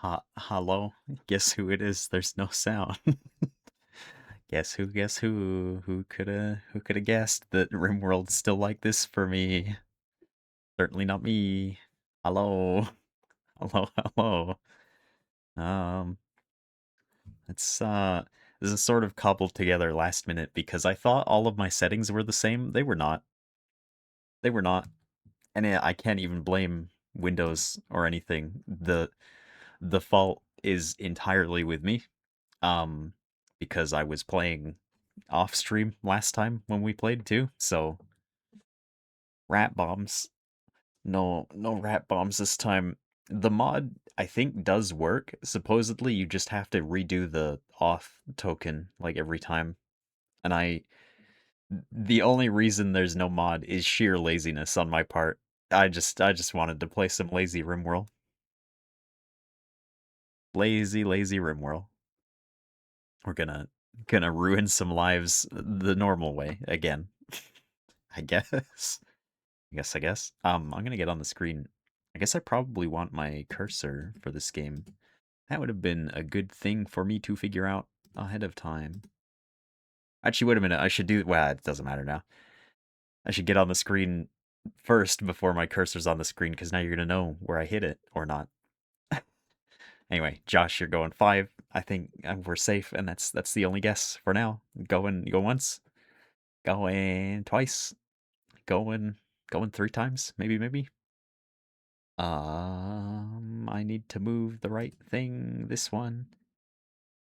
Hello? Guess who it is? There's no sound. Guess who? Guess who? Who coulda guessed that Rimworld's still like this for me? Certainly not me. Hello. Hello, hello. Um, it's this is sort of cobbled together last minute because I thought all of my settings were the same. They were not. They were not. And I can't even blame Windows or anything. The fault is entirely with me. Um, because I was playing off stream last time when we played too. So rat bombs. No rat bombs this time. The mod I think does work. Supposedly you just have to redo the auth token like every time. And the only reason there's no mod is sheer laziness on my part. I just wanted to play some lazy Rimworld. Lazy Rimworld. We're gonna ruin some lives the normal way again. I guess. I guess. I'm gonna get on the screen. I guess I probably want my cursor for this game. That would have been a good thing for me to figure out ahead of time. Actually, wait a minute. I should do. Well, it doesn't matter now. I should get on the screen first before my cursor's on the screen because now you're gonna know where I hit it or not. Anyway, Josh, you're going 5. I think we're safe, and that's the only guess for now. Go once, going twice, going going 3 times, maybe. I need to move the right thing. This one.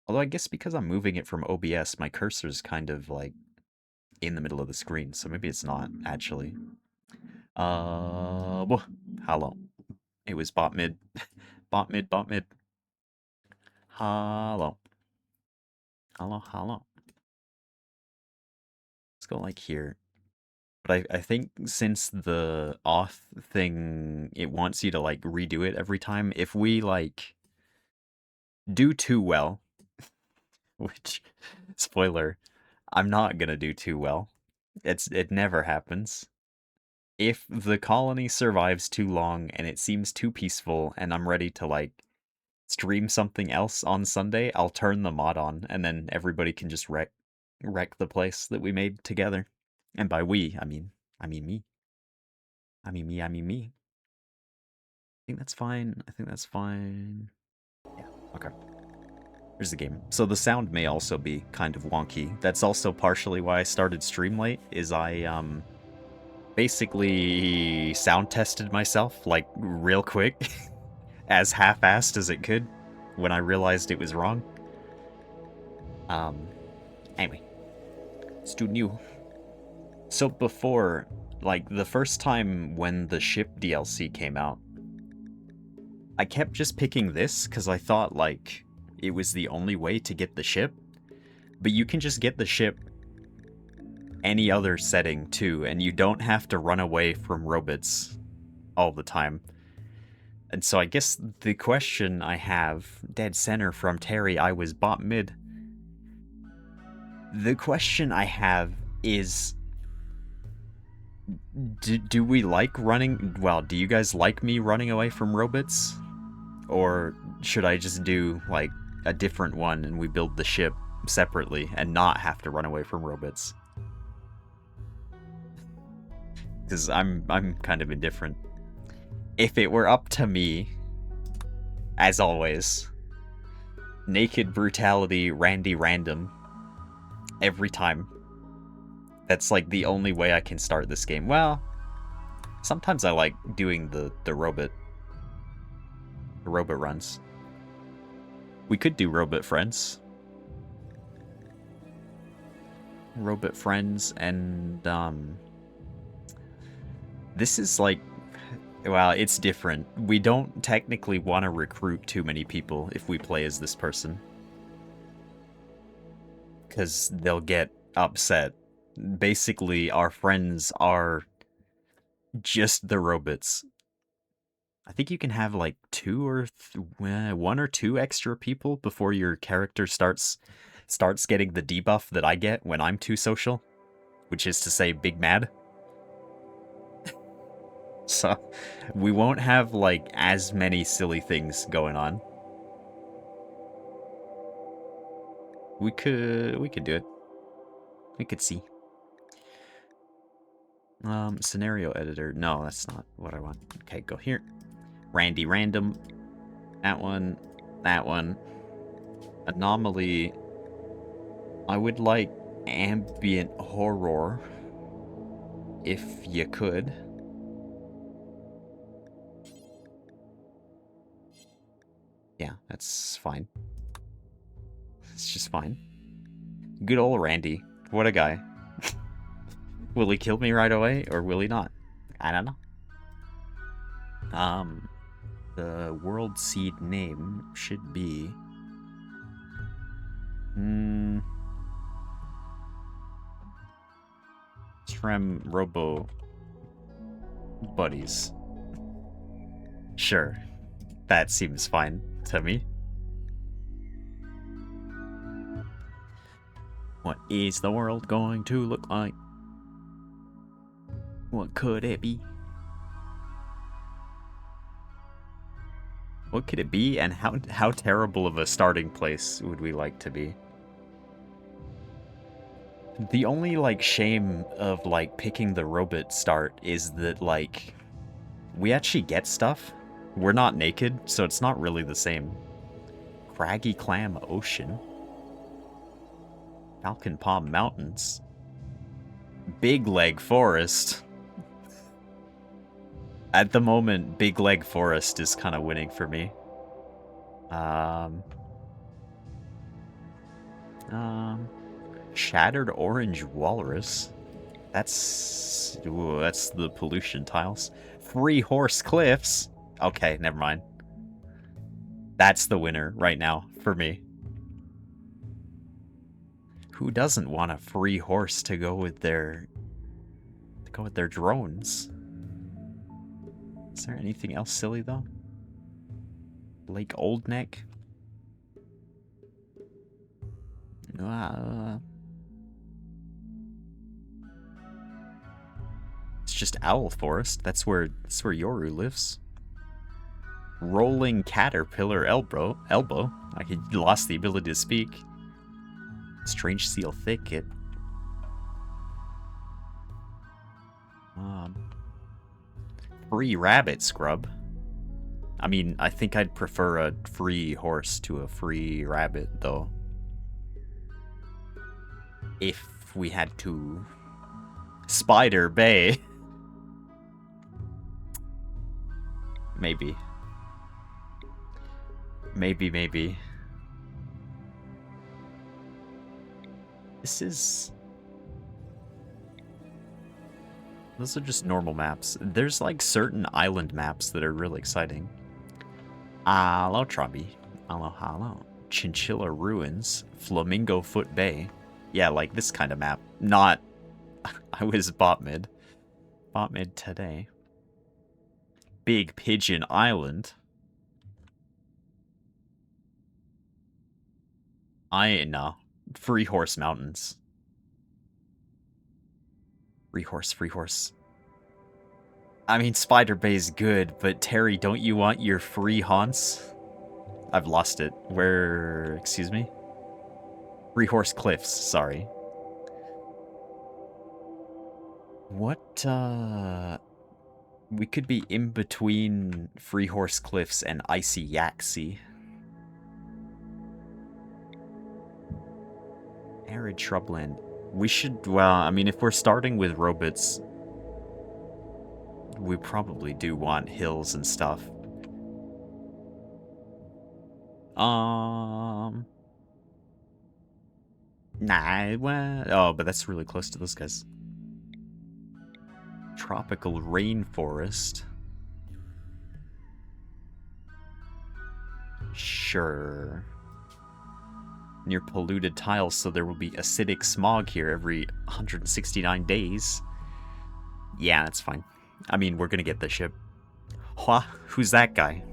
Although I guess because I'm moving it from OBS, my cursor's kind of like in the middle of the screen, so maybe it's not actually. Hello. It was bot mid, bot mid. Hello. Hello. Let's go like here. But I think since the auth thing, it wants you to like redo it every time. If we like do too well, which spoiler, I'm not gonna do too well. It never happens. If the colony survives too long and it seems too peaceful and I'm ready to like stream something else on Sunday, I'll turn the mod on and then everybody can just wreck the place that we made together. And by we, I mean me. I mean me. I think that's fine. I think that's fine. Yeah, okay. Here's the game. So the sound may also be kind of wonky. That's also partially why I started stream late, is I basically sound tested myself like real quick, as half-assed as it could, when I realized it was wrong. Anyway, let's do new. So before, like the first time when the ship DLC came out, I kept just picking this because I thought like it was the only way to get the ship. But you can just get the ship any other setting too, and you don't have to run away from robots all the time. And so I guess the question I have, dead center from Terry, I was bot mid. The question I have is, do we like running? Well, do you guys like me running away from robots? Or should I just do like a different one and we build the ship separately and not have to run away from robots? Because I'm kind of indifferent. If it were up to me, as always, naked brutality, Randy random, every time. That's like the only way I can start this game. Well, sometimes I like doing the robot runs. We could do robot friends. Robot friends and this is like, well, it's different. We don't technically want to recruit too many people if we play as this person, because they'll get upset. Basically, our friends are just the robots. I think you can have like 1 or 2 extra people before your character starts getting the debuff that I get when I'm too social, which is to say big mad. So we won't have like as many silly things going on. We could do it. We could see. Scenario editor. No, that's not what I want. Okay, go here. Randy random. That one. That one. Anomaly. I would like ambient horror. If you could. Yeah, that's fine. It's just fine. Good old Randy. What a guy. Will he kill me right away, or will he not? I don't know. The world seed name should be... Shrem Robo Buddies. Sure. That seems fine to me. What is the world going to look like? What could it be? What could it be, and how terrible of a starting place would we like to be? The only, like, shame of, like, picking the robot start is that, like, we actually get stuff. We're not naked, so it's not really the same. Craggy Clam Ocean. Falcon Palm Mountains. Big Leg Forest. At the moment, Big Leg Forest is kind of winning for me. Shattered Orange Walrus. That's the pollution tiles. Free Horse Cliffs. Okay, never mind. That's the winner right now for me. Who doesn't want a free horse to go with their drones? Is there anything else silly though? Lake Old Neck. It's just Owl Forest. That's where Yoru lives. Rolling Caterpillar Elbow. I lost the ability to speak. Strange Seal Thicket. Free Rabbit Scrub. I mean, I think I'd prefer a free horse to a free rabbit, though. If we had to. Spider Bay. Maybe. Maybe. This is... Those are just normal maps. There's like certain island maps that are really exciting. Hello, Trobby. Hello. Chinchilla Ruins. Flamingo Foot Bay. Yeah, like this kind of map. Not... I was bot mid. Bot mid today. Big Pigeon Island. No. Free Horse Mountains. Free horse. I mean, Spider Bay's good, but Terry, don't you want your free haunts? I've lost it. Where... Excuse me? Free Horse Cliffs, sorry. What, we could be in between Free Horse Cliffs and Icy Yak Sea. Arid Shrubland. We should, well, I mean, if we're starting with robots, we probably do want hills and stuff. Nah, well, oh, but that's really close to those guys. Tropical rainforest. Sure. Near polluted tiles, so there will be acidic smog here every 169 days. Yeah, that's fine. I mean, we're gonna get the ship. Huh? Who's that guy?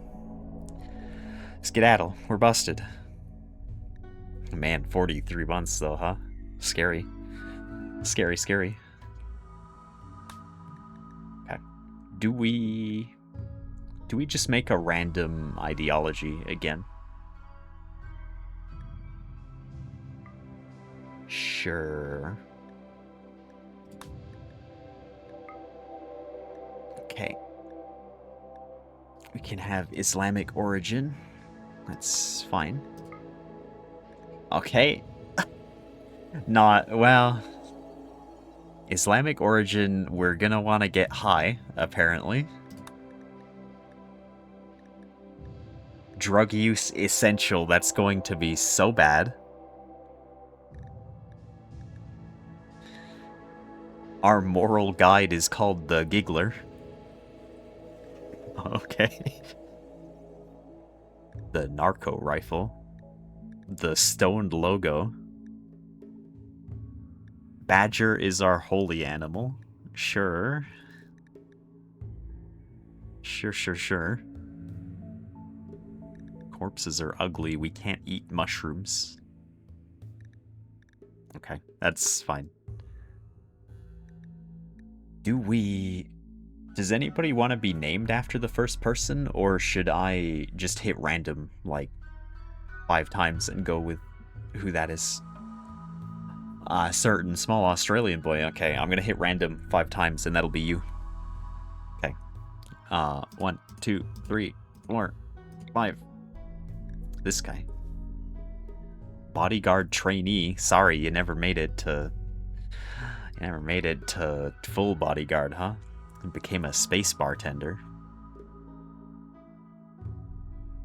Skedaddle. We're busted. Man, 43 months though, huh? Scary. Scary. Okay. Do we just make a random ideology again? Sure. Okay. We can have Islamic origin. That's fine. Okay. Not, well... Islamic origin, we're gonna want to get high, apparently. Drug use essential, that's going to be so bad. Our moral guide is called the Giggler. Okay. The narco rifle. The stoned logo. Badger is our holy animal. Sure. Sure. Corpses are ugly. We can't eat mushrooms. Okay, that's fine. Does anybody want to be named after the first person, or should I just hit random, like, 5 times and go with who that is? A certain small Australian boy. Okay, I'm gonna hit random 5 times, and that'll be you. Okay. 1, 2, 3, 4, 5. This guy. Bodyguard trainee. Sorry, you never made it to... You never made it to full bodyguard, huh? You became a space bartender.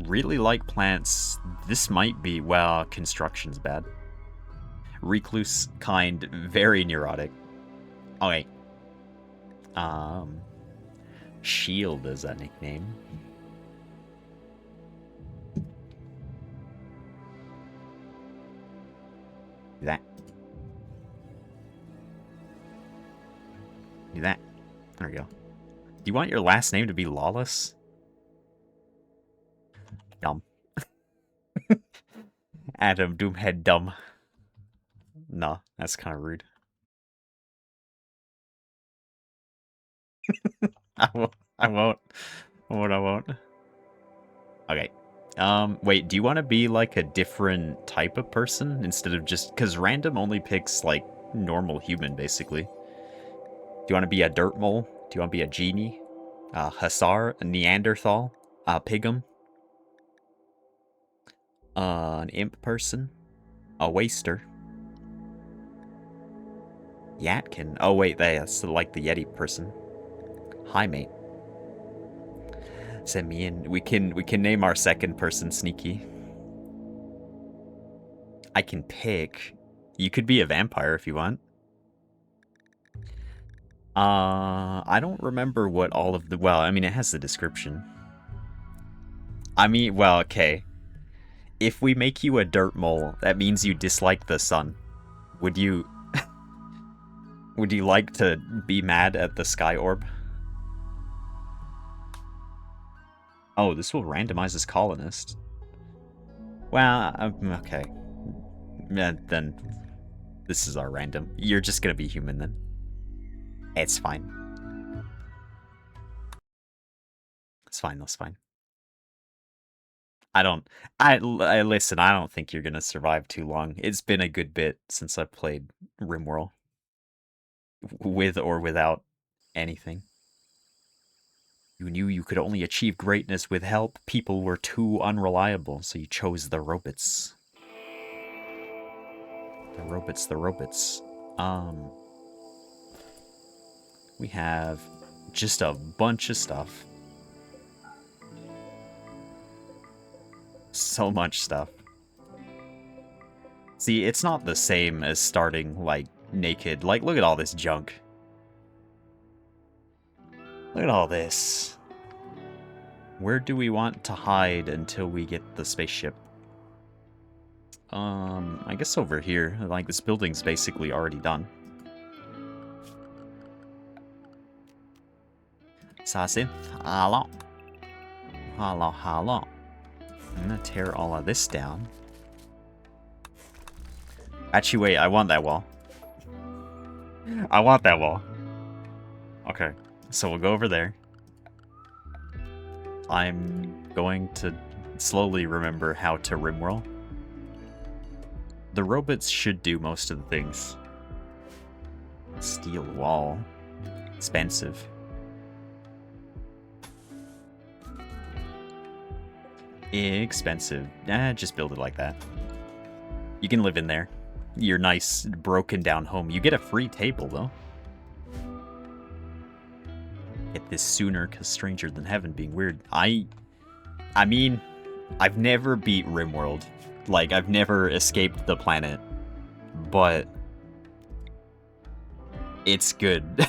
Really like plants. This might be... Well, construction's bad. Recluse, kind, very neurotic. Okay. Shield is a nickname. Do that. Do that. There we go. Do you want your last name to be Lawless? Dumb. Adam Doomhead dumb. Nah, that's kind of rude. I won't. I won't. Okay. Wait, do you want to be like a different type of person instead of just... Because random only picks, like, normal human, basically. Do you want to be a dirt mole? Do you want to be a genie? A hussar? A Neanderthal? A pigum? An imp person? A waster? Yatkin? Oh, wait, that's like the Yeti person. Hi, mate. Send me in. We can name our second person Sneaky. I can pick. You could be a vampire if you want. I don't remember what all of the... Well, I mean, it has the description. I mean, well, okay. If we make you a dirt mole, that means you dislike the sun. Would you... Would you like to be mad at the sky orb? Oh, this will randomize this colonist. Well, okay. Yeah, then this is our random. You're just gonna be human then. It's fine. It's fine, that's fine. I listen, I don't think you're gonna survive too long. It's been a good bit since I played Rimworld. With or without anything. You knew you could only achieve greatness with help. People were too unreliable, so you chose the robots. The robots. We have just a bunch of stuff. So much stuff. See, it's not the same as starting, like, naked. Like, look at all this junk. Look at all this. Where do we want to hide until we get the spaceship? I guess over here. Like, this building's basically already done. Sassith, hello. Hello. I'm gonna tear all of this down. Actually, wait, I want that wall. I want that wall. Okay, so we'll go over there. I'm going to slowly remember how to Rimworld. The robots should do most of the things. Steel wall. Expensive. Expensive. Just build it like that. You can live in there. Your nice, broken down home. You get a free table, though. Get this sooner, because Stranger Than Heaven being weird. I mean, I've never beat Rimworld. Like, I've never escaped the planet. But it's good.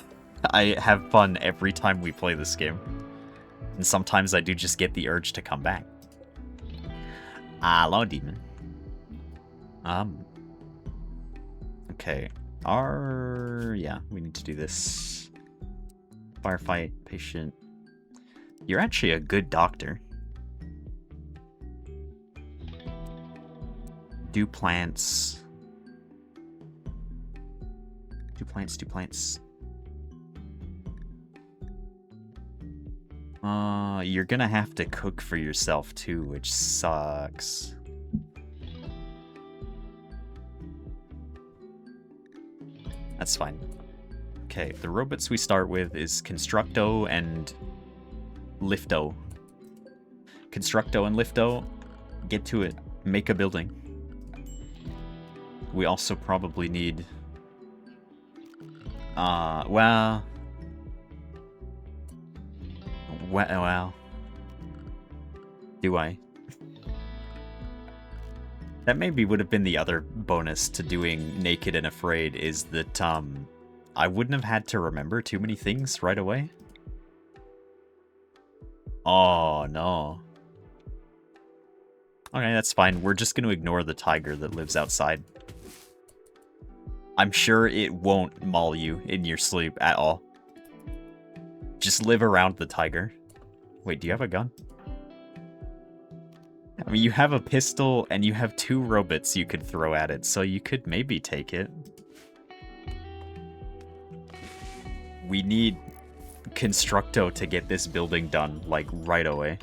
I have fun every time we play this game. And sometimes I do just get the urge to come back. Hello, demon. Okay. Yeah, we need to do this. Firefight, patient. You're actually a good doctor. Do plants. Do plants. You're gonna have to cook for yourself too, which sucks. That's fine. Okay, the robots we start with is Constructo and Lifto. Constructo and Lifto, get to it. Make a building. We also probably need... well... Do I? That maybe would have been the other bonus to doing Naked and Afraid, is that, I wouldn't have had to remember too many things right away. Oh, no. Okay, that's fine. We're just going to ignore the tiger that lives outside. I'm sure it won't maul you in your sleep at all. Just live around the tiger. Wait, do you have a gun? I mean, you have a pistol and you have 2 robots you could throw at it, so you could maybe take it. We need Constructo to get this building done, like, right away.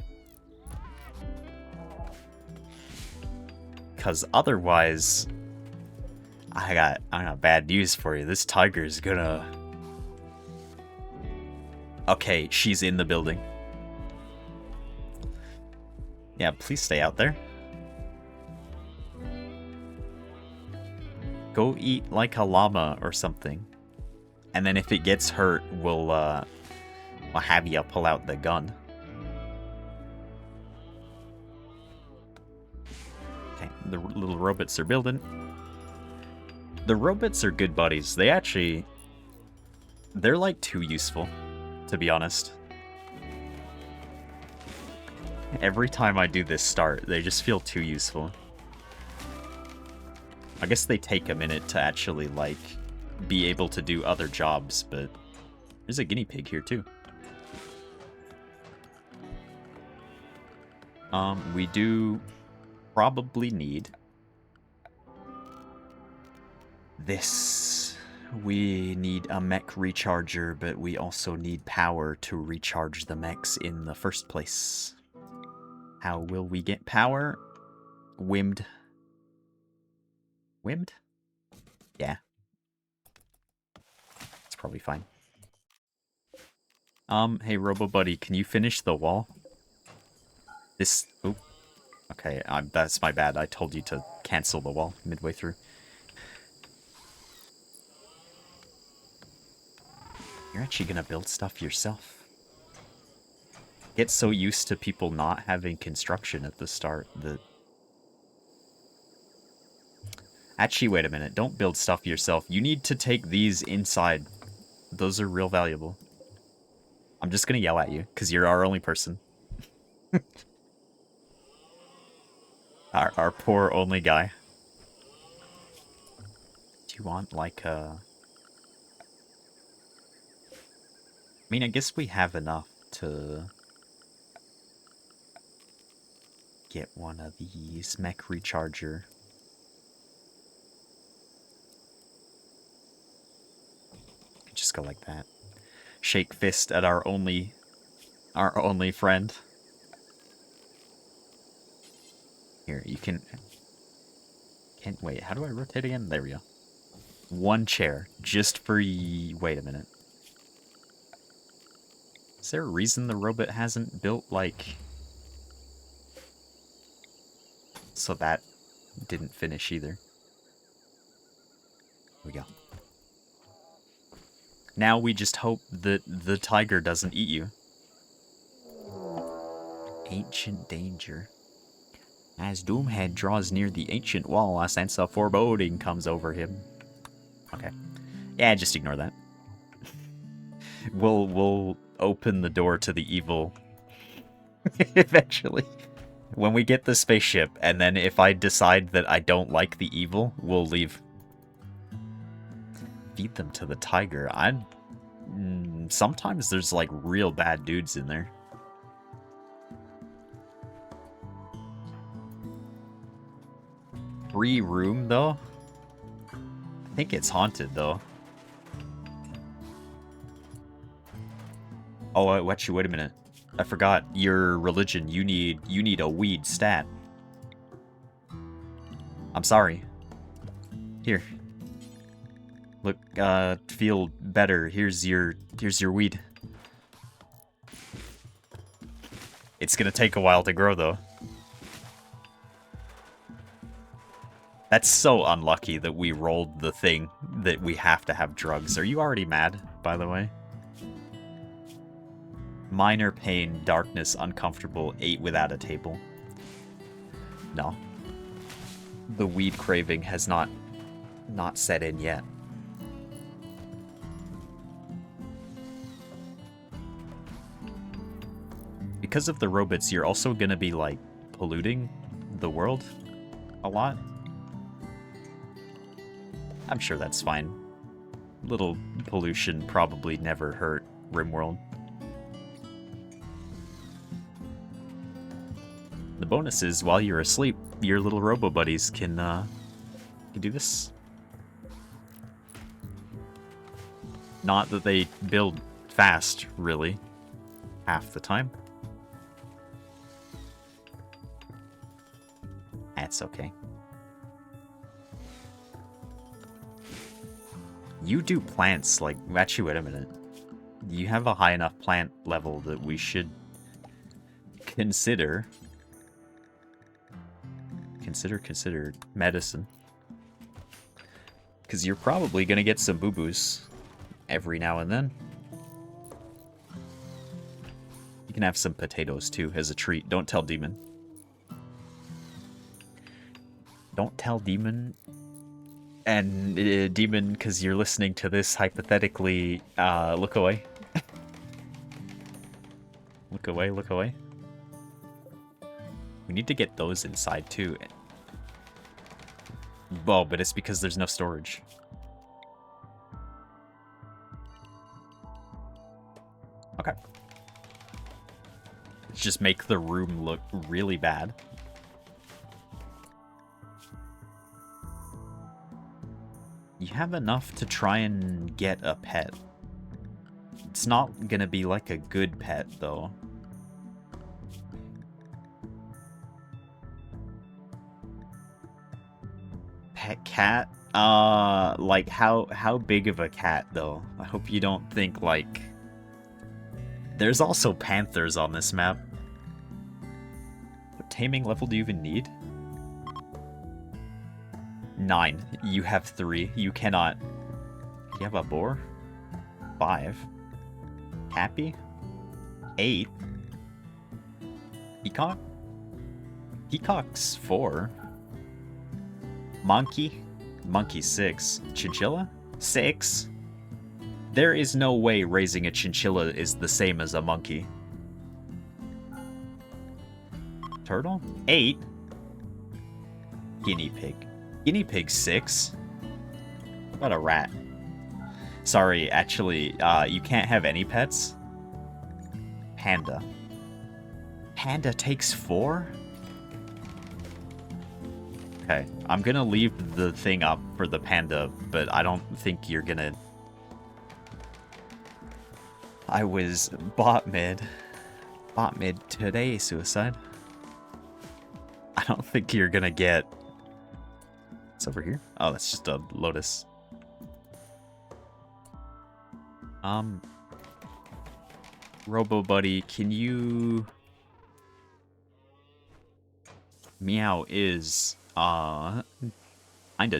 Because otherwise... I got bad news for you. This tiger's gonna... Okay, she's in the building. Yeah, please stay out there. Go eat like a llama or something. And then if it gets hurt, we'll have you pull out the gun. Okay, the little robots are building. The robots are good buddies. They actually... They're like too useful, to be honest. Every time I do this start, they just feel too useful. I guess they take a minute to actually, like, be able to do other jobs, but there's a guinea pig here, too. We do probably need this. We need a mech recharger, but we also need power to recharge the mechs in the first place. How will we get power? Wimmed. Wimmed? Yeah. It's probably fine. Hey, Robo-Buddy, can you finish the wall? This... Oh. Okay, that's my bad. I told you to cancel the wall midway through. You're actually gonna build stuff yourself. Get so used to people not having construction at the start that... Actually, wait a minute. Don't build stuff yourself. You need to take these inside. Those are real valuable. I'm just gonna yell at you, because you're our only person. Our poor only guy. Do you want, like, a... I mean, I guess we have enough to... get one of these. Mech recharger. Just go like that. Shake fist at our only friend. Here, you can Wait, how do I rotate again? There we go. One chair, just for wait a minute. Is there a reason the robot hasn't built, like... So that didn't finish either. Here we go. Now we just hope that the tiger doesn't eat you. Ancient danger. As Doomhead draws near the ancient wall, a sense of foreboding comes over him. Okay. Yeah, just ignore that. We'll open the door to the evil eventually. When we get the spaceship, and then if I decide that I don't like the evil, we'll leave. Feed them to the tiger. Sometimes there's like real bad dudes in there. Free room though? I think it's haunted though. Oh, wait a minute. I forgot your religion. You need a weed stat. I'm sorry. Here. Look, feel better. Here's your weed. It's gonna take a while to grow though. That's so unlucky that we rolled the thing that we have to have drugs. Are you already mad, by the way? Minor pain, darkness, uncomfortable, ate without a table. No. The weed craving has not set in yet. Because of the robots, you're also gonna be, like, polluting the world a lot. I'm sure that's fine. Little pollution probably never hurt Rimworld. The bonus is, while you're asleep, your little robo buddies can do this. Not that they build fast, really, half the time. That's okay. You do plants, like, actually, wait a minute. You have a high enough plant level that we should consider medicine. Because you're probably going to get some boo-boos every now and then. You can have some potatoes, too, as a treat. Don't tell Demon. Don't tell Demon. And Demon, because you're listening to this, hypothetically, look away. Look away, look away. We need to get those inside, too. Well, but it's because there's no storage. Okay. Let's just make the room look really bad. You have enough to try and get a pet. It's not gonna be like a good pet, though. Pet cat? Like how big of a cat, though? I hope you don't think, like... There's also panthers on this map. What taming level do you even need? 9. You have 3. You cannot... You have a boar? 5. Happy? 8. Peacock? Peacock's 4. Monkey? Monkey 6. Chinchilla? 6. There is no way raising a chinchilla is the same as a monkey. Turtle? 8. Guinea pig. Guinea pig 6. What about a rat? Sorry, actually, you can't have any pets. Panda. Panda takes 4? Okay, I'm gonna leave the thing up for the panda, but I don't think you're gonna... I was bot mid. Bot mid today, Suicide. I don't think you're gonna get It's over here. Oh, that's just a lotus. Robo Buddy, can you... Meow is, kinda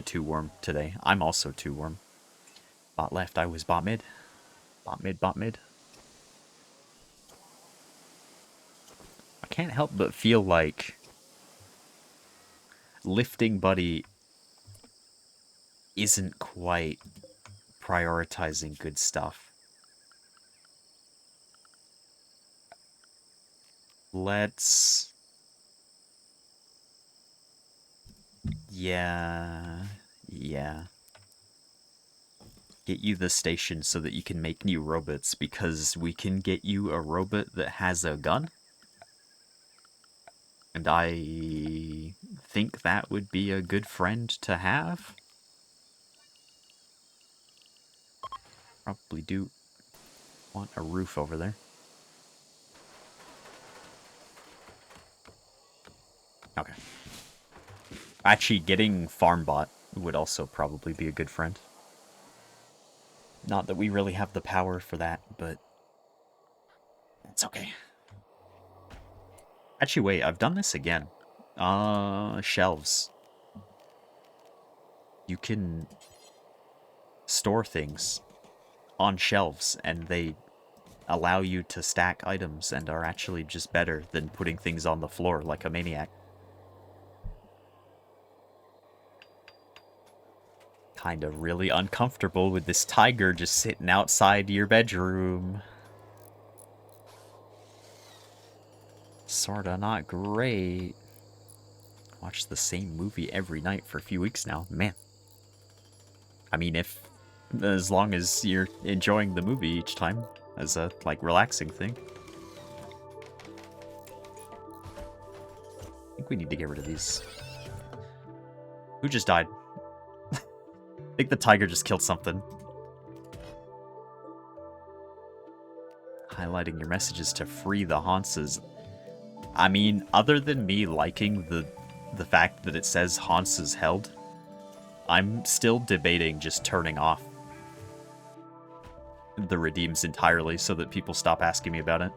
too warm today. I'm also too warm. Bot left, I was bot mid. Bot mid, bot mid. I can't help but feel like lifting Buddy isn't quite prioritizing good stuff. Let's... Yeah. Get you the station so that you can make new robots, because we can get you a robot that has a gun. And I think that would be a good friend to have. Probably do want a roof over there. Okay. Actually, getting Farmbot would also probably be a good friend. Not that we really have the power for that, but it's okay. Actually, wait, I've done this again. Shelves. You can store things on shelves, and they allow you to stack items and are actually just better than putting things on the floor like a maniac. Kind of really uncomfortable with this tiger just sitting outside your bedroom. Sorta not great. Watch the same movie every night for a few weeks now. Man. I mean, as long as you're enjoying the movie each time as a, like, relaxing thing. I think we need to get rid of these. Who just died? I think the tiger just killed something. Highlighting your messages to free the Hanses. I mean, other than me liking the fact that it says Hanses held, I'm still debating just turning off the redeems entirely so that people stop asking me about it.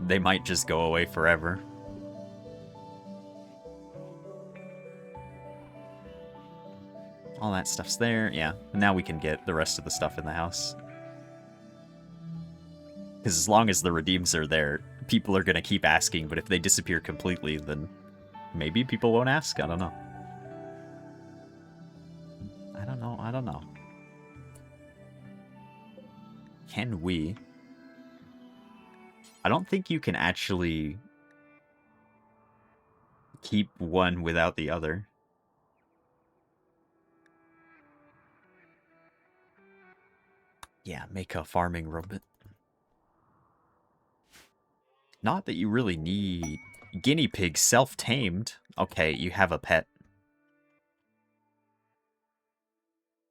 They might just go away forever. All that stuff's there. Yeah, now we can get the rest of the stuff in the house. Because as long as the redeems are there, people are going to keep asking, but if they disappear completely, then maybe people won't ask? I don't know. I don't know. Can we? I don't think you can actually keep one without the other. Yeah, make a farming robot. Not that you really need... Guinea pig, self-tamed. Okay, you have a pet.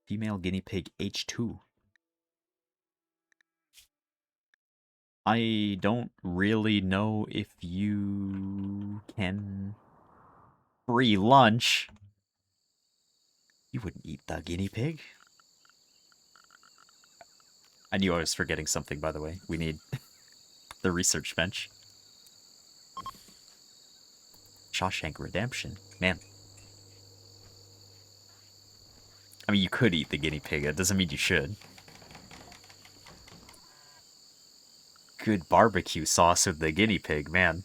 Female guinea pig H2. I don't really know if you can... Free lunch. You wouldn't eat the guinea pig. I knew I was forgetting something, by the way. We need the research bench. Shawshank Redemption. Man. I mean, you could eat the guinea pig. That doesn't mean you should. Good barbecue sauce with the guinea pig, man.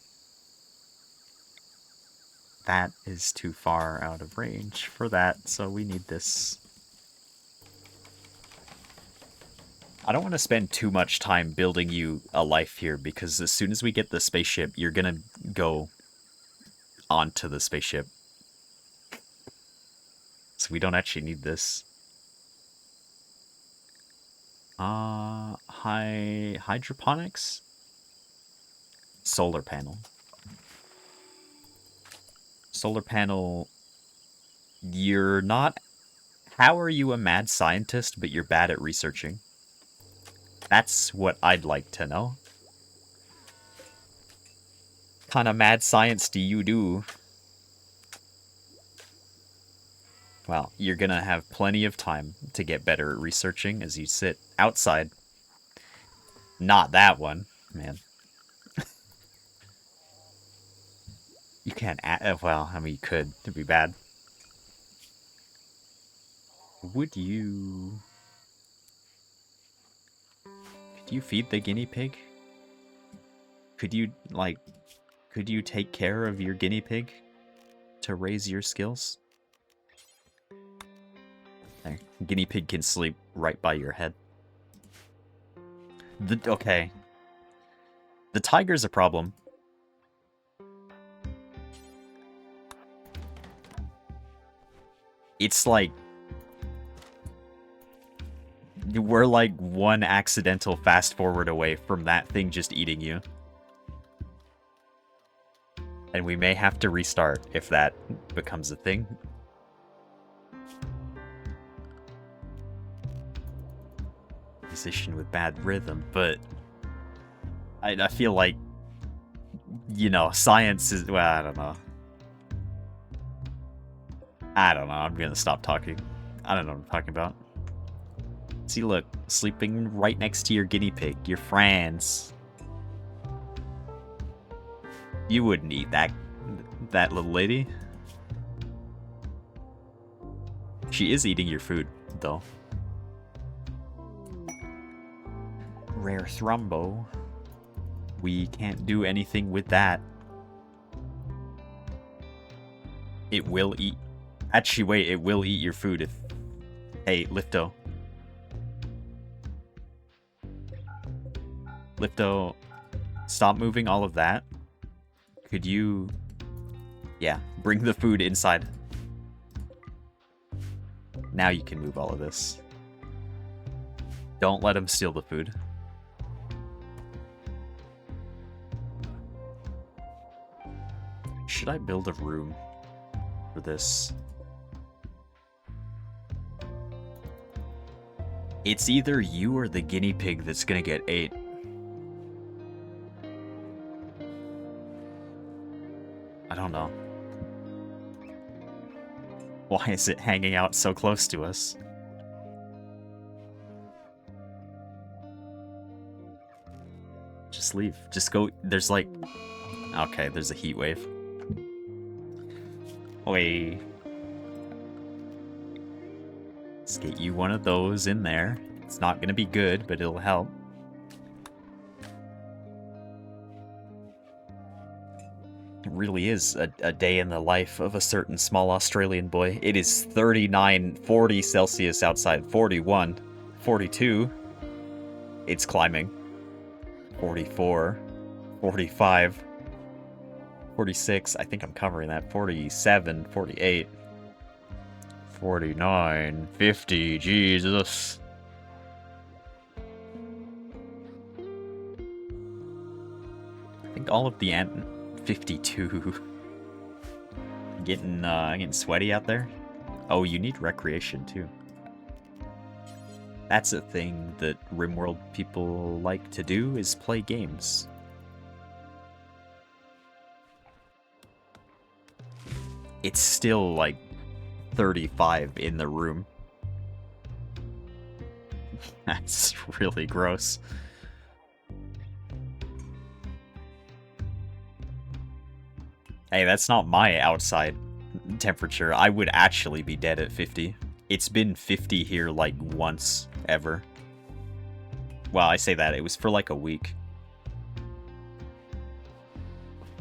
That is too far out of range for that, so we need this. I don't want to spend too much time building you a life here, because as soon as we get the spaceship, you're gonna go onto the spaceship. So we don't actually need this. Hydroponics? Solar panel. Solar panel... You're not... How are you a mad scientist, but you're bad at researching? That's what I'd like to know. What kind of mad science do you do? Well, you're gonna have plenty of time to get better at researching as you sit outside. Not that one, man. You can't well, I mean, you could. It'd be bad. Would you... Could you feed the guinea pig? Could you, like... Could you take care of your guinea pig to raise your skills? There. Guinea pig can sleep right by your head. Okay. The tiger's a problem. It's like... We're like one accidental fast forward away from that thing just eating you. And we may have to restart if that becomes a thing. Musician with bad rhythm, but... I feel like... You know, science is... Well, I don't know. I'm gonna stop talking. I don't know what I'm talking about. See, look. Sleeping right next to your guinea pig. Your friends. You wouldn't eat that little lady. She is eating your food, though. Rare Thrumbo. We can't do anything with that. It will eat... Actually, wait, it will eat your food if... Hey, Lifto. Lifto, stop moving all of that. Could you... Yeah, bring the food inside. Now you can move all of this. Don't let him steal the food. Should I build a room for this? It's either you or the guinea pig that's gonna get ate. I don't know. Why is it hanging out so close to us? Just leave. Just go. There's like... Okay, there's a heat wave. Oi. Let's get you one of those in there. It's not gonna be good, but it'll help. It really is a day in the life of a certain small Australian boy. It is 39, 40 Celsius outside, 41, 42. It's climbing. 44, 45, 46. I think I'm covering that. 47, 48, 49, 50. Jesus. I think all of the 52. Getting sweaty out there. Oh, you need recreation too. That's a thing that Rimworld people like to do, is play games. It's still like 35 in the room. That's really gross. Hey, that's not my outside temperature. I would actually be dead at 50. It's been 50 here like once, ever. Well, I say that, it was for like a week.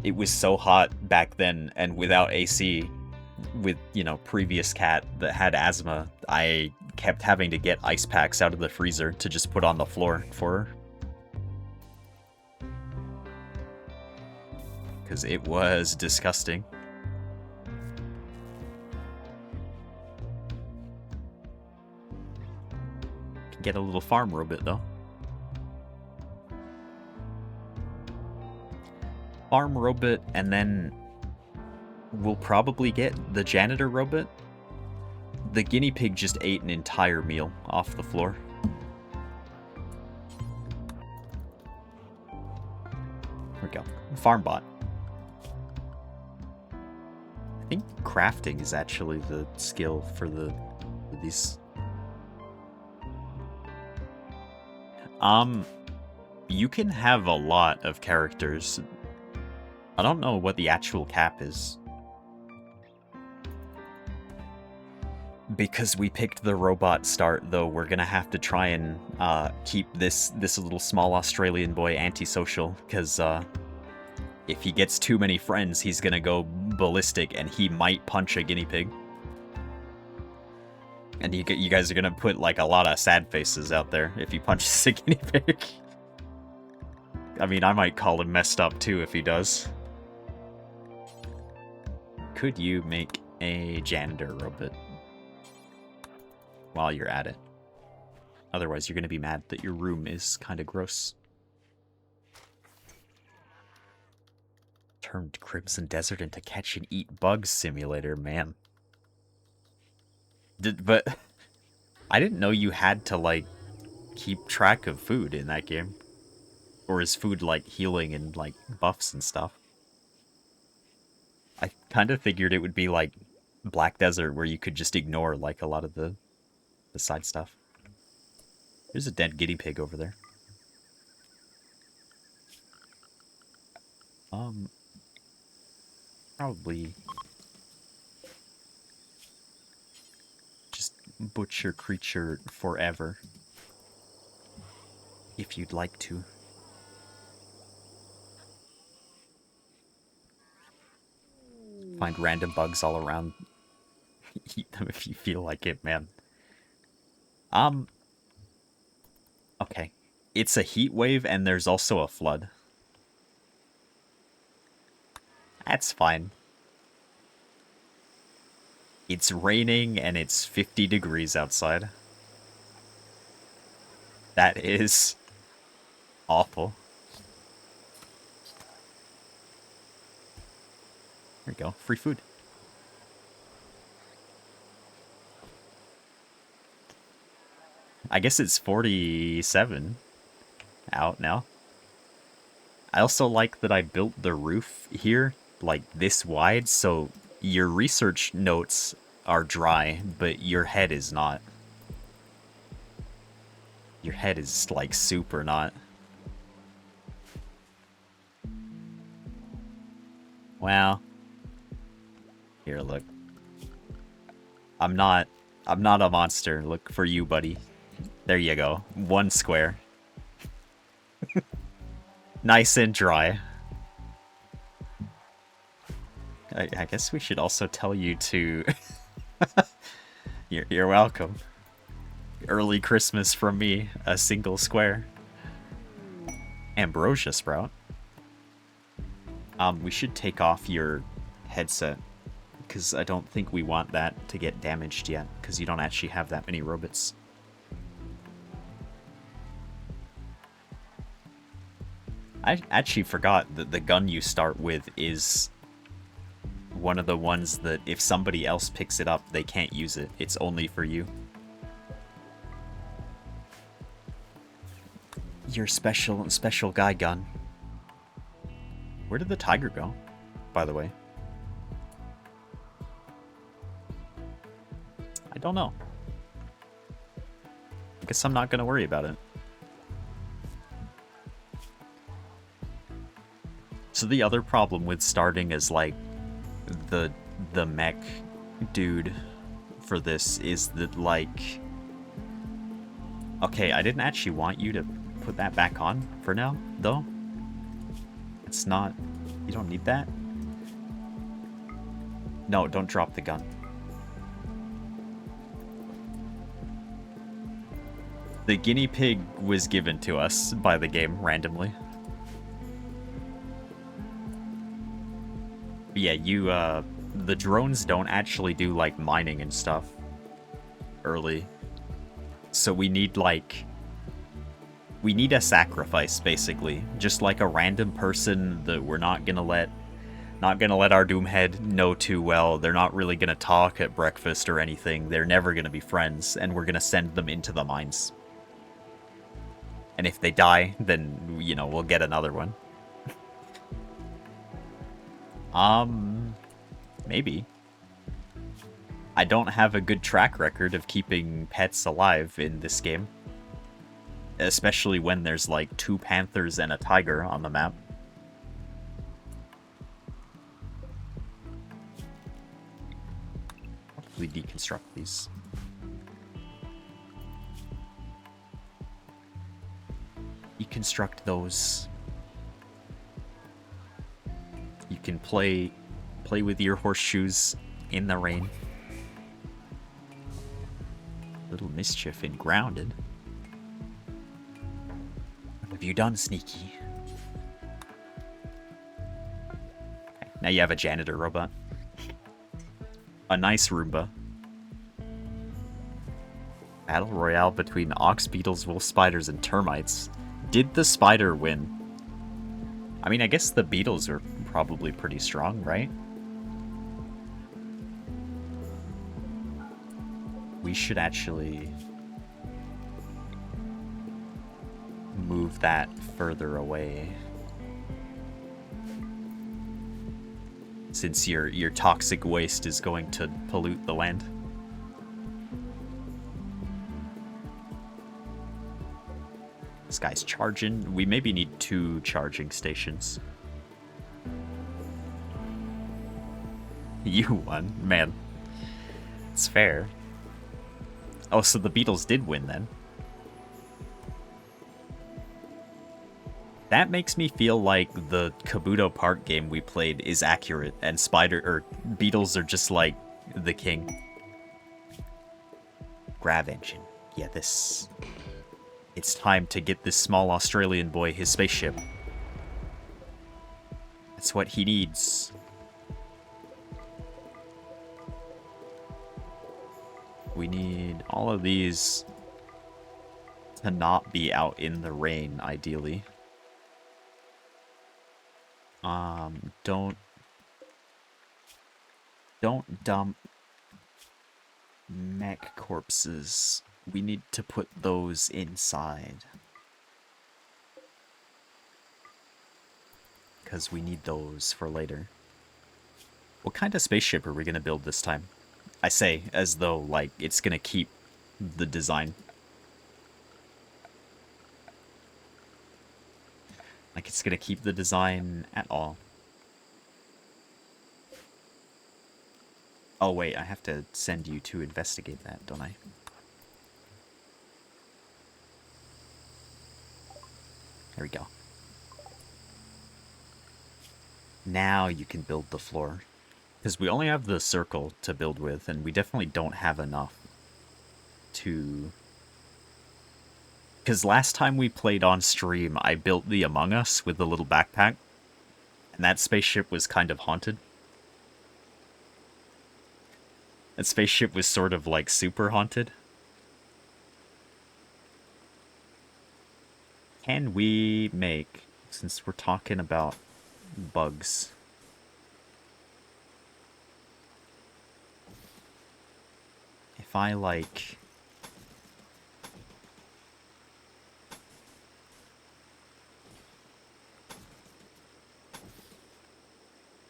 It was so hot back then, and without AC, with, you know, previous cat that had asthma, I kept having to get ice packs out of the freezer to just put on the floor for her. Because it was disgusting. Can get a little farm robot though. Farm robot, and then we'll probably get the janitor robot. The guinea pig just ate an entire meal off the floor. There we go. Farm bot. I think crafting is actually the skill for these. You can have a lot of characters. I don't know what the actual cap is. Because we picked the robot start, though, we're gonna have to try and keep this little small Australian boy antisocial, because if he gets too many friends, he's gonna go ballistic, and he might punch a guinea pig. And you guys are gonna put, like, a lot of sad faces out there if he punches a guinea pig. I mean, I might call him messed up, too, if he does. Could you make a janitor robot while you're at it? Otherwise, you're gonna be mad that your room is kind of gross. Turned Crimson Desert into catch and eat bugs simulator, man. But I didn't know you had to, like, keep track of food in that game. Or is food, like, healing and, like, buffs and stuff? I kind of figured it would be like Black Desert, where you could just ignore, like, a lot of the side stuff. There's a dead guinea pig over there. Probably just butcher creature forever, if you'd like to. Find random bugs all around. Eat them if you feel like it, man. Okay. It's a heat wave and there's also a flood. That's fine. It's raining and it's 50 degrees outside. That is awful. There you go. Free food. I guess it's 47 out now. I also like that I built the roof here, like, this wide, so your research notes are dry, but your head is not. Your head is, like, super not. Well, here, look. I'm not a monster. Look for you, buddy. There you go. 1 square. Nice and dry. I guess we should also tell you to... You're welcome. Early Christmas from me. A single square. Ambrosia sprout. We should take off your headset, because I don't think we want that to get damaged yet, because you don't actually have that many robots. I actually forgot that the gun you start with is one of the ones that if somebody else picks it up, they can't use it. It's only for you. Your special guy gun. Where did the tiger go, by the way? I don't know. I guess I'm not gonna worry about it. So the other problem with starting as, like, the mech dude for this is that, like... Okay, I didn't actually want you to put that back on for now, though. It's not... You don't need that? No, don't drop the gun. The guinea pig was given to us by the game randomly. Yeah, you, the drones don't actually do, like, mining and stuff early. So we need, like... We need a sacrifice, basically. Just like a random person that we're not gonna let our Doomhead know too well. They're not really gonna talk at breakfast or anything. They're never gonna be friends, and we're gonna send them into the mines. And if they die, then, you know, we'll get another one. Maybe. I don't have a good track record of keeping pets alive in this game. Especially when there's like 2 panthers and a tiger on the map. Probably deconstruct these. Deconstruct those. You can play with your horseshoes in the rain. Little mischief in grounded. What have you done, Sneaky? Okay, now you have a janitor robot. A nice Roomba. Battle royale between ox, beetles, wolf spiders, and termites. Did the spider win? I mean, I guess the beetles are probably pretty strong, right? We should actually move that further away. Since your toxic waste is going to pollute the land. This guy's charging. We maybe need 2 charging stations. You won. Man. It's fair. Oh, so the Beatles did win then. That makes me feel like the Kabuto Park game we played is accurate, and Beatles are just like the king. Grav engine. Yeah, this... It's time to get this small Australian boy his spaceship. That's what he needs. We need all of these to not be out in the rain, ideally. Don't dump mech corpses. We need to put those inside. Because we need those for later. What kind of spaceship are we going to build this time? I say, as though, like, it's going to keep the design. Like, it's going to keep the design at all. Oh, wait, I have to send you to investigate that, don't I? There we go. Now you can build the floor. Because we only have the circle to build with, and we definitely don't have enough to... Because last time we played on stream, I built the Among Us with the little backpack, and that spaceship was kind of haunted. That spaceship was sort of like super haunted. Can we make, since we're talking about bugs... If I, like...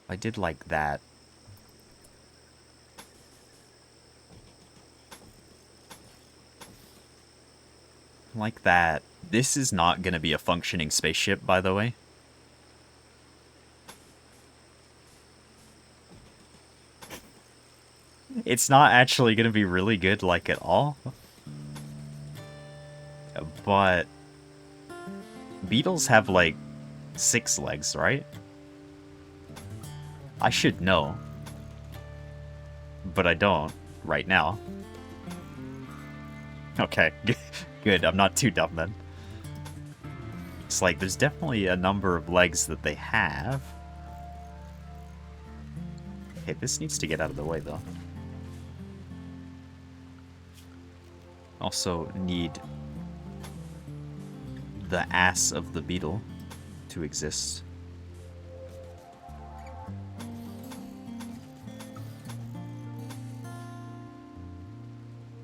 If I did like that... Like that. This is not going to be a functioning spaceship, by the way. It's not actually going to be really good, like, at all. But... Beetles have, like, 6 legs, right? I should know. But I don't, right now. Okay, good. I'm not too dumb then. It's like, there's definitely a number of legs that they have. Okay, this needs to get out of the way, though. Also need the ass of the beetle to exist.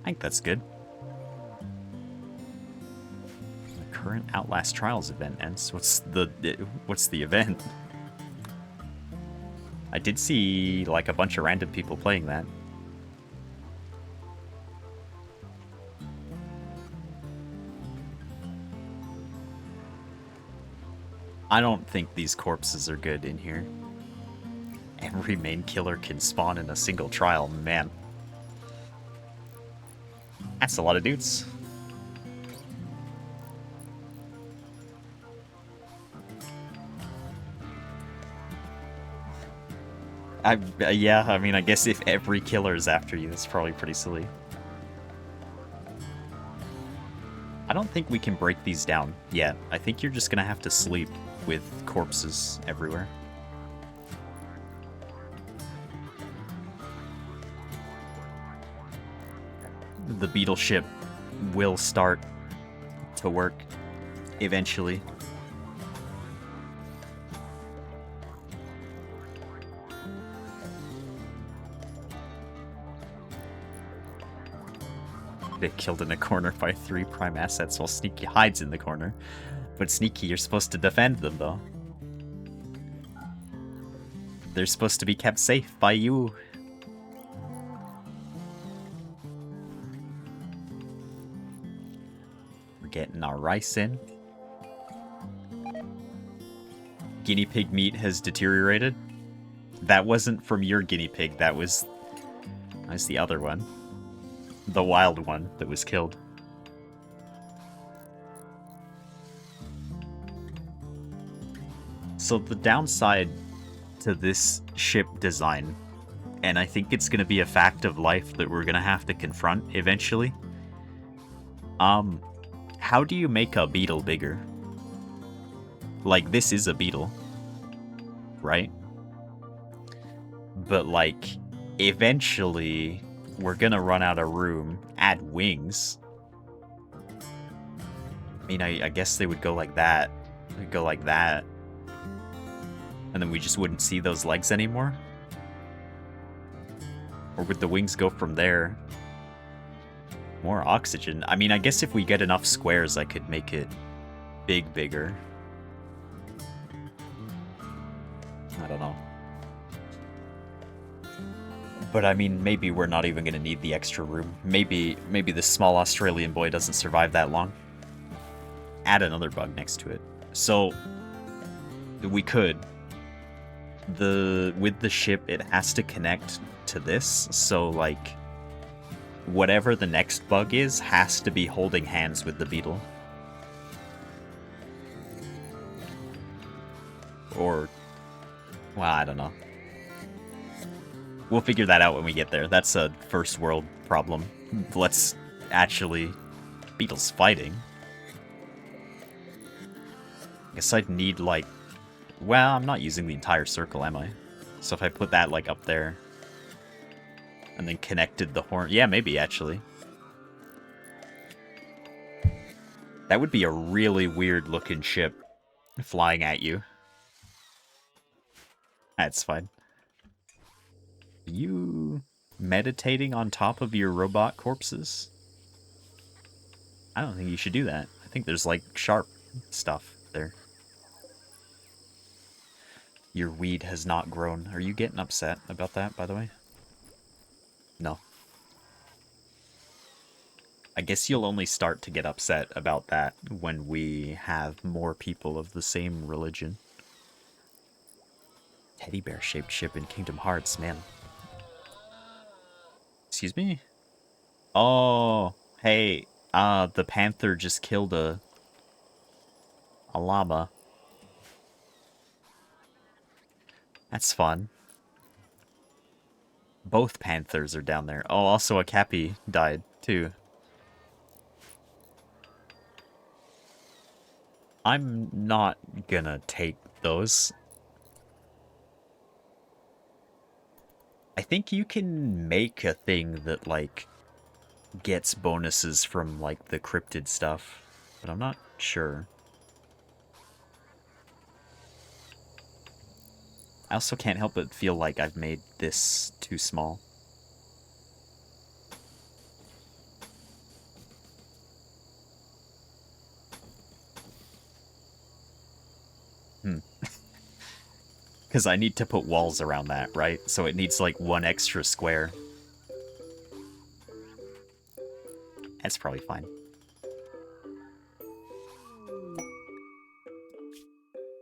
I think that's good. The current Outlast Trials event ends. What's the event? I did see like a bunch of random people playing that. I don't think these corpses are good in here. Every main killer can spawn in a single trial, man. That's a lot of dudes. Yeah, I mean, I guess if every killer is after you, it's probably pretty silly. I don't think we can break these down yet. I think you're just gonna have to sleep with corpses everywhere. The beetle ship will start to work eventually. They killed in a corner by 3 prime assets while Sneaky hides in the corner. But Sneaky, you're supposed to defend them, though. They're supposed to be kept safe by you. We're getting our rice in. Guinea pig meat has deteriorated. That wasn't from your guinea pig, that was the other one. The wild one that was killed. So the downside to this ship design, and I think it's going to be a fact of life that we're going to have to confront eventually. How do you make a beetle bigger? Like, this is a beetle, right? But, like, eventually, we're going to run out of room, add wings. I mean, I guess they would go like that. They'd go like that. And then we just wouldn't see those legs anymore? Or would the wings go from there? More oxygen. I mean, I guess if we get enough squares, I could make it bigger. I don't know. But I mean, maybe we're not even going to need the extra room. Maybe this small Australian boy doesn't survive that long. Add another bug next to it. So, we could. With the ship, it has to connect to this, so like whatever the next bug is has to be holding hands with the beetle. Or, well, I don't know. We'll figure that out when we get there. That's a first world problem. Let's actually... Beetles fighting. I guess I'd need, like... Well, I'm not using the entire circle, am I? So if I put that, like, up there... And then connected the horn... Yeah, maybe, actually. That would be a really weird-looking ship flying at you. That's fine. You meditating on top of your robot corpses? I don't think you should do that. I think there's, like, sharp stuff there. Your weed has not grown. Are you getting upset about that, by the way? No. I guess you'll only start to get upset about that when we have more people of the same religion. Teddy bear-shaped ship in Kingdom Hearts, man. Excuse me? Oh, hey, the panther just killed a llama. That's fun. Both panthers are down there. Oh, also a cappy died, too. I'm not gonna take those. I think you can make a thing that, like, gets bonuses from, like, the cryptid stuff, but I'm not sure. I also can't help but feel like I've made this too small. Because I need to put walls around that, right? So it needs, like, 1 extra square. That's probably fine.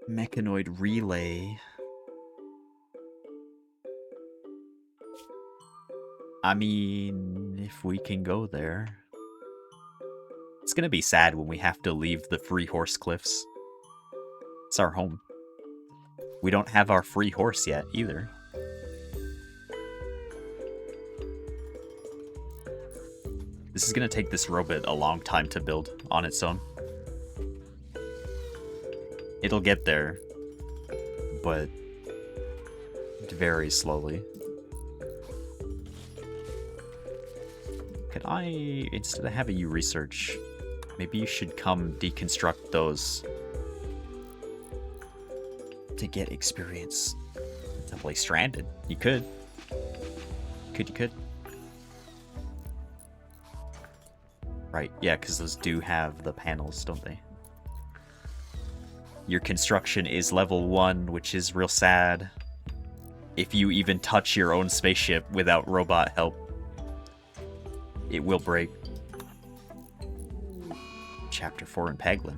Mechanoid relay. I mean, if we can go there. It's gonna be sad when we have to leave the free horse cliffs. It's our home. We don't have our free horse yet, either. This is gonna take this robot a long time to build on its own. It'll get there, but very slowly. Could I, instead of having you research, maybe you should come deconstruct those to get experience to play Stranded. You could. You could. Right, yeah, because those do have the panels, don't they? Your construction is level 1, which is real sad. If you even touch your own spaceship without robot help, it will break. Chapter 4 in Peglin.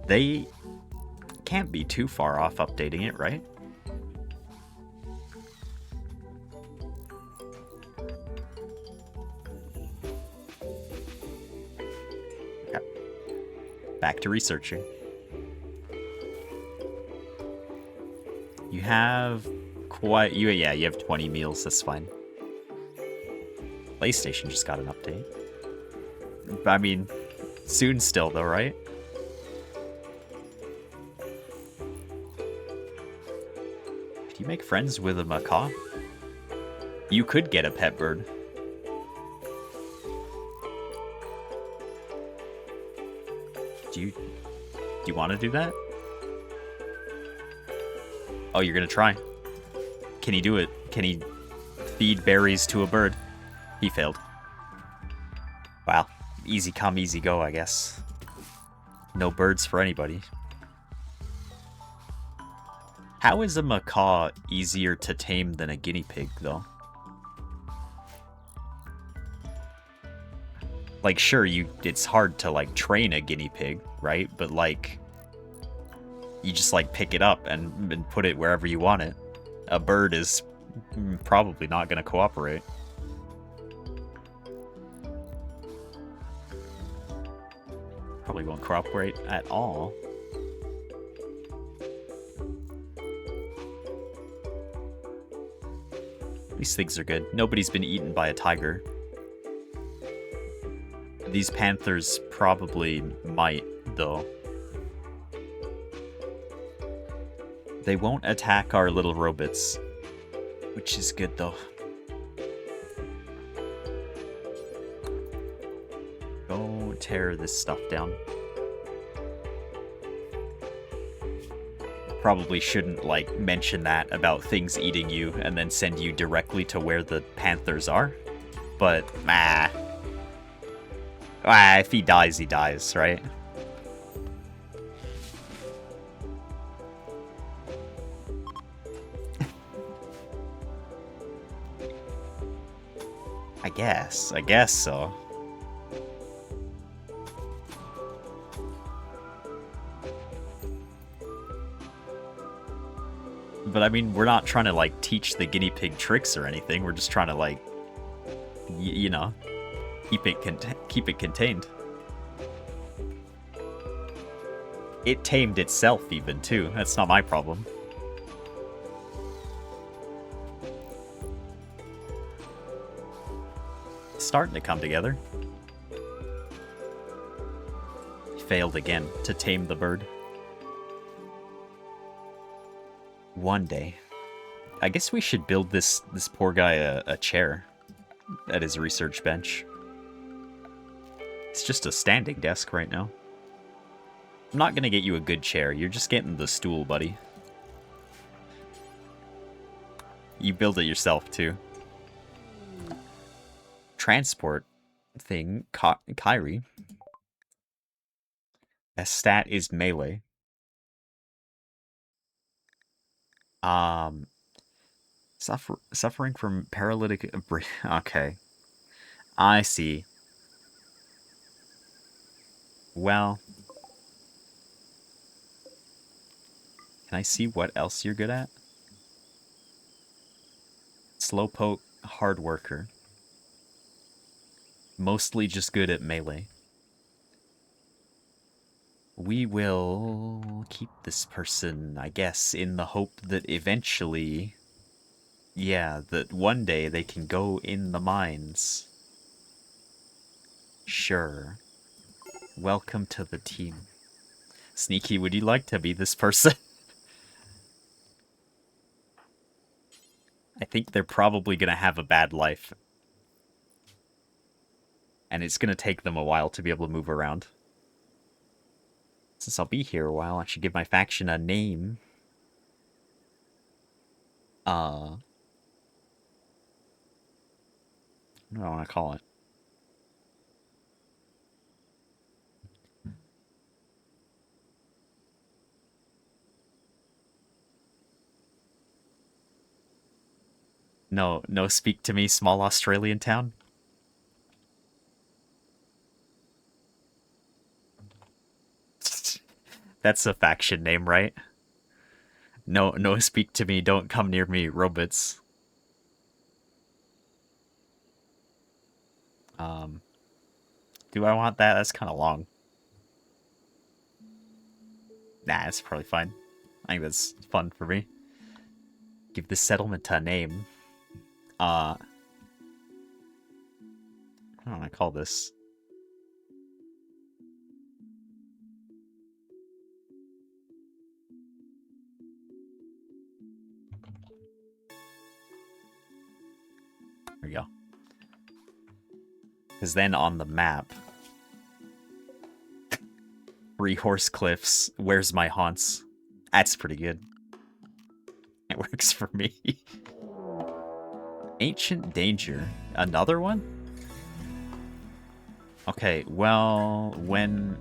They can't be too far off updating it, right? Yep. Back to researching. You have quite... Yeah, you have 20 meals, that's fine. PlayStation just got an update. I mean, soon still though, right? Could you make friends with a macaw? You could get a pet bird. Do you want to do that? Oh, you're gonna try. Can he do it? Can he feed berries to a bird? He failed. Wow. Easy come, easy go, I guess. No birds for anybody. How is a macaw easier to tame than a guinea pig, though? Like, sure, it's hard to, like, train a guinea pig, right? But, like, you just, like, pick it up and put it wherever you want it. A bird is probably not going to cooperate. Probably won't cooperate at all. These things are good. Nobody's been eaten by a tiger. These panthers probably might, though. They won't attack our little robots, which is good, though. Go tear this stuff down. Probably shouldn't, like, mention that about things eating you and then send you directly to where the panthers are. But, if he dies, right? I guess so. But I mean, we're not trying to, like, teach the guinea pig tricks or anything. We're just trying to, like, you know, keep it contained. It tamed itself even, too. That's not my problem. It's starting to come together. Failed again to tame the bird. One day. I guess we should build this poor guy a chair at his research bench. It's just a standing desk right now. I'm not gonna get you a good chair. You're just getting the stool, buddy. You build it yourself, too. Transport thing, Kyrie. Best stat is melee. Suffering from paralytic... Okay. I see. Well... Can I see what else you're good at? Slowpoke, hard worker. Mostly just good at melee. We will keep this person, I guess, in the hope that eventually... Yeah, that one day they can go in the mines. Sure. Welcome to the team. Sneaky, would you like to be this person? I think they're probably gonna have a bad life. And it's gonna take them a while to be able to move around. Since I'll be here a while, I should give my faction a name. What do I want to call it? No, speak to me, small Australian town? That's a faction name, right? No, speak to me, don't come near me, robots. Do I want that? That's kind of long. Nah, it's probably fine. I think that's fun for me. Give this settlement a name. What do I call this? There we go. Because then on the map... 3 horse cliffs, where's my haunts? That's pretty good. It works for me. Ancient danger. Another one? Okay, well, when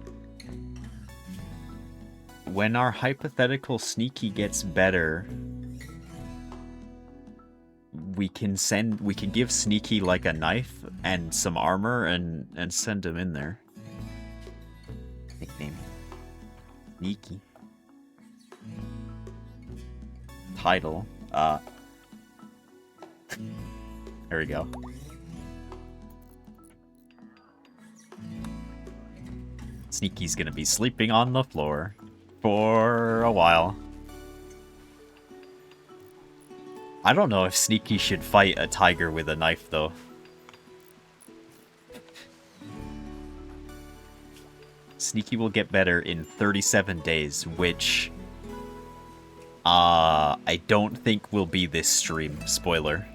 our hypothetical sneaky gets better, we can give sneaky like a knife and some armor and send him in there. Nickname. Sneaky. Title. There we go. Sneaky's gonna be sleeping on the floor for a while. I don't know if Sneaky should fight a tiger with a knife, though. Sneaky will get better in 37 days, which... I don't think will be this stream. Spoiler.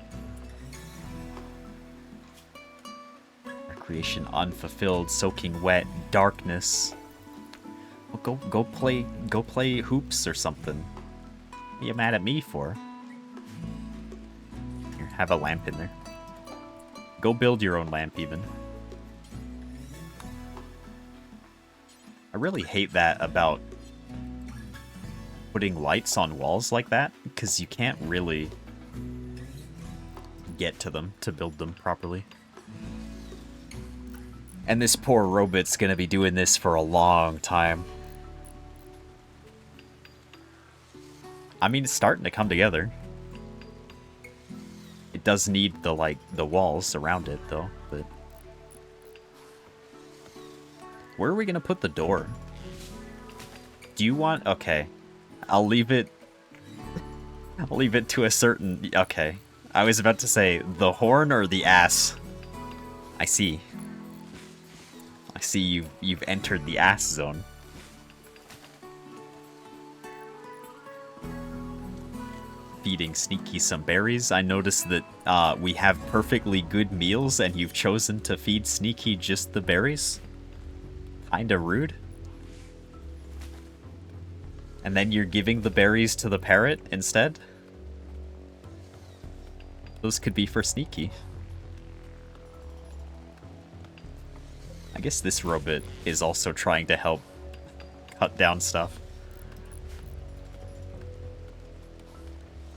Recreation unfulfilled, soaking wet, darkness. Well, go play hoops or something. What are you mad at me for? Here, have a lamp in there. Go build your own lamp, even. I really hate that about putting lights on walls like that, because you can't really get to them to build them properly. And this poor robot's gonna be doing this for a long time. I mean, it's starting to come together. It does need the walls around it, though, but... Where are we gonna put the door? Do you want... Okay. I'll leave it to a certain... Okay. I was about to say, the horn or the ass? I see. I see you've entered the ass zone. Feeding Sneaky some berries. I noticed that we have perfectly good meals and you've chosen to feed Sneaky just the berries? Kinda rude. And then you're giving the berries to the parrot instead? Those could be for Sneaky. I guess this robot is also trying to help cut down stuff.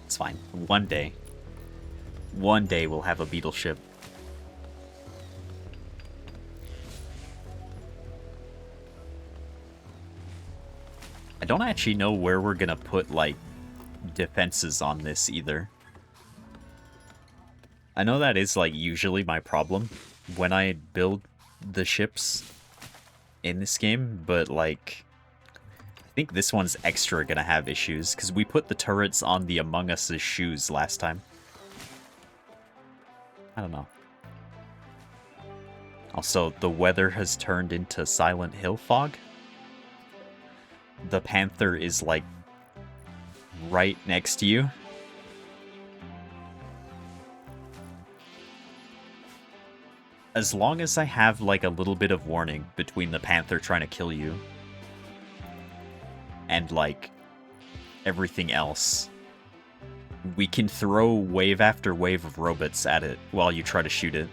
It's fine. One day we'll have a beetle ship. I don't actually know where we're gonna put, like, defenses on this either. I know that is, like, usually my problem when I build the ships in this game, but, like, I think this one's extra gonna have issues, because we put the turrets on the Among Us' shoes last time. I don't know. Also, the weather has turned into Silent Hill fog. The Panther is, like, right next to you. As long as I have, like, a little bit of warning between the Panther trying to kill you and, like, everything else, we can throw wave after wave of robots at it while you try to shoot it.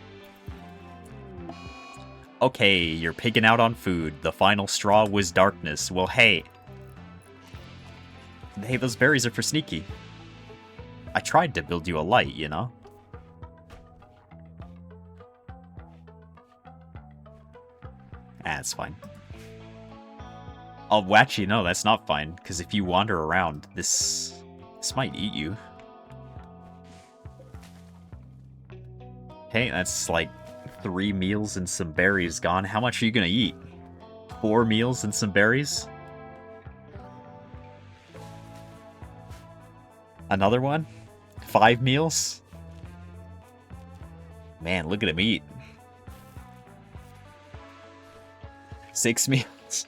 Okay, you're pigging out on food. The final straw was darkness. Well, hey. Hey, those berries are for Sneaky. I tried to build you a light, you know? It's fine. Oh, actually, no, that's not fine, because if you wander around, this might eat you. Okay, that's like 3 meals and some berries gone. How much are you gonna eat? 4 meals and some berries? Another one? 5 meals? Man, look at him eat. 6 meals.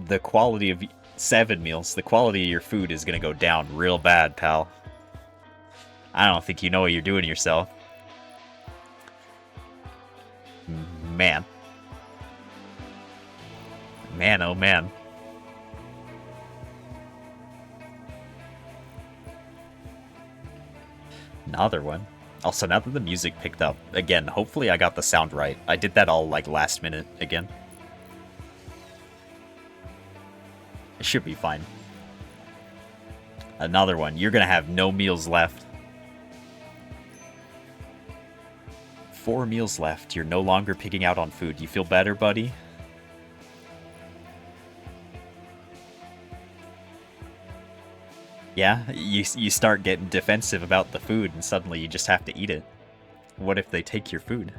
The quality of 7 meals. The quality of your food is gonna go down real bad, pal. I don't think you know what you're doing to yourself. Man. Man, oh man. Another one. Also, now that the music picked up, again, hopefully I got the sound right. I did that all, like, last minute again. It should be fine. Another one. You're gonna have no meals left. 4 meals left. You're no longer picking out on food. You feel better, buddy? Yeah, you start getting defensive about the food, and suddenly you just have to eat it. What if they take your food?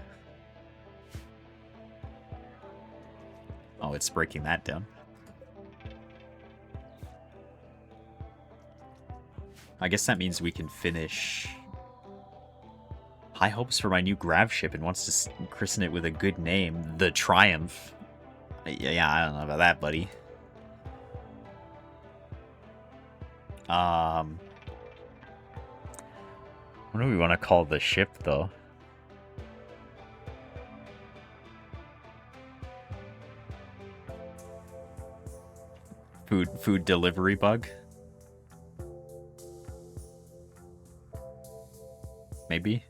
Oh, it's breaking that down. I guess that means we can finish... High hopes for my new grav ship and wants to christen it with a good name. The Triumph. Yeah, I don't know about that, buddy. What do we want to call the ship, though? Food delivery bug? Maybe?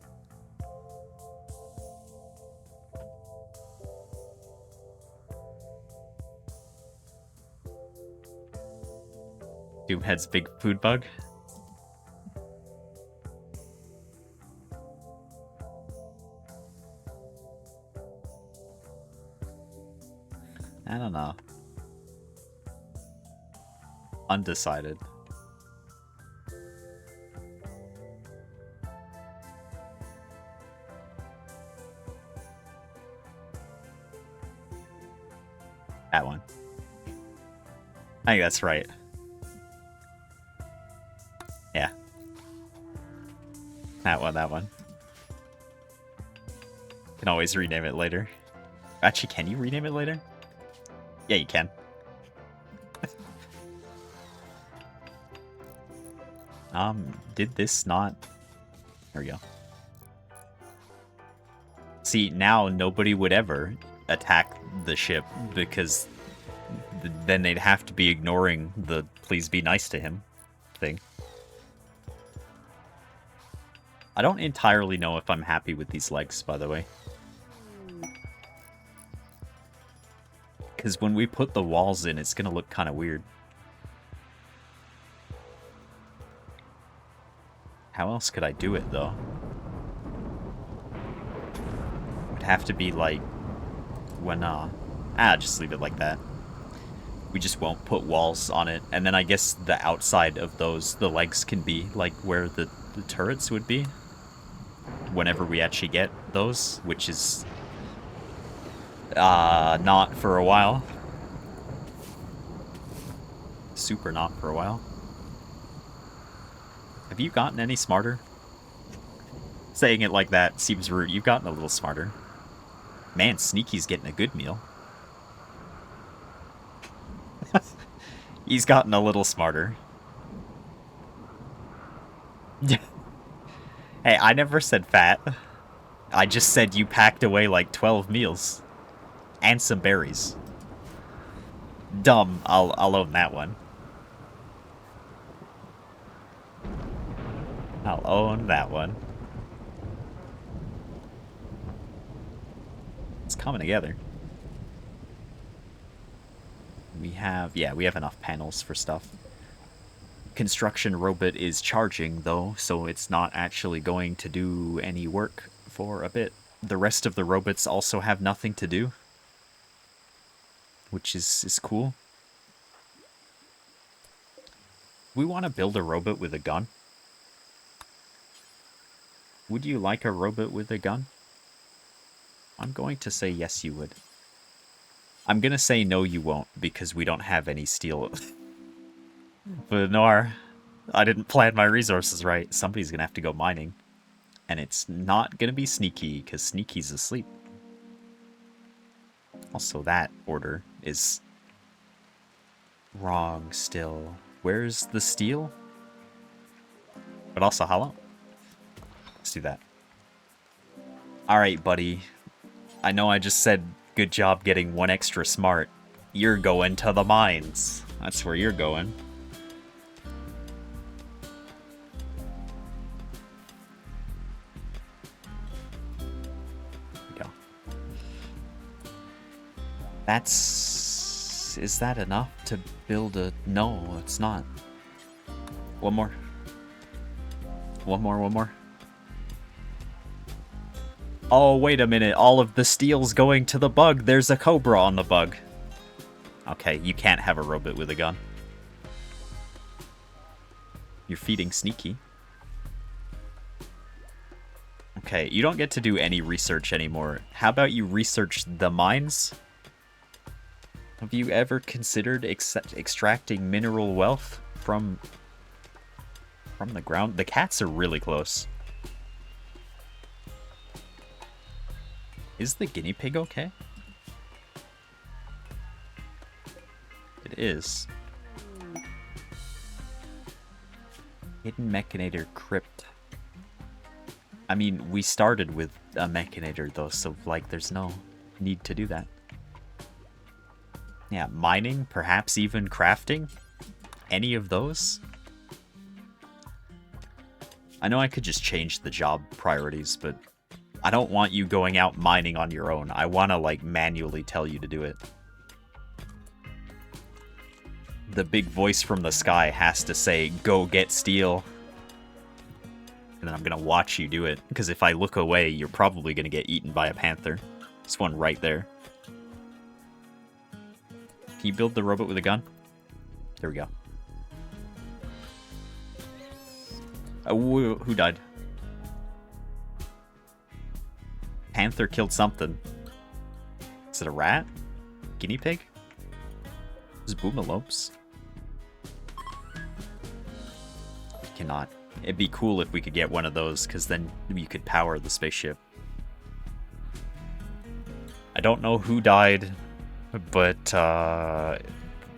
Doomhead's big food bug? I don't know. Undecided. That one. I think that's right. Yeah. That one. Can always rename it later. Actually, can you rename it later? Yeah, you can. Did this not... There we go. See, now nobody would ever attack the ship, because then they'd have to be ignoring the please be nice to him thing. I don't entirely know if I'm happy with these legs, by the way. Because when we put the walls in, it's going to look kind of weird. How else could I do it, though? It would have to be like... when, just leave it like that. We just won't put walls on it. And then I guess the outside of those, the legs can be like where the turrets would be. Whenever we actually get those, which is not for a while. Super not for a while. Have you gotten any smarter? Saying it like that seems rude. You've gotten a little smarter. Man, Sneaky's getting a good meal. He's gotten a little smarter. Hey, I never said fat. I just said you packed away like 12 meals. And some berries. Dumb, I'll own that one. I'll own that one. It's coming together. We have enough panels for stuff. Construction robot is charging, though, so it's not actually going to do any work for a bit. The rest of the robots also have nothing to do, which is cool. We want to build a robot with a gun. Would you like a robot with a gun? I'm going to say yes, you would. I'm going to say no, you won't, because we don't have any steel. But Noir, I didn't plan my resources right. Somebody's going to have to go mining. And it's not going to be Sneaky, because Sneaky's asleep. Also, that order is wrong still. Where's the steel? But also, hello? Let's do that. Alright, buddy. I know I just said good job getting one extra smart. You're going to the mines. That's where you're going. Go. That's... Is that enough to build a... No, it's not. One more. One more. Oh, wait a minute. All of the steel's going to the bug. There's a cobra on the bug. Okay, you can't have a robot with a gun. You're feeding Sneaky. Okay, you don't get to do any research anymore. How about you research the mines? Have you ever considered extracting mineral wealth from the ground? The cats are really close. Is the guinea pig okay? It is. Hidden Mechanator Crypt. I mean, we started with a Mechanator though, so like there's no need to do that. Yeah, mining, perhaps even crafting? Any of those? I know I could just change the job priorities, but I don't want you going out mining on your own. I want to, like, manually tell you to do it. The big voice from the sky has to say, go get steel. And then I'm going to watch you do it. Because if I look away, you're probably going to get eaten by a panther. This one right there. Can you build the robot with a gun? There we go. Oh, who died? Panther killed something. Is it a rat? Guinea pig? It was boomalopes. Cannot. It'd be cool if we could get one of those, because then you could power the spaceship. I don't know who died, but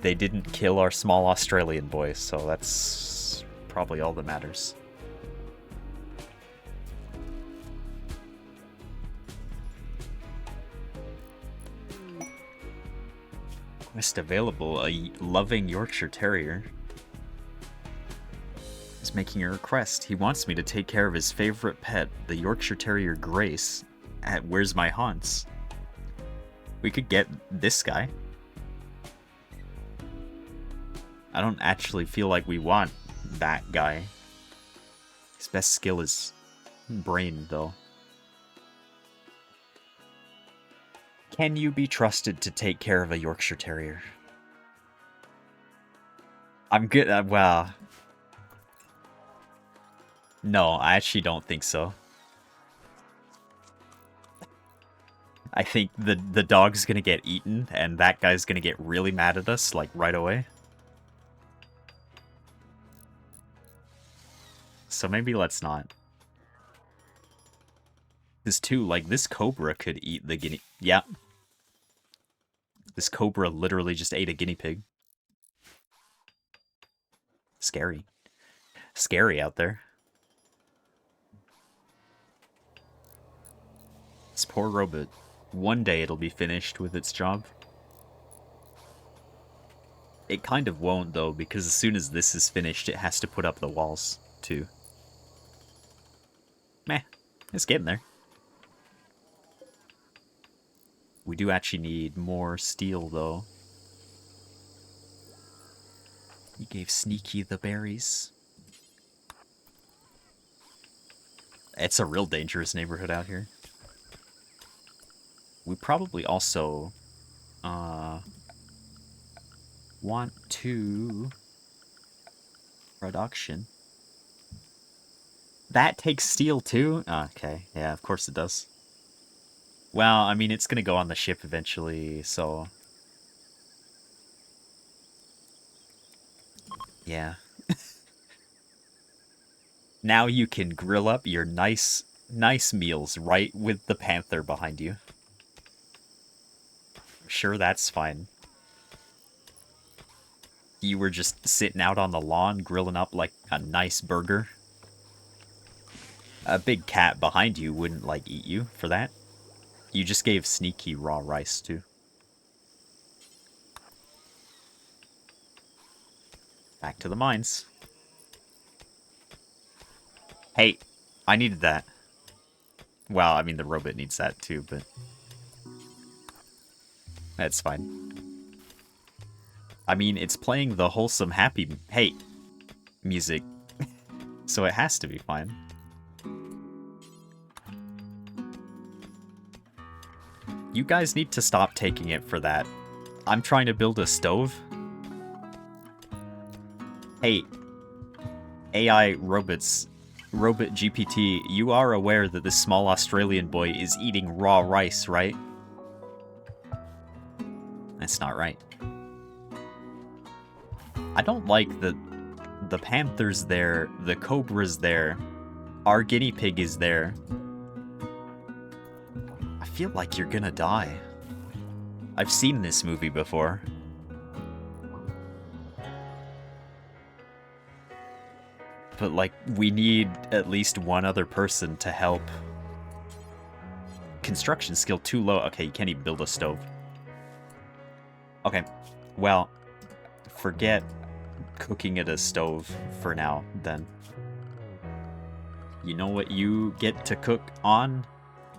they didn't kill our small Australian boy, so that's probably all that matters. Quest available, a loving Yorkshire Terrier is making a request. He wants me to take care of his favorite pet, the Yorkshire Terrier Grace, at Where's My Haunts. We could get this guy. I don't actually feel like we want that guy. His best skill is brain, though. Can you be trusted to take care of a Yorkshire Terrier? I'm good. Well, no, I actually don't think so. I think the dog's gonna get eaten, and that guy's gonna get really mad at us, like, right away. So maybe let's not. This too, like, this cobra could eat the guinea... Yeah. This cobra literally just ate a guinea pig. Scary. Scary out there. This poor robot. One day it'll be finished with its job. It kind of won't, though, because as soon as this is finished, it has to put up the walls, too. Meh. It's getting there. We do actually need more steel, though. You gave Sneaky the berries. It's a real dangerous neighborhood out here. We probably also want to production. That takes steel too? Okay, yeah, of course it does. Well, I mean, it's gonna go on the ship eventually, so... Yeah. Now you can grill up your nice meals right with the panther behind you. Sure, that's fine. You were just sitting out on the lawn grilling up like a nice burger. A big cat behind you wouldn't, like, eat you for that. You just gave Sneaky raw rice, too. Back to the mines. Hey, I needed that. Well, I mean, the robot needs that, too, but... That's fine. I mean, it's playing the wholesome, happy... Hey! Music. So it has to be fine. You guys need to stop taking it for that. I'm trying to build a stove. Hey, AI robots, Robot GPT, you are aware that this small Australian boy is eating raw rice, right? That's not right. I don't like that the panther's there, the cobra's there, our guinea pig is there. I feel like you're gonna die. I've seen this movie before. But, like, we need at least one other person to help. Construction skill too low. Okay, you can't even build a stove. Okay, well, forget cooking at a stove for now, then. You know what you get to cook on?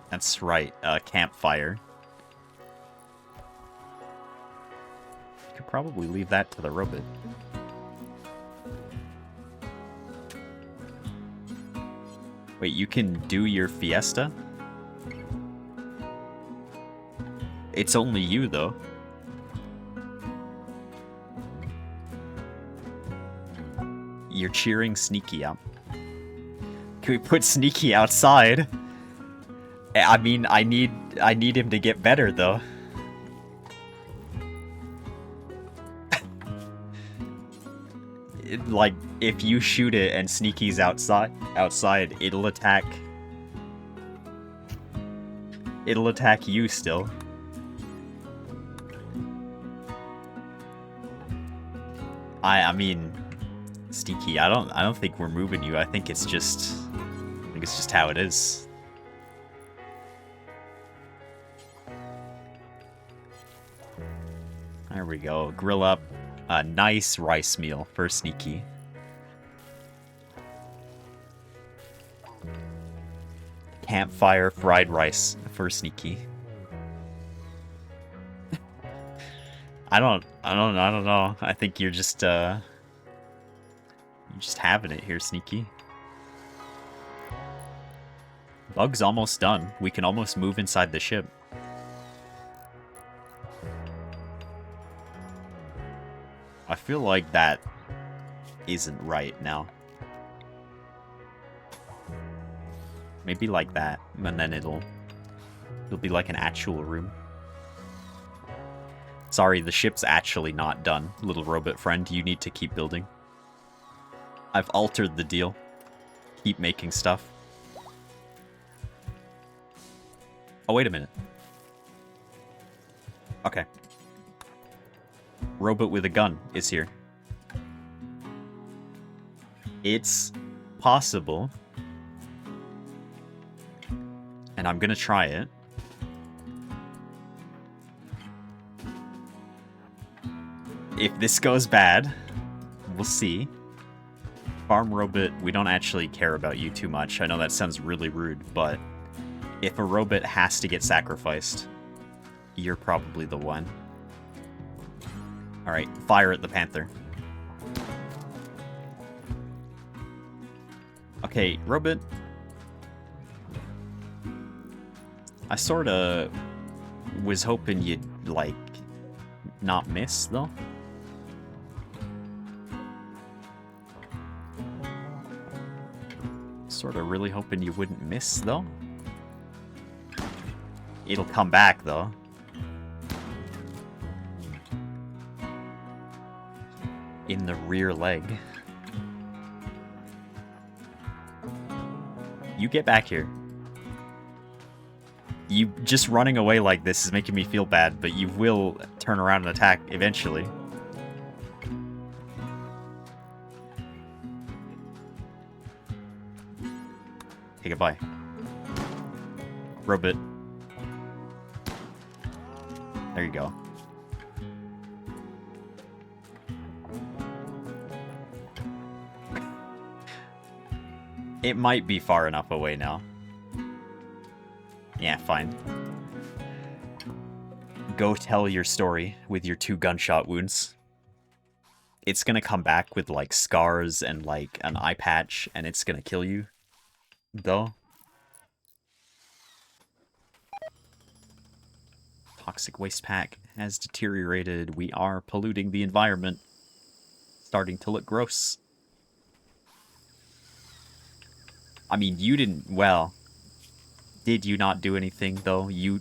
That's right, a campfire. You could probably leave that to the robot. Wait, you can do your fiesta? It's only you, though. You're cheering Sneaky up. Can we put Sneaky outside? I mean, I need him to get better, though. Like, if you shoot it and Sneaky's outside, it'll attack. It'll attack you still. I mean, Sneaky, I don't think we're moving you. I think it's just how it is. There we go. Grill up a nice rice meal for Sneaky. Campfire fried rice for Sneaky. I don't know. I think you're just having it here, Sneaky. Bug's almost done. We can almost move inside the ship. I feel like that isn't right now. Maybe like that, and then it'll be like an actual room. Sorry, the ship's actually not done, little robot friend. You need to keep building. I've altered the deal. Keep making stuff. Oh, wait a minute. Okay. Robot with a gun is here. It's possible. And I'm gonna try it. If this goes bad, we'll see. Farm robot, we don't actually care about you too much. I know that sounds really rude, but if a robot has to get sacrificed, you're probably the one. Alright, fire at the panther. Okay, robot. I sorta was hoping you'd, like, not miss, though. Sorta really hoping you wouldn't miss, though. It'll come back, though. In the rear leg. You get back here. You just running away like this is making me feel bad, but you will turn around and attack eventually. Okay, goodbye. Robot. There you go. It might be far enough away now. Yeah, fine. Go tell your story with your 2 gunshot wounds. It's gonna come back with, like, scars and, like, an eye patch, and it's gonna kill you. Though. Toxic waste pack has deteriorated. We are polluting the environment. Starting to look gross. I mean, you didn't... Well... Did you not do anything, though? You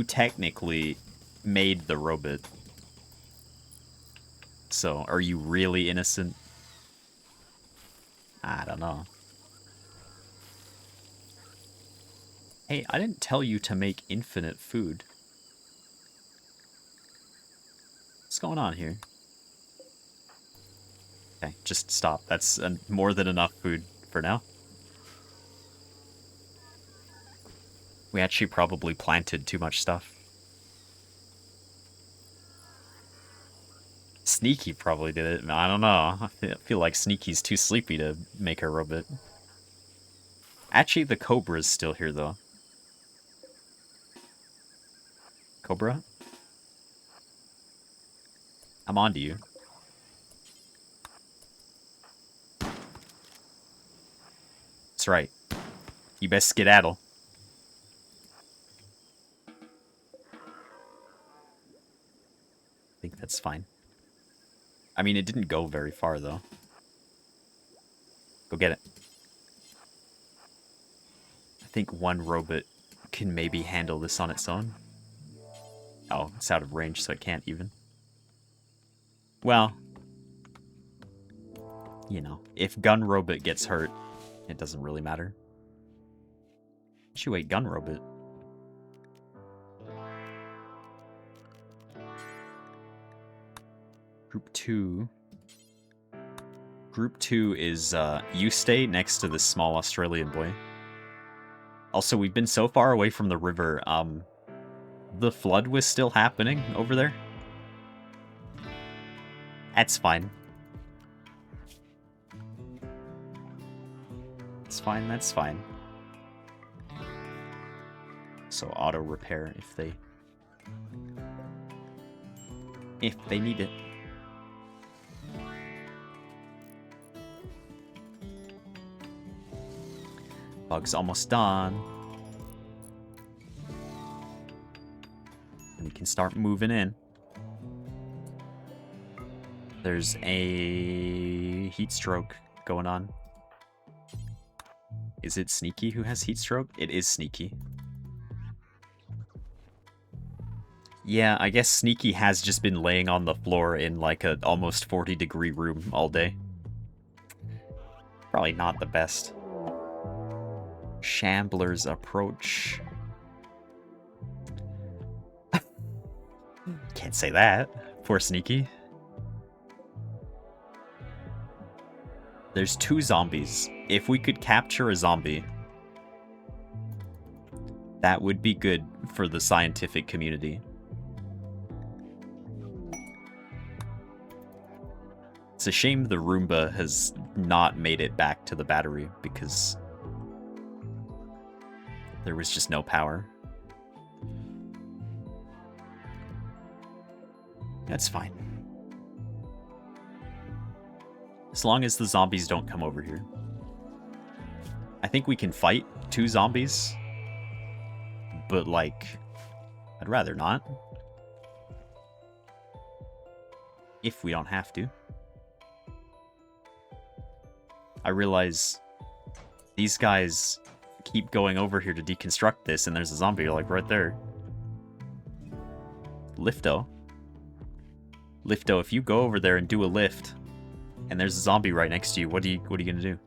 technically made the robot. So, are you really innocent? I don't know. Hey, I didn't tell you to make infinite food. What's going on here? Okay, just stop. That's more than enough food for now. We actually probably planted too much stuff. Sneaky probably did it. I don't know. I feel like Sneaky's too sleepy to make a robot. Actually, the Cobra's still here, though. Cobra? I'm on to you. That's right. You best skedaddle. I think that's fine. I mean, it didn't go very far, though. Go get it. I think one robot can maybe handle this on its own. Oh, it's out of range, so it can't even. Well, you know, if gun robot gets hurt, it doesn't really matter. Actually, wait, gun robot. Group 2. Group 2 is, you stay next to this small Australian boy. Also, we've been so far away from the river, the flood was still happening over there. That's fine. It's fine, that's fine. So auto repair if they need it. Bug's almost done. And we can start moving in. There's a heat stroke going on. Is it Sneaky who has heat stroke? It is Sneaky. Yeah, I guess Sneaky has just been laying on the floor in like a almost 40-degree room all day. Probably not the best. Shambler's approach. Can't say that. Poor Sneaky. There's 2 zombies. If we could capture a zombie, that would be good for the scientific community. It's a shame the Roomba has not made it back to the battery because there was just no power. That's fine. As long as the zombies don't come over here. I think we can fight 2 zombies. But, like, I'd rather not. If we don't have to. I realize these guys keep going over here to deconstruct this, and there's a zombie, like, right there. Lifto. Lifto, if you go over there and do a lift, and there's a zombie right next to you, what are you gonna do?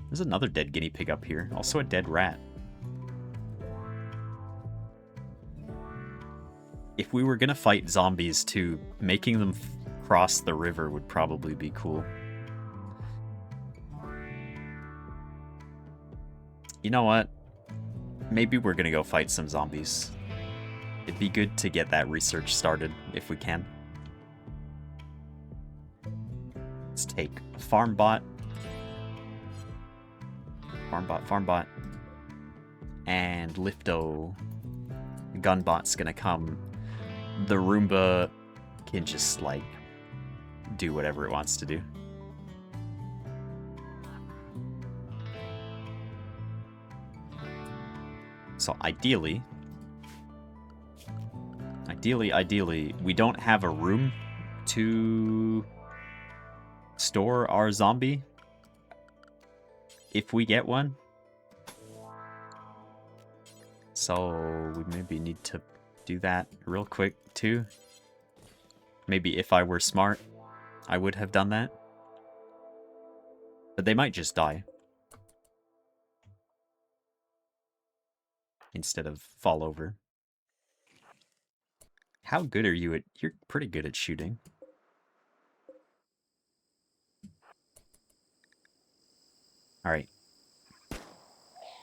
There's another dead guinea pig up here. Also a dead rat. If we were gonna fight zombies too, making them cross the river would probably be cool. You know what? Maybe we're gonna go fight some zombies. It'd be good to get that research started if we can. Let's take Farmbot. Farmbot. And Lifto. The Gunbot's gonna come. The Roomba can just, like, do whatever it wants to do. So ideally, we don't have a room to store our zombie. If we get one. So we maybe need to do that real quick too. Maybe if I were smart, I would have done that. But they might just die. Instead of fall over. How good are you at... You're pretty good at shooting. Alright.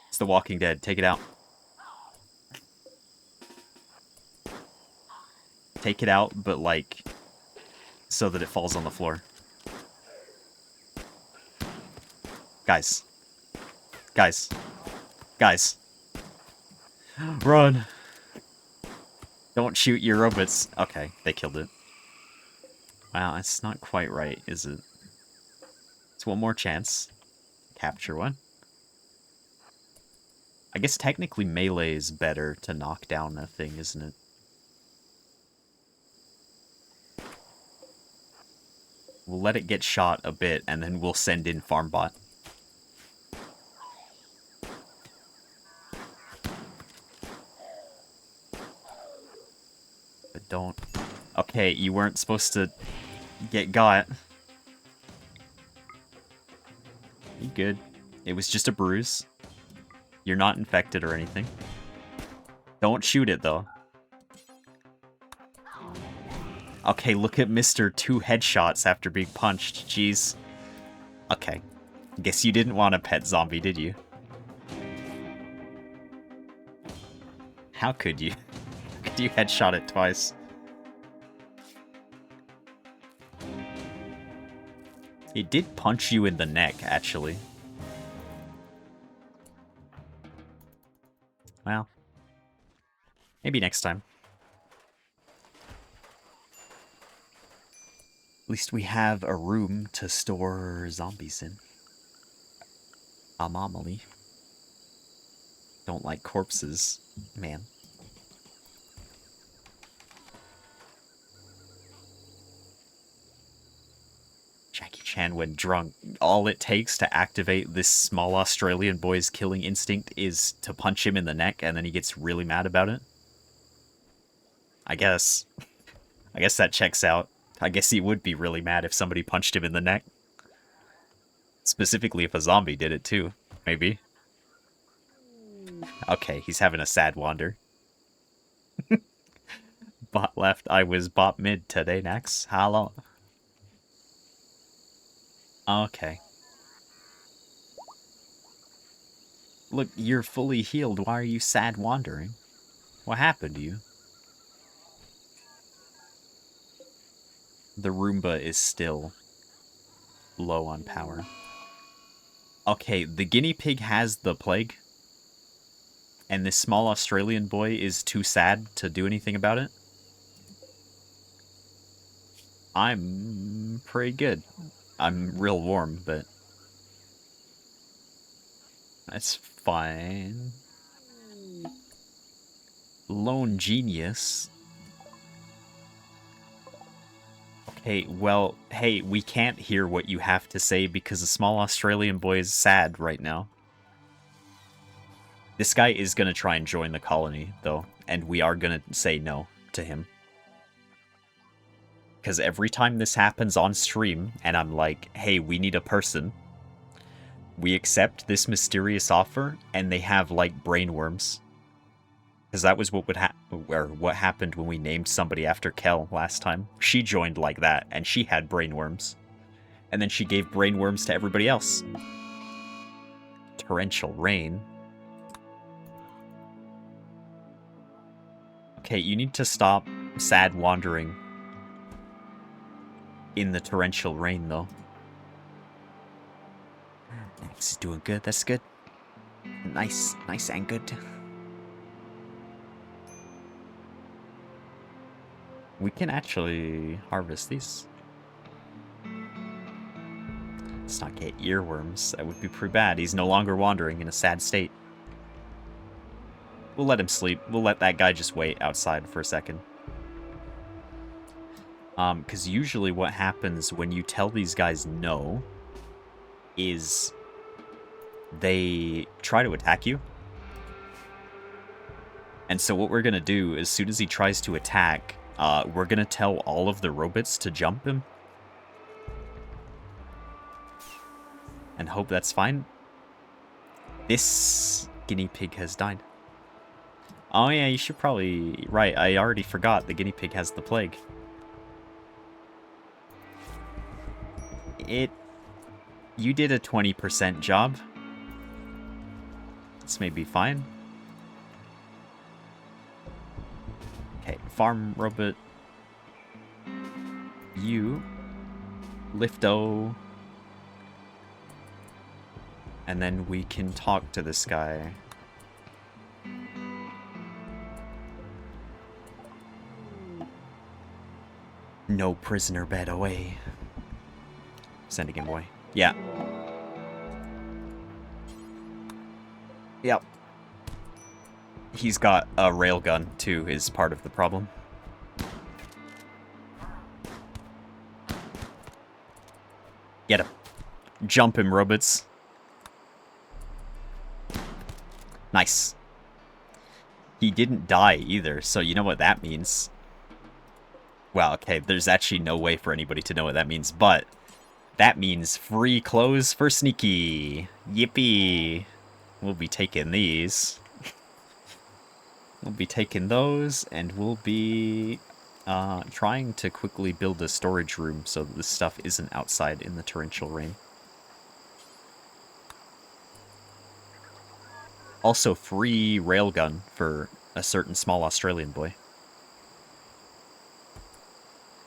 It's The Walking Dead. Take it out. Take it out, but, like, so that it falls on the floor. Guys. Guys. Guys. Run! Don't shoot your robots. Okay, they killed it. Wow, it's not quite right, is it? It's one more chance. Capture one. I guess technically melee is better to knock down a thing, isn't it? We'll let it get shot a bit, and then we'll send in Farmbot. But don't... Okay, you weren't supposed to get got. You good. It was just a bruise. You're not infected or anything. Don't shoot it, though. Okay, look at Mr. 2 headshots after being punched. Jeez. Okay. Guess you didn't want a pet zombie, did you? How could you? How could you headshot it twice? It did punch you in the neck, actually. Well. Maybe next time. At least we have a room to store zombies in. Anomaly. Don't like corpses, man. Jackie Chan when drunk. All it takes to activate this small Australian boy's killing instinct is to punch him in the neck, and then he gets really mad about it. I guess. I guess that checks out. I guess he would be really mad if somebody punched him in the neck. Specifically if a zombie did it too, maybe. Okay, he's having a sad wander. Bot left, I was bot mid today, Nax. Hello. Okay. Look, you're fully healed. Why are you sad wandering? What happened to you? The Roomba is still low on power. Okay, the guinea pig has the plague. And this small Australian boy is too sad to do anything about it. I'm pretty good. I'm real warm, but that's fine. Lone genius. Okay, well, hey, we can't hear what you have to say because the small Australian boy is sad right now. This guy is gonna try and join the colony, though, and we are gonna say no to him. Because every time this happens on stream, and I'm like, hey, we need a person, we accept this mysterious offer, and they have, like, brainworms. Because that was what what happened when we named somebody after Kel last time. She joined like that, and she had brainworms. And then she gave brainworms to everybody else. Torrential rain. Okay, you need to stop sad wandering in the torrential rain, though. Max is doing good. That's good. Nice and good. We can actually harvest these. Let's not get earworms. That would be pretty bad. He's no longer wandering in a sad state. We'll let him sleep. We'll let that guy just wait outside for a second. Because usually what happens when you tell these guys no is they try to attack you. And so what we're going to do, as soon as he tries to attack, we're going to tell all of the robots to jump him. And hope that's fine. This guinea pig has died. Oh yeah, you should probably... Right, I already forgot the guinea pig has the plague. You did a 20% job. This may be fine. Okay, farm robot. You. Lifto. And then we can talk to this guy. No prisoner bed away. Sending him away. Yeah. Yep. He's got a railgun, too, is part of the problem. Get him. Jump him, robots. Nice. He didn't die either, so you know what that means. Well, okay, there's actually no way for anybody to know what that means, but that means free clothes for Sneaky. Yippee. We'll be taking these. We'll be taking those, and we'll be trying to quickly build a storage room so that this stuff isn't outside in the torrential rain. Also, free railgun for a certain small Australian boy.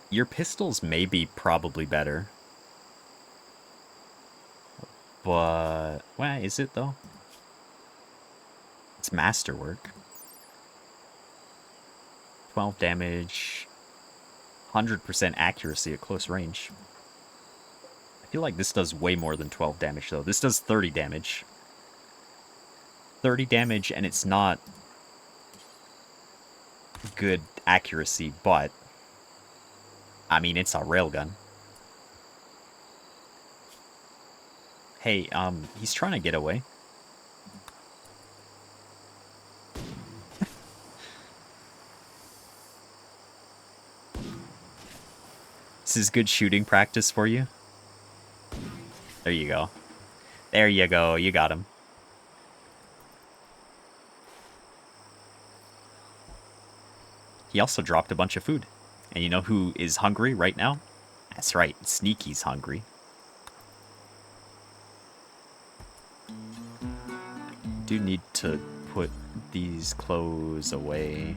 Your pistols may be probably better. But, well, is it though? It's masterwork. 12 damage. 100% accuracy at close range. I feel like this does way more than 12 damage though. This does 30 damage. 30 damage, and it's not good accuracy, but I mean, it's a railgun. Hey, he's trying to get away. This is good shooting practice for you. There you go. There you go. You got him. He also dropped a bunch of food. And you know who is hungry right now? That's right. Sneaky's hungry. Do need to put these clothes away.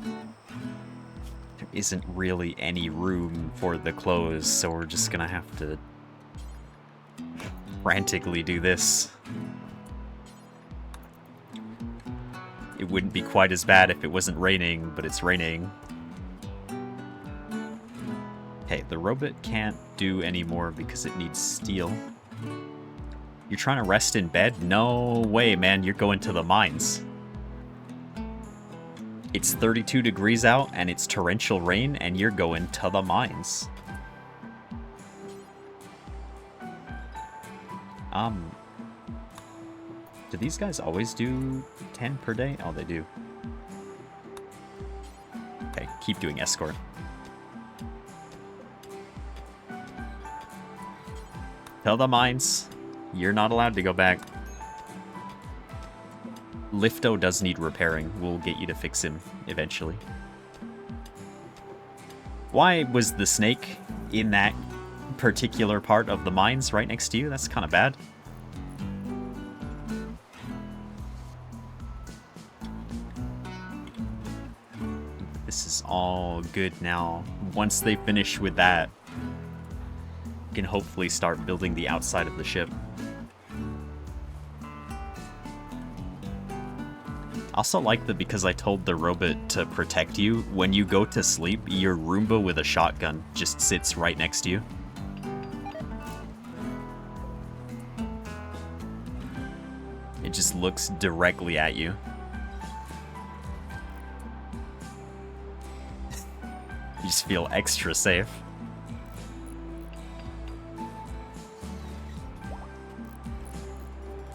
There isn't really any room for the clothes, so we're just gonna have to frantically do this. It wouldn't be quite as bad if it wasn't raining, but it's raining. Okay, the robot can't do any more because it needs steel. You're trying to rest in bed? No way, man. You're going to the mines. It's 32 degrees out, and it's torrential rain, and you're going to the mines. Do these guys always do 10 per day? Oh, they do. Okay, keep doing escort. Tell the mines. You're not allowed to go back. Lifto does need repairing. We'll get you to fix him eventually. Why was the snake in that particular part of the mines right next to you? That's kind of bad. This is all good now. Once they finish with that, we can hopefully start building the outside of the ship. Also like that because I told the robot to protect you, when you go to sleep, your Roomba with a shotgun just sits right next to you. It just looks directly at you. You just feel extra safe.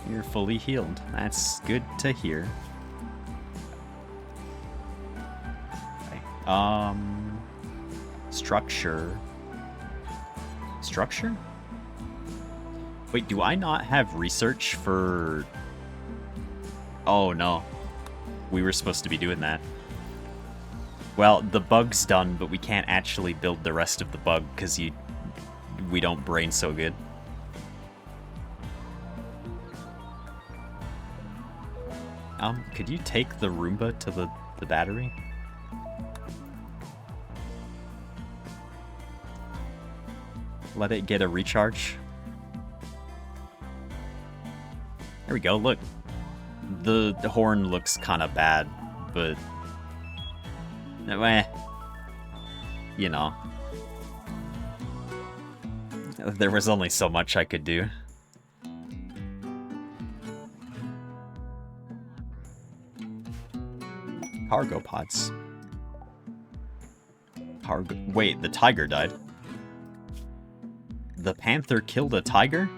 You're fully healed. That's good to hear. Okay. Structure. Structure? Wait, do I not have research for... Oh, no. We were supposed to be doing that. Well, the bug's done, but we can't actually build the rest of the bug because we don't brain so good. Could you take the Roomba to the battery? Let it get a recharge. There we go, look. The horn looks kind of bad, but... You know. There was only so much I could do. Cargo pods. Cargo... Wait, the tiger died. The panther killed a tiger?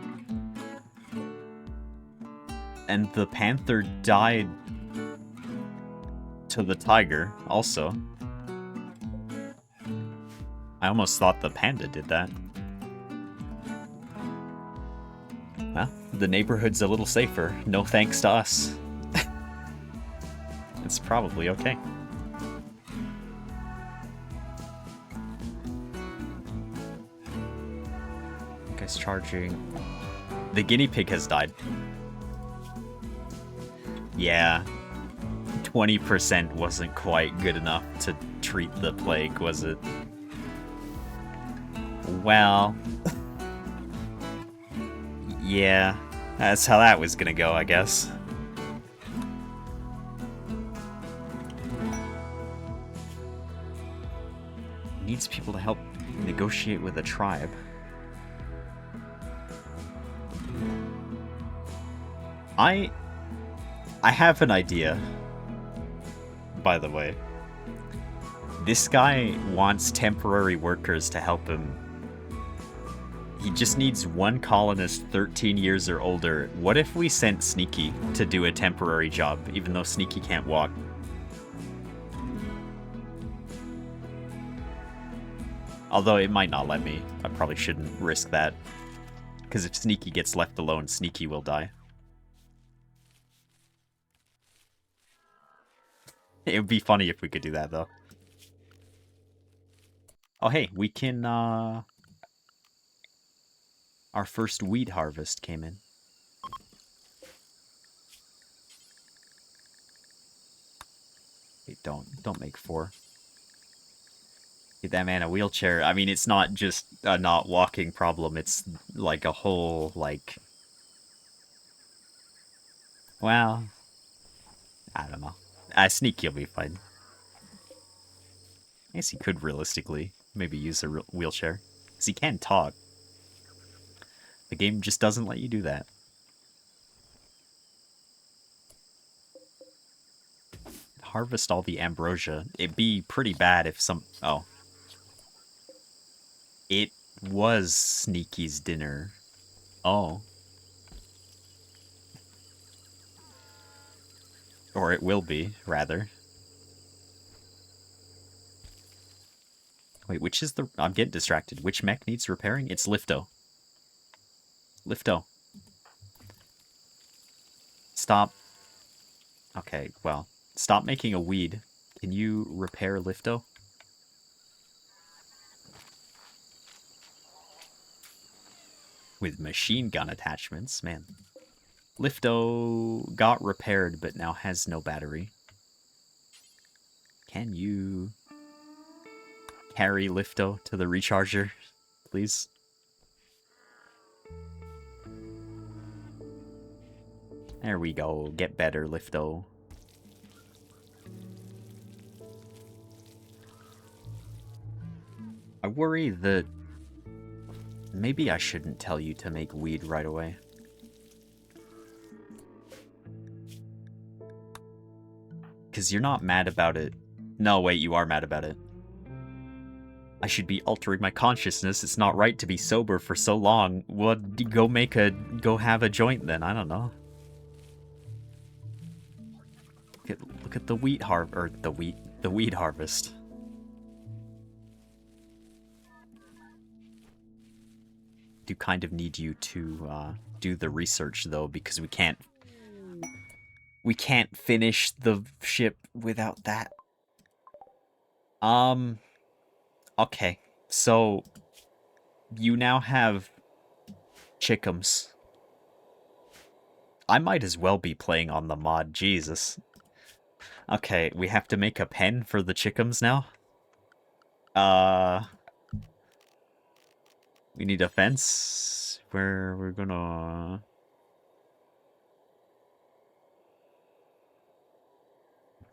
And the panther died to the tiger, also. I almost thought the panda did that. Well, the neighborhood's a little safer. No thanks to us. It's probably okay. Guy's charging. The guinea pig has died. Yeah. 20% wasn't quite good enough to treat the plague, was it? Well... yeah. That's how that was gonna go, I guess. Needs people to help negotiate with a tribe. I have an idea, by the way. This guy wants temporary workers to help him. He just needs one colonist 13 years or older. What if we sent Sneaky to do a temporary job, even though Sneaky can't walk? Although it might not let me. I probably shouldn't risk that. Because if Sneaky gets left alone, Sneaky will die. It would be funny if we could do that, though. Oh, hey, we can, Our first wheat harvest came in. Wait, don't make 4. Get that man a wheelchair. I mean, it's not just a not walking problem. It's like a whole, like... Well... I don't know. Sneaky will be fine. I guess he could realistically maybe use a wheelchair. Because he can talk. The game just doesn't let you do that. Harvest all the ambrosia. It'd be pretty bad if some... Oh. It was Sneaky's dinner. Oh. Or it will be, rather. Wait, which is the... I'm getting distracted. Which mech needs repairing? It's Lifto. Lifto. Stop. Okay, well. Stop making a weed. Can you repair Lifto? With machine gun attachments, man. Lifto got repaired, but now has no battery. Can you carry Lifto to the recharger, please? There we go. Get better, Lifto. I worry that maybe I shouldn't tell you to make weed right away. Because you're not mad about it. No, wait, you are mad about it. I should be altering my consciousness. It's not right to be sober for so long. Well, go have a joint then. I don't know. Look at the wheat the weed harvest. Do kind of need you to do the research though, because we can't finish the ship without that. Okay. So you now have chickums. I might as well be playing on the mod, Jesus. Okay, we have to make a pen for the chickums now. We need a fence where we're gonna...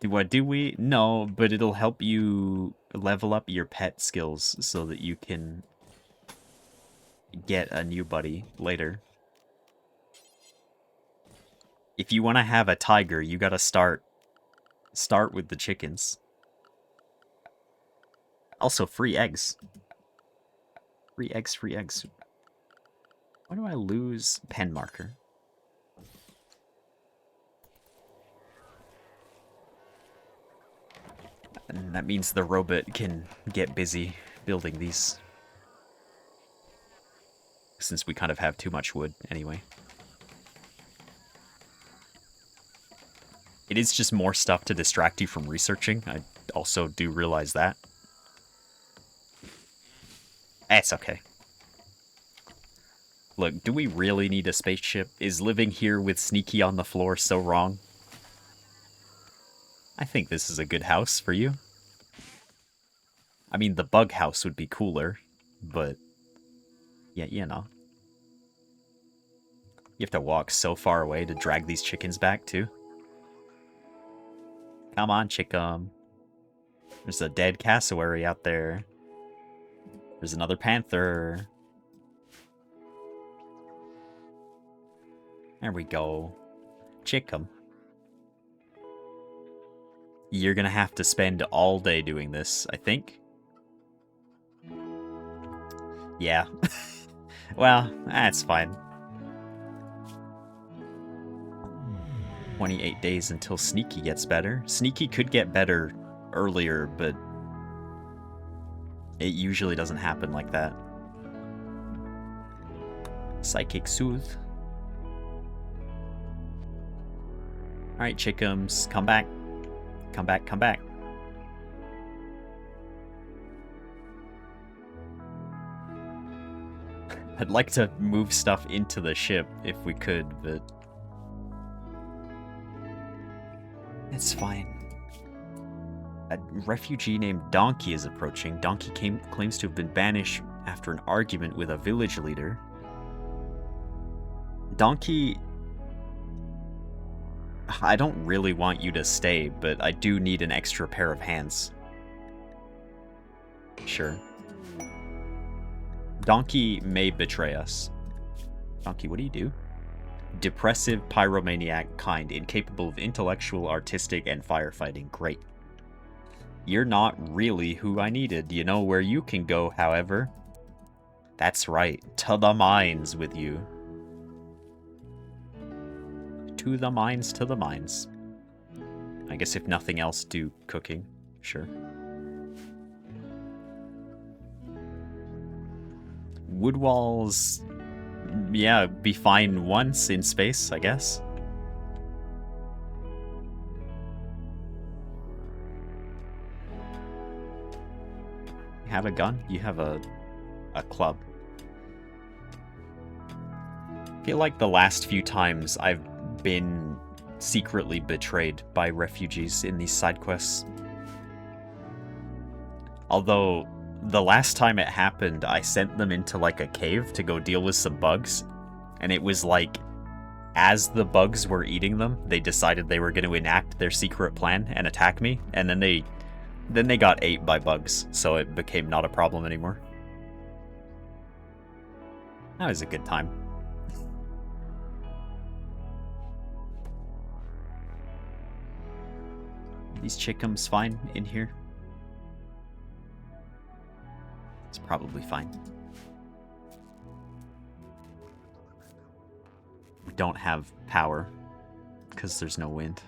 Do we? No, but it'll help you level up your pet skills so that you can get a new buddy later. If you want to have a tiger, you gotta start with the chickens. Also, free eggs. Free eggs, free eggs. Why do I lose pen marker? And that means the robot can get busy building these. Since we kind of have too much wood anyway. It is just more stuff to distract you from researching. I also do realize that. It's okay. Look, do we really need a spaceship? Is living here with Sneaky on the floor so wrong? I think this is a good house for you. I mean, the bug house would be cooler, but... yeah, you know. You have to walk so far away to drag these chickens back, too. Come on, chickum. There's a dead cassowary out there. There's another panther. There we go. Chickum. You're gonna have to spend all day doing this, I think. Yeah. Well, that's fine. 28 days until Sneaky gets better. Sneaky could get better earlier, but it usually doesn't happen like that. Psychic Soothe. Alright, chickums, come back. Come back, come back. I'd like to move stuff into the ship if we could, but it's fine. A refugee named Donkey is approaching. Donkey claims to have been banished after an argument with a village leader. Donkey, I don't really want you to stay, but I do need an extra pair of hands. Sure. Donkey may betray us. Donkey, what do you do? Depressive, pyromaniac, kind, incapable of intellectual, artistic, and firefighting. Great. You're not really who I needed. You know where you can go, however. That's right. To the mines with you. To the mines, to the mines. I guess if nothing else, do cooking. Sure. Wood walls, yeah, be fine once in space, I guess. You have a gun? You have a club. I feel like the last few times I've been secretly betrayed by refugees in these side quests. Although the last time it happened, I sent them into like a cave to go deal with some bugs. And it was like, as the bugs were eating them, they decided they were going to enact their secret plan and attack me. And then they got ate by bugs, so it became not a problem anymore. That was a good time. These chickums fine in here? It's probably fine. We don't have power because there's no wind.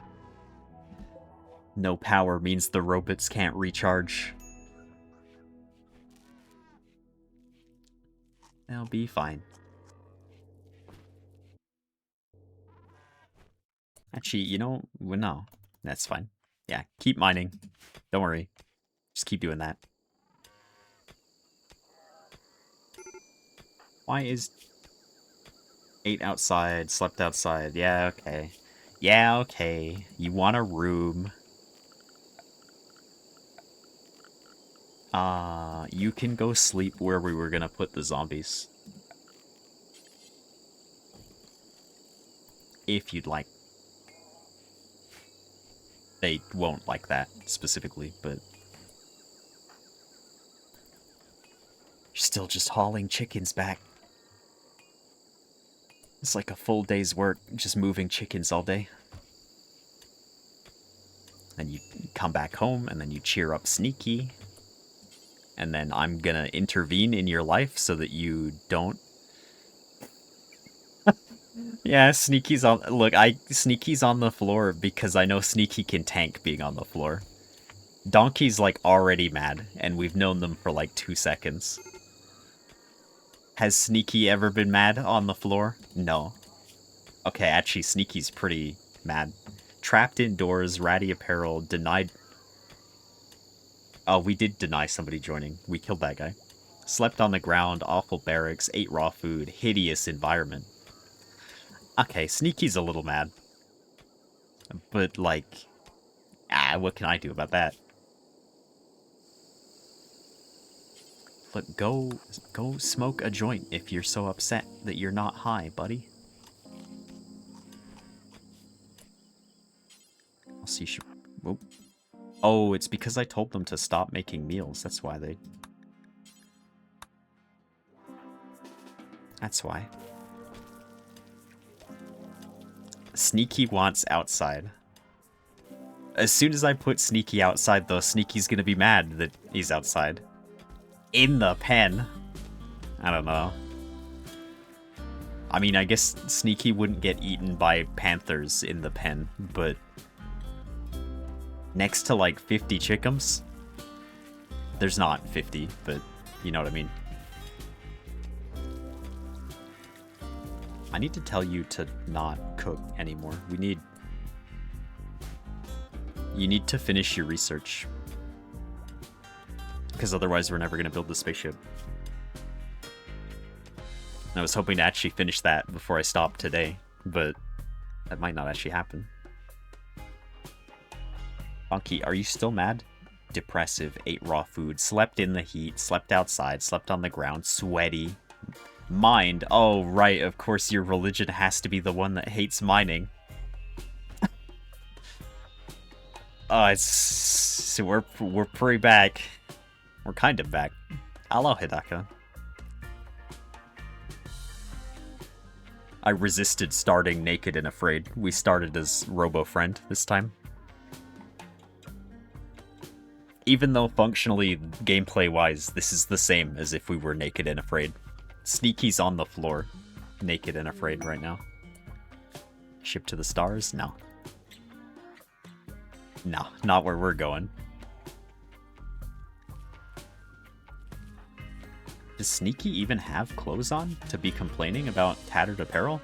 No power means the robots can't recharge. They'll be fine. Actually, you know, well, no, that's fine. Yeah, keep mining. Don't worry. Just keep doing that. Why is... Ate outside, slept outside. Yeah, okay. Yeah, okay. You want a room. You can go sleep where we were gonna put the zombies. If you'd like. They won't like that, specifically, but... You're still just hauling chickens back. It's like a full day's work, just moving chickens all day. Then you come back home, and then you cheer up Sneaky. And then I'm gonna intervene in your life so that you don't... Yeah, Sneaky's on... Look, Sneaky's on the floor because I know Sneaky can tank being on the floor. Donkey's, like, already mad, and we've known them for, like, 2 seconds. Has Sneaky ever been mad on the floor? No. Okay, actually, Sneaky's pretty mad. Trapped indoors, ratty apparel, denied... Oh, we did deny somebody joining. We killed that guy. Slept on the ground, awful barracks, ate raw food, hideous environment. Okay, Sneaky's a little mad. But, like... what can I do about that? Look, go smoke a joint if you're so upset that you're not high, buddy. I'll see you... Whoop. Oh, it's because I told them to stop making meals. That's why they... That's why. Sneaky wants outside. As soon as I put Sneaky outside, though, Sneaky's gonna be mad that he's outside. In the pen. I don't know. I mean, I guess Sneaky wouldn't get eaten by panthers in the pen, but next to like 50 chickums? There's not 50, but you know what I mean. I need to tell you to not cook anymore. You need to finish your research. Because otherwise we're never going to build the spaceship. I was hoping to actually finish that before I stopped today, but that might not actually happen. Funky, are you still mad? Depressive, ate raw food, slept in the heat, slept outside, slept on the ground, sweaty. Mined, oh right, of course your religion has to be the one that hates mining. We're pretty back. We're kind of back. Hello, Hidaka. I resisted starting naked and afraid. We started as Robo-Friend this time. Even though functionally, gameplay-wise, this is the same as if we were naked and afraid. Sneaky's on the floor, naked and afraid right now. Ship to the stars? No. No, not where we're going. Does Sneaky even have clothes on to be complaining about tattered apparel?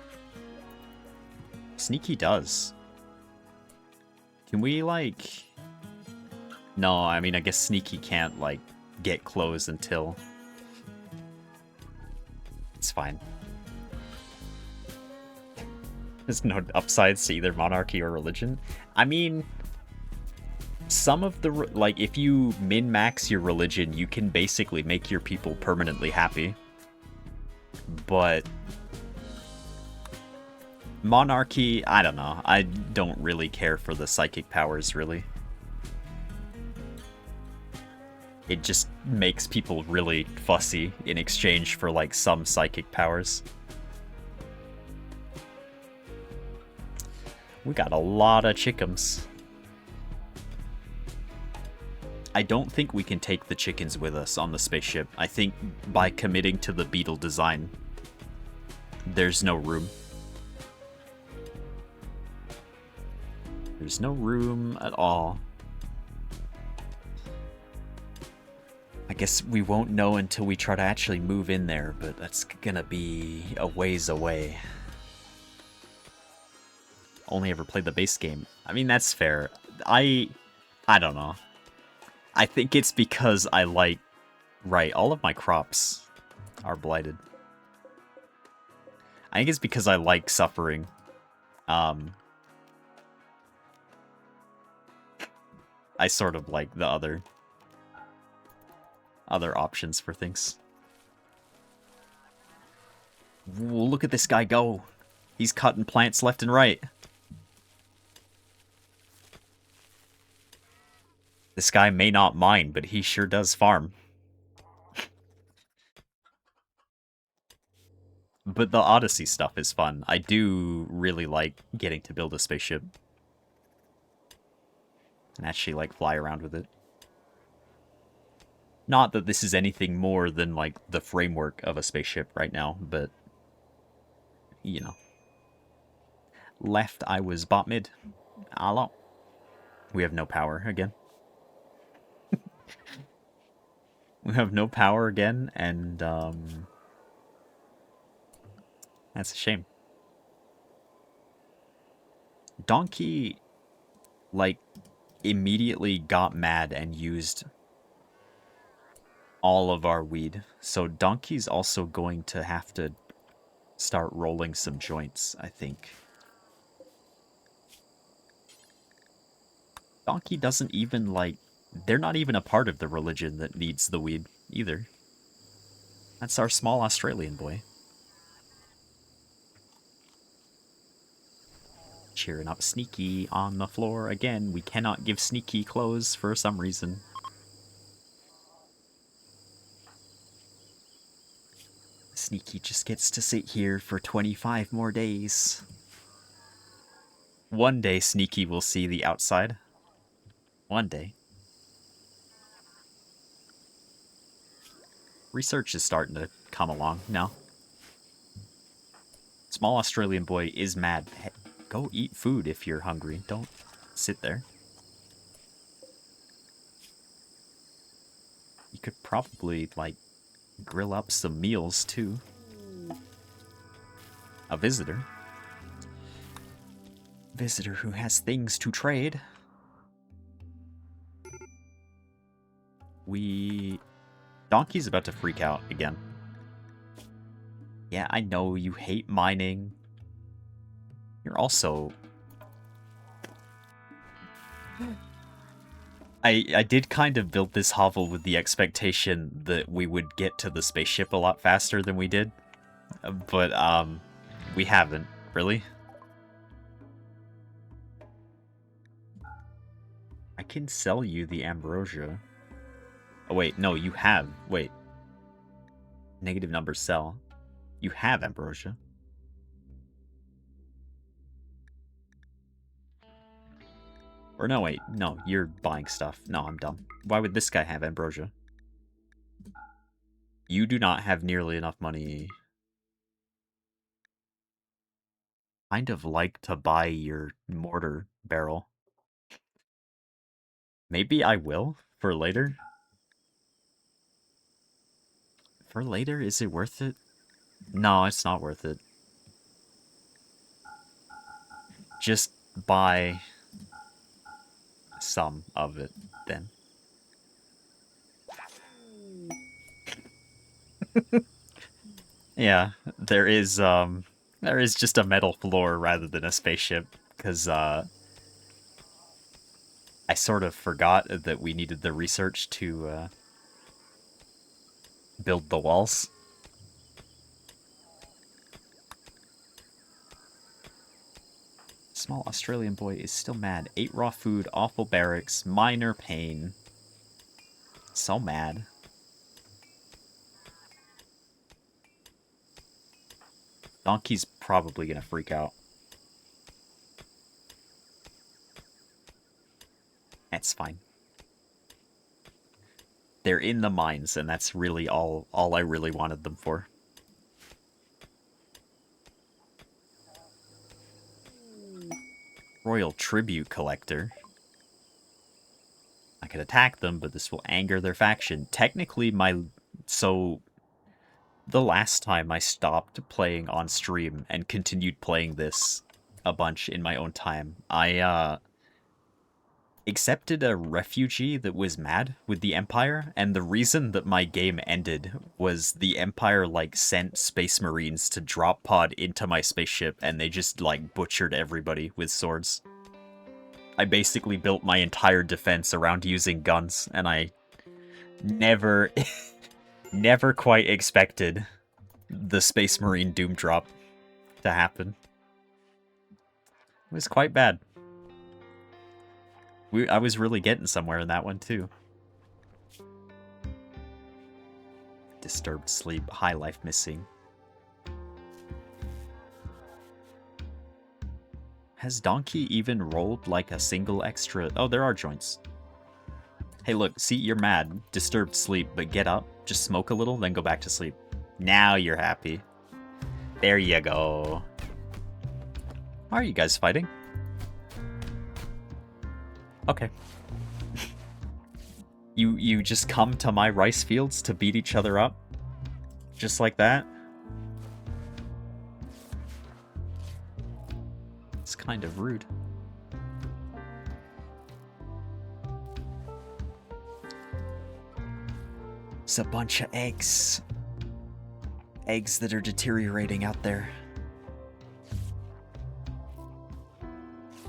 Sneaky does. Can we, like... No, I mean, I guess Sneaky can't, like, get clothes until... It's fine. There's no upsides to either monarchy or religion. I mean... Some of the, like, if you min-max your religion, you can basically make your people permanently happy. But monarchy, I don't know. I don't really care for the psychic powers, really. It just makes people really fussy in exchange for, like, some psychic powers. We got a lot of chickums. I don't think we can take the chickens with us on the spaceship. I think by committing to the beetle design, there's no room. There's no room at all. I guess we won't know until we try to actually move in there, but that's gonna be a ways away. Only ever played the base game. I mean, that's fair. I don't know. I think it's because I like... Right, all of my crops are blighted. I think it's because I like suffering. I sort of like the other options for things. Whoa, look at this guy go. He's cutting plants left and right. This guy may not mine, but he sure does farm. But the Odyssey stuff is fun. I do really like getting to build a spaceship. And actually, like, fly around with it. Not that this is anything more than, like, the framework of a spaceship right now, but... You know. Left, I was bot mid. Hello. We have no power again. We have no power again, and, that's a shame. Donkey, like, immediately got mad and used all of our weed. So Donkey's also going to have to start rolling some joints, I think. Donkey doesn't even, like... They're not even a part of the religion that needs the weed, either. That's our small Australian boy. Cheering up Sneaky on the floor again. We cannot give Sneaky clothes for some reason. Sneaky just gets to sit here for 25 more days. One day Sneaky will see the outside. One day. Research is starting to come along now. Small Australian boy is mad. Go eat food if you're hungry. Don't sit there. You could probably, like, grill up some meals, too. A visitor. Visitor who has things to trade. Donkey's about to freak out again. Yeah, I know you hate mining. You're also... I did kind of build this hovel with the expectation that we would get to the spaceship a lot faster than we did. But, we haven't, really. I can sell you the ambrosia. Oh, wait, no, you have. Wait. Negative number sell. You have ambrosia. Or no, wait, no, you're buying stuff. No, I'm dumb. Why would this guy have ambrosia? You do not have nearly enough money. Kind of like to buy your mortar barrel. Maybe I will for later. For later, is it worth it? No, it's not worth it. Just buy some of it then. Yeah, there is just a metal floor rather than a spaceship, because I sort of forgot that we needed the research to build the walls. Small Australian boy is still mad. Ate raw food, awful barracks, minor pain. So mad. Donkey's probably gonna freak out. That's fine. They're in the mines, and that's really all I really wanted them for. Royal Tribute Collector. I could attack them, but this will anger their faction. Technically, the last time I stopped playing on stream and continued playing this a bunch in my own time, I accepted a refugee that was mad with the Empire, and the reason that my game ended was the Empire, like, sent Space Marines to drop pod into my spaceship, and they just, like, butchered everybody with swords. I basically built my entire defense around using guns, and I never, never quite expected the Space Marine Doom Drop to happen. It was quite bad. I was really getting somewhere in that one, too. Disturbed sleep, high life missing. Has Donkey even rolled like a single extra? Oh, there are joints. Hey, look, see, you're mad. Disturbed sleep, but get up, just smoke a little, then go back to sleep. Now you're happy. There you go. Why are you guys fighting? Okay. You just come to my rice fields to beat each other up? Just like that? It's kind of rude. It's a bunch of eggs. Eggs that are deteriorating out there.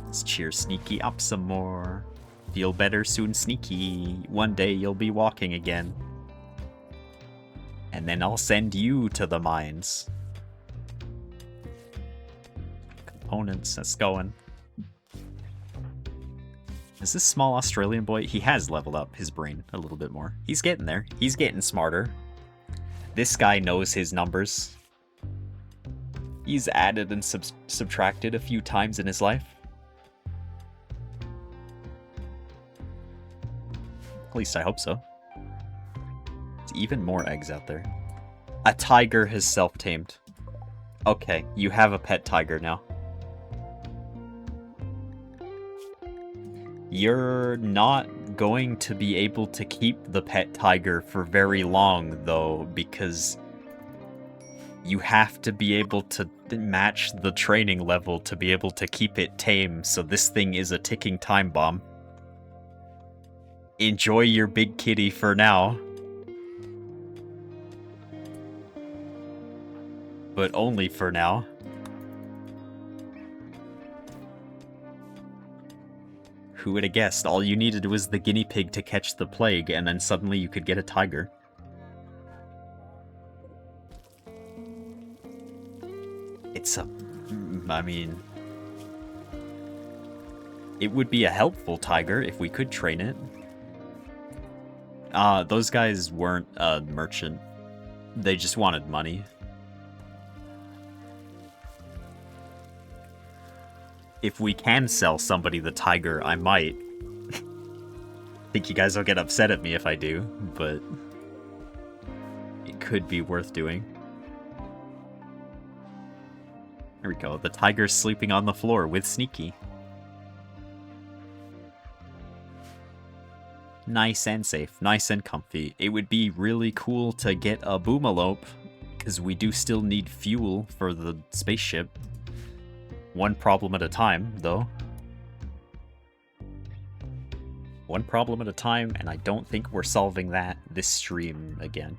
Let's cheer Sneaky up some more. Feel better soon, Sneaky. One day you'll be walking again. And then I'll send you to the mines. Components, that's going. Is this small Australian boy? He has leveled up his brain a little bit more. He's getting there. He's getting smarter. This guy knows his numbers. He's added and subtracted a few times in his life. At least I hope so. There's even more eggs out there. A tiger has self-tamed. Okay, you have a pet tiger now. You're not going to be able to keep the pet tiger for very long, though, because you have to be able to match the training level to be able to keep it tame, so this thing is a ticking time bomb. Enjoy your big kitty for now. But only for now. Who would have guessed? All you needed was the guinea pig to catch the plague, and then suddenly you could get a tiger. It's a... I mean... It would be a helpful tiger if we could train it. Those guys weren't a merchant. They just wanted money. If we can sell somebody the tiger, I might. Think you guys will get upset at me if I do, but it could be worth doing. There we go. The tiger's sleeping on the floor with Sneaky. Nice and safe. Nice and comfy. It would be really cool to get a boomalope, because we do still need fuel for the spaceship. One problem at a time, though. One problem at a time, and I don't think we're solving that this stream again.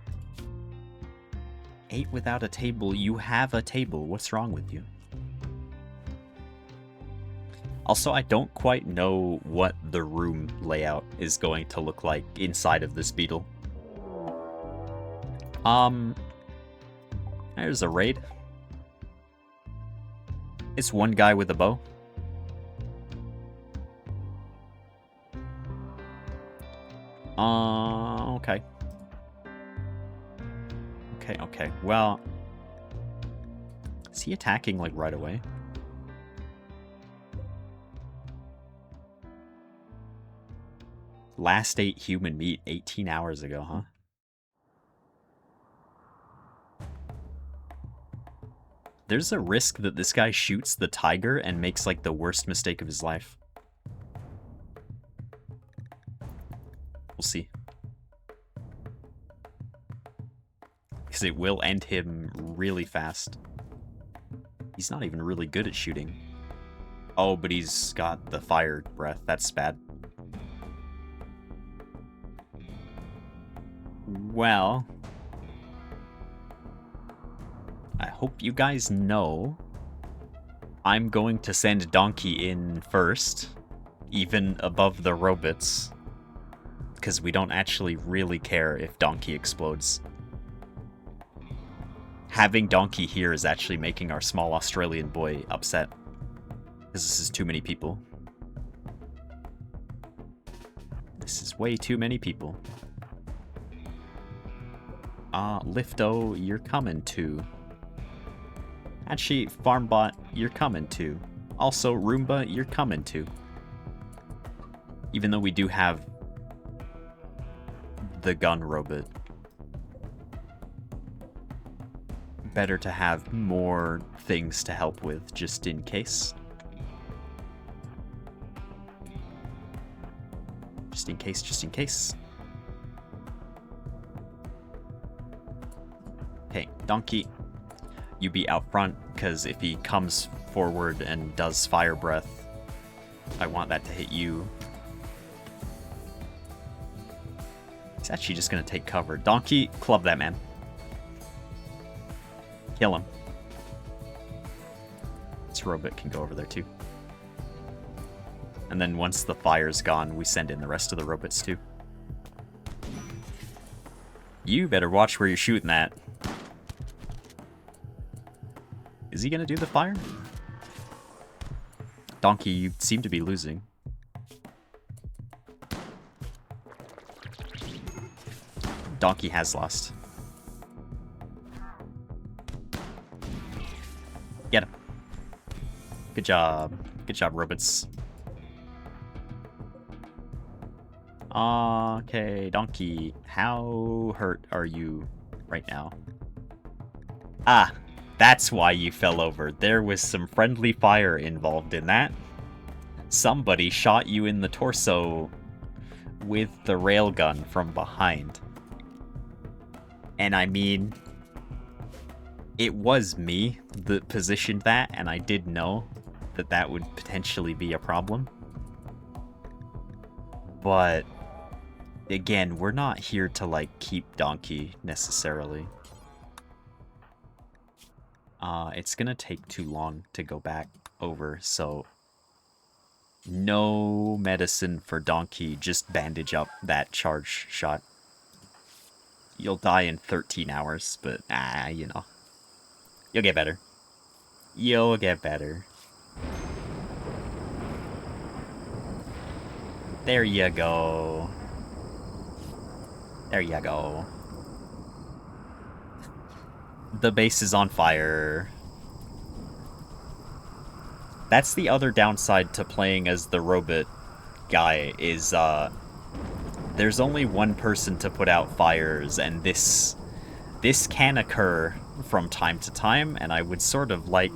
8 without a table. You have a table. What's wrong with you? Also, I don't quite know what the room layout is going to look like inside of this beetle. There's a raid. It's one guy with a bow. Okay. Okay. Well, is he attacking, like, right away? Last ate human meat 18 hours ago, huh? There's a risk that this guy shoots the tiger and makes, like, the worst mistake of his life. We'll see. Because it will end him really fast. He's not even really good at shooting. Oh, but he's got the fire breath. That's bad. Well, I hope you guys know I'm going to send Donkey in first, even above the robots, because we don't actually really care if Donkey explodes. Having Donkey here is actually making our small Australian boy upset, because this is too many people. This is way too many people. Lifto, you're coming too. Actually, Farmbot, you're coming too. Also, Roomba, you're coming too. Even though we do have the gun robot. Better to have more things to help with, just in case. Just in case, just in case. Okay, Donkey, you be out front, because if he comes forward and does fire breath, I want that to hit you. He's actually just going to take cover. Donkey, club that man. Kill him. This robot can go over there too. And then once the fire's gone, we send in the rest of the robots too. You better watch where you're shooting that. Is he gonna do the fire? Donkey, you seem to be losing. Donkey has lost. Get him. Good job. Good job, robots. Okay, Donkey, how hurt are you right now? Ah, That's why you fell over. There was some friendly fire involved in that. Somebody shot you in the torso with the railgun from behind. And I mean, it was me that positioned that, and I did know that that would potentially be a problem. But again, we're not here to like keep Donkey necessarily. It's gonna take too long to go back over, so no medicine for Donkey, just bandage up that charge shot. You'll die in 13 hours, but you know. You'll get better. You'll get better. There you go. There you go. The base is on fire. That's the other downside to playing as the robot guy, is there's only one person to put out fires, and this can occur from time to time, and I would sort of like...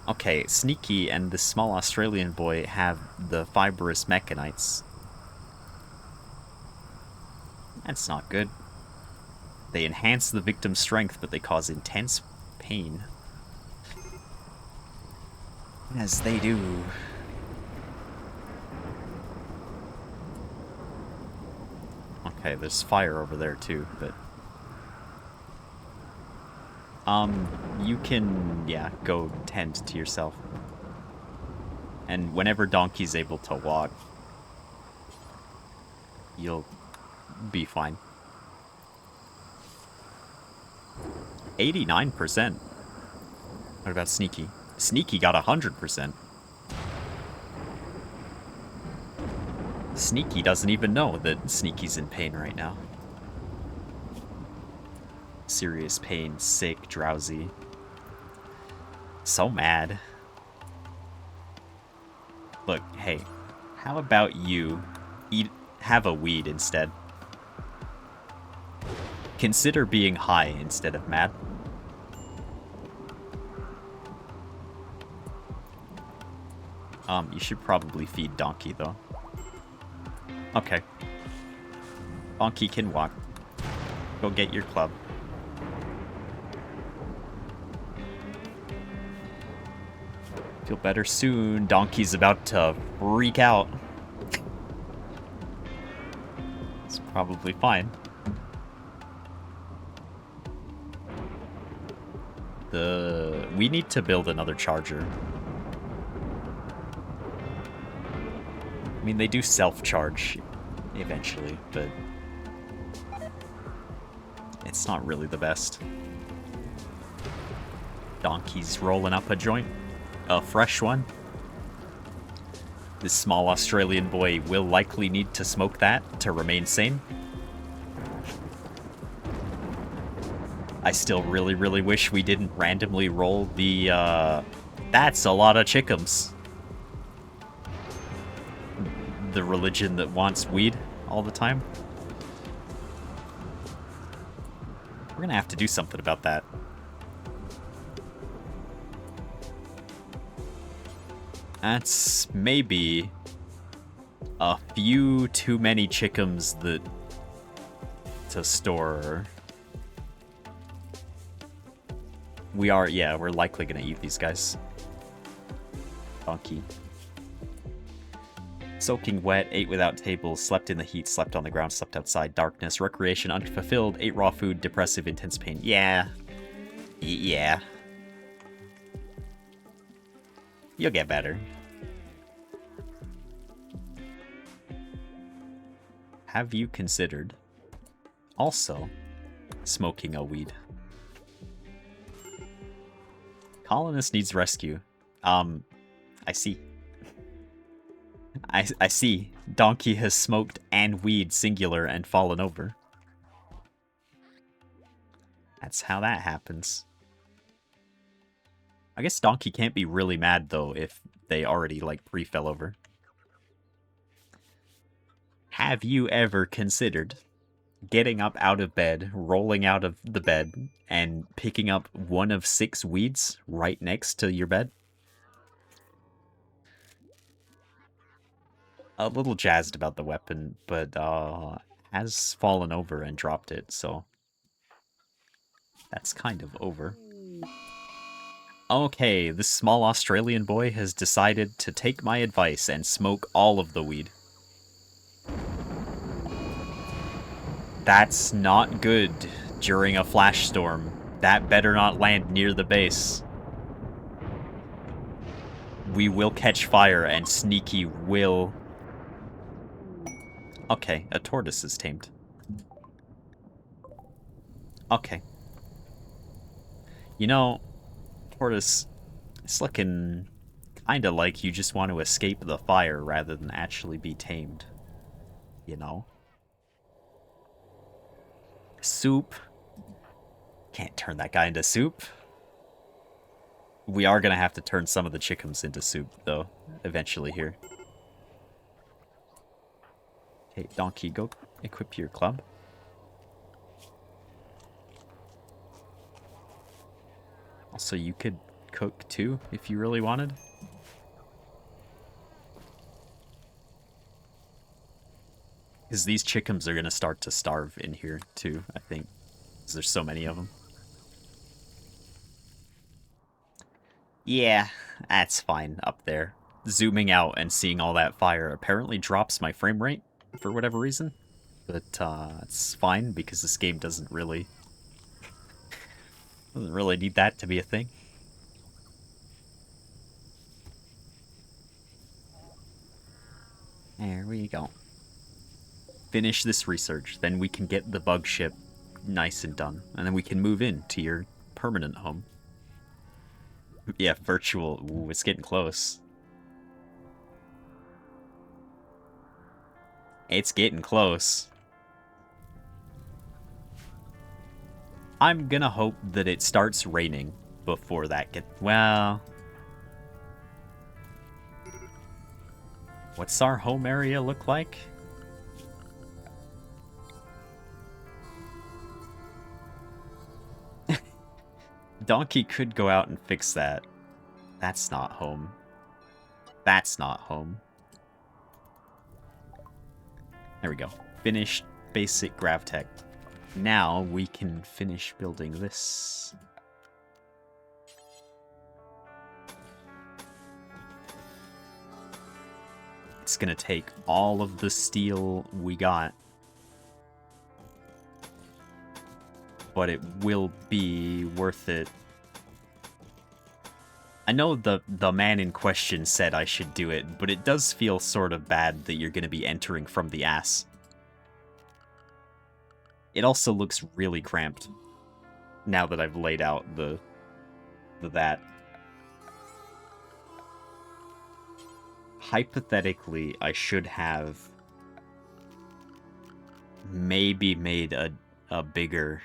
Okay, Sneaky and the small Australian boy have the fibrous mechanites. That's not good. They enhance the victim's strength, but they cause intense pain. As they do. Okay, there's fire over there too, but... you can, yeah, go tend to yourself. And whenever Donkey's able to walk, you'll be fine. 89%. What about Sneaky? Sneaky got 100%. Sneaky doesn't even know that Sneaky's in pain right now. Serious pain, sick, drowsy. So mad. Look, hey, how about you have a weed instead? Consider being high instead of mad. You should probably feed Donkey, though. Okay. Donkey can walk. Go get your club. Feel better soon. Donkey's about to freak out. It's probably fine. We need to build another charger. I mean, they do self-charge eventually, but it's not really the best. Donkey's rolling up a joint. A fresh one. This small Australian boy will likely need to smoke that to remain sane. I still really, really wish we didn't randomly roll the, that's a lot of chickums. The religion that wants weed all the time. We're gonna have to do something about that. That's maybe a few too many chickums that to store. We're likely gonna eat these guys. Donkey. Soaking wet, ate without tables, slept in the heat, slept on the ground, slept outside, darkness, recreation, unfulfilled, ate raw food, depressive, intense pain. Yeah. Yeah. You'll get better. Have you considered also smoking a weed? Colonist needs rescue. I see. I see. Donkey has smoked and weed singular and fallen over. That's how that happens. I guess Donkey can't be really mad, though, if they already, like, pre-fell over. Have you ever considered getting up out of bed, rolling out of the bed, and picking up one of 6 weeds right next to your bed. A little jazzed about the weapon, but has fallen over and dropped it, so that's kind of over. Okay, this small Australian boy has decided to take my advice and smoke all of the weed. That's not good during a flash storm. That better not land near the base. We will catch fire and Sneaky will... Okay, a tortoise is tamed. Okay. You know, tortoise, it's looking kinda like you just want to escape the fire rather than actually be tamed. You know? Soup. Can't turn that guy into soup. We are gonna have to turn some of the chickens into soup, though, eventually here. Okay, Donkey, go equip your club. Also, you could cook, too, if you really wanted. Because these chickens are gonna start to starve in here, too, I think. Because there's so many of them. Yeah, that's fine up there. Zooming out and seeing all that fire apparently drops my frame rate for whatever reason. But it's fine because this game doesn't really need that to be a thing. There we go. Finish this research, then we can get the bug ship nice and done, and then we can move in to your permanent home. Yeah, virtual. Ooh, it's getting close. It's getting close. I'm gonna hope that it starts raining before that well... What's our home area look like? Donkey could go out and fix that. That's not home. That's not home. There we go. Finished basic GravTech. Now we can finish building this. It's gonna take all of the steel we got. But it will be worth it. I know the man in question said I should do it, but it does feel sort of bad that you're going to be entering from the ass. It also looks really cramped now that I've laid out the that. Hypothetically, I should have maybe made a bigger...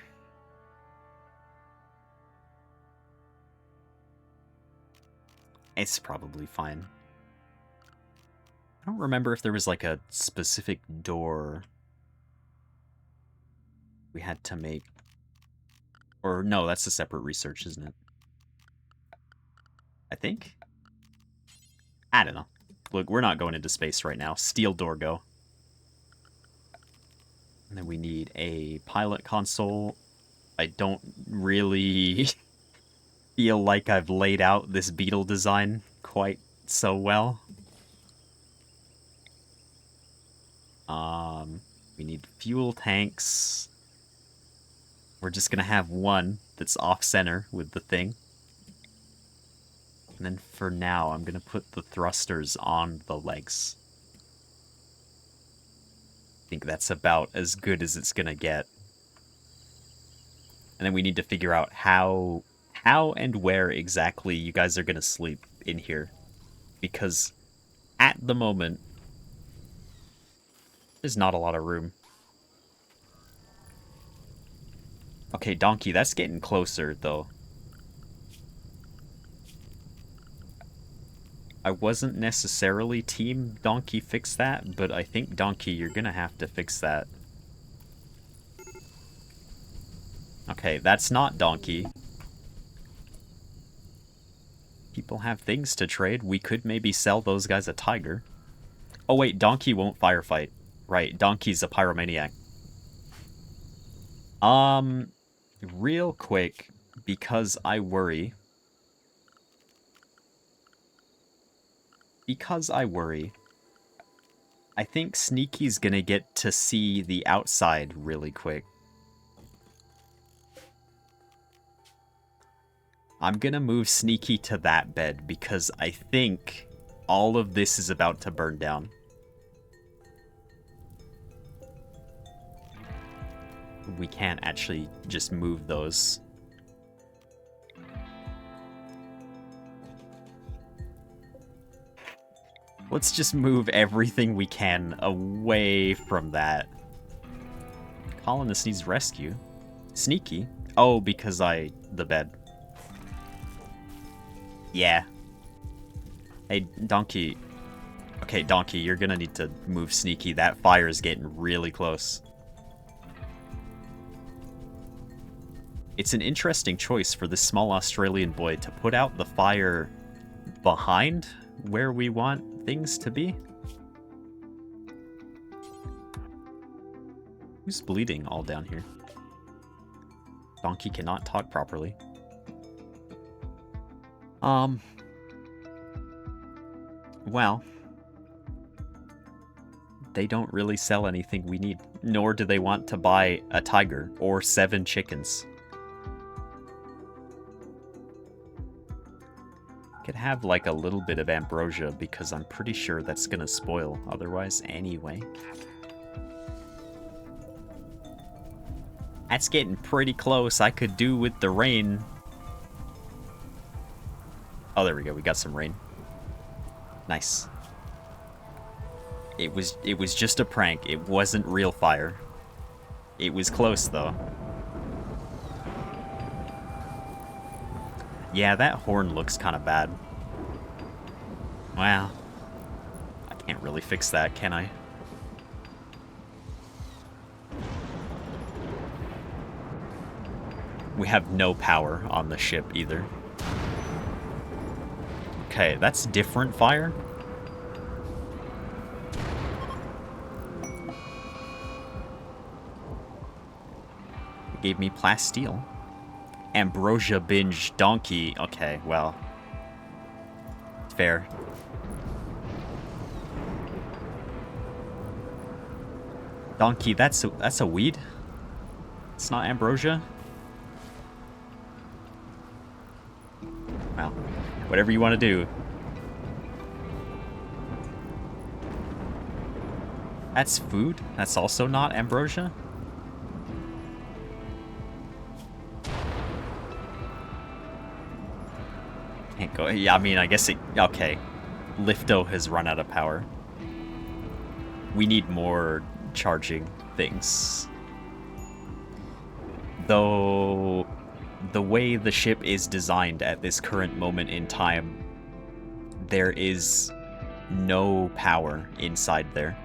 It's probably fine. I don't remember if there was like a specific door we had to make. Or no, that's a separate research, isn't it? I think? I don't know. Look, we're not going into space right now. Steel door go. And then we need a pilot console. I don't really feel like I've laid out this beetle design quite so well. We need fuel tanks. We're just gonna have one that's off-center with the thing. And then for now, I'm gonna put the thrusters on the legs. I think that's about as good as it's gonna get. And then we need to figure out how and where exactly you guys are gonna sleep in here. Because at the moment, there's not a lot of room. Okay, Donkey, that's getting closer, though. I wasn't necessarily team Donkey fix that, but I think, Donkey, you're gonna have to fix that. Okay, that's not Donkey. People have things to trade. We could maybe sell those guys a tiger. Oh wait, Donkey won't firefight. Right, Donkey's a pyromaniac. Real quick, because I worry. I think Sneaky's gonna get to see the outside really quick. I'm gonna move Sneaky to that bed because I think all of this is about to burn down. We can't actually just move those. Let's just move everything we can away from that. Colonist needs rescue. Sneaky? Oh, because the bed. Yeah. Hey, Donkey. Okay, Donkey, you're gonna need to move Sneaky. That fire is getting really close. It's an interesting choice for this small Australian boy to put out the fire behind where we want things to be. Who's bleeding all down here? Donkey cannot talk properly. Well, they don't really sell anything we need, nor do they want to buy a tiger or 7 chickens. Could have like a little bit of ambrosia because I'm pretty sure that's gonna spoil otherwise anyway. That's getting pretty close. I could do with the rain. Oh, there we go. We got some rain. Nice. It was just a prank. It wasn't real fire. It was close though. Yeah, that horn looks kind of bad. Well, I can't really fix that, can I? We have no power on the ship either. Okay, that's different fire. It gave me plasteel. Ambrosia binge donkey. Okay, well. Fair. Donkey, that's a weed? It's not ambrosia? Well, whatever you want to do. That's food? That's also not ambrosia? Can't go. Yeah, I mean, I guess it. Okay. Lifto has run out of power. We need more charging things. Though the way the ship is designed at this current moment in time, there is no power inside there.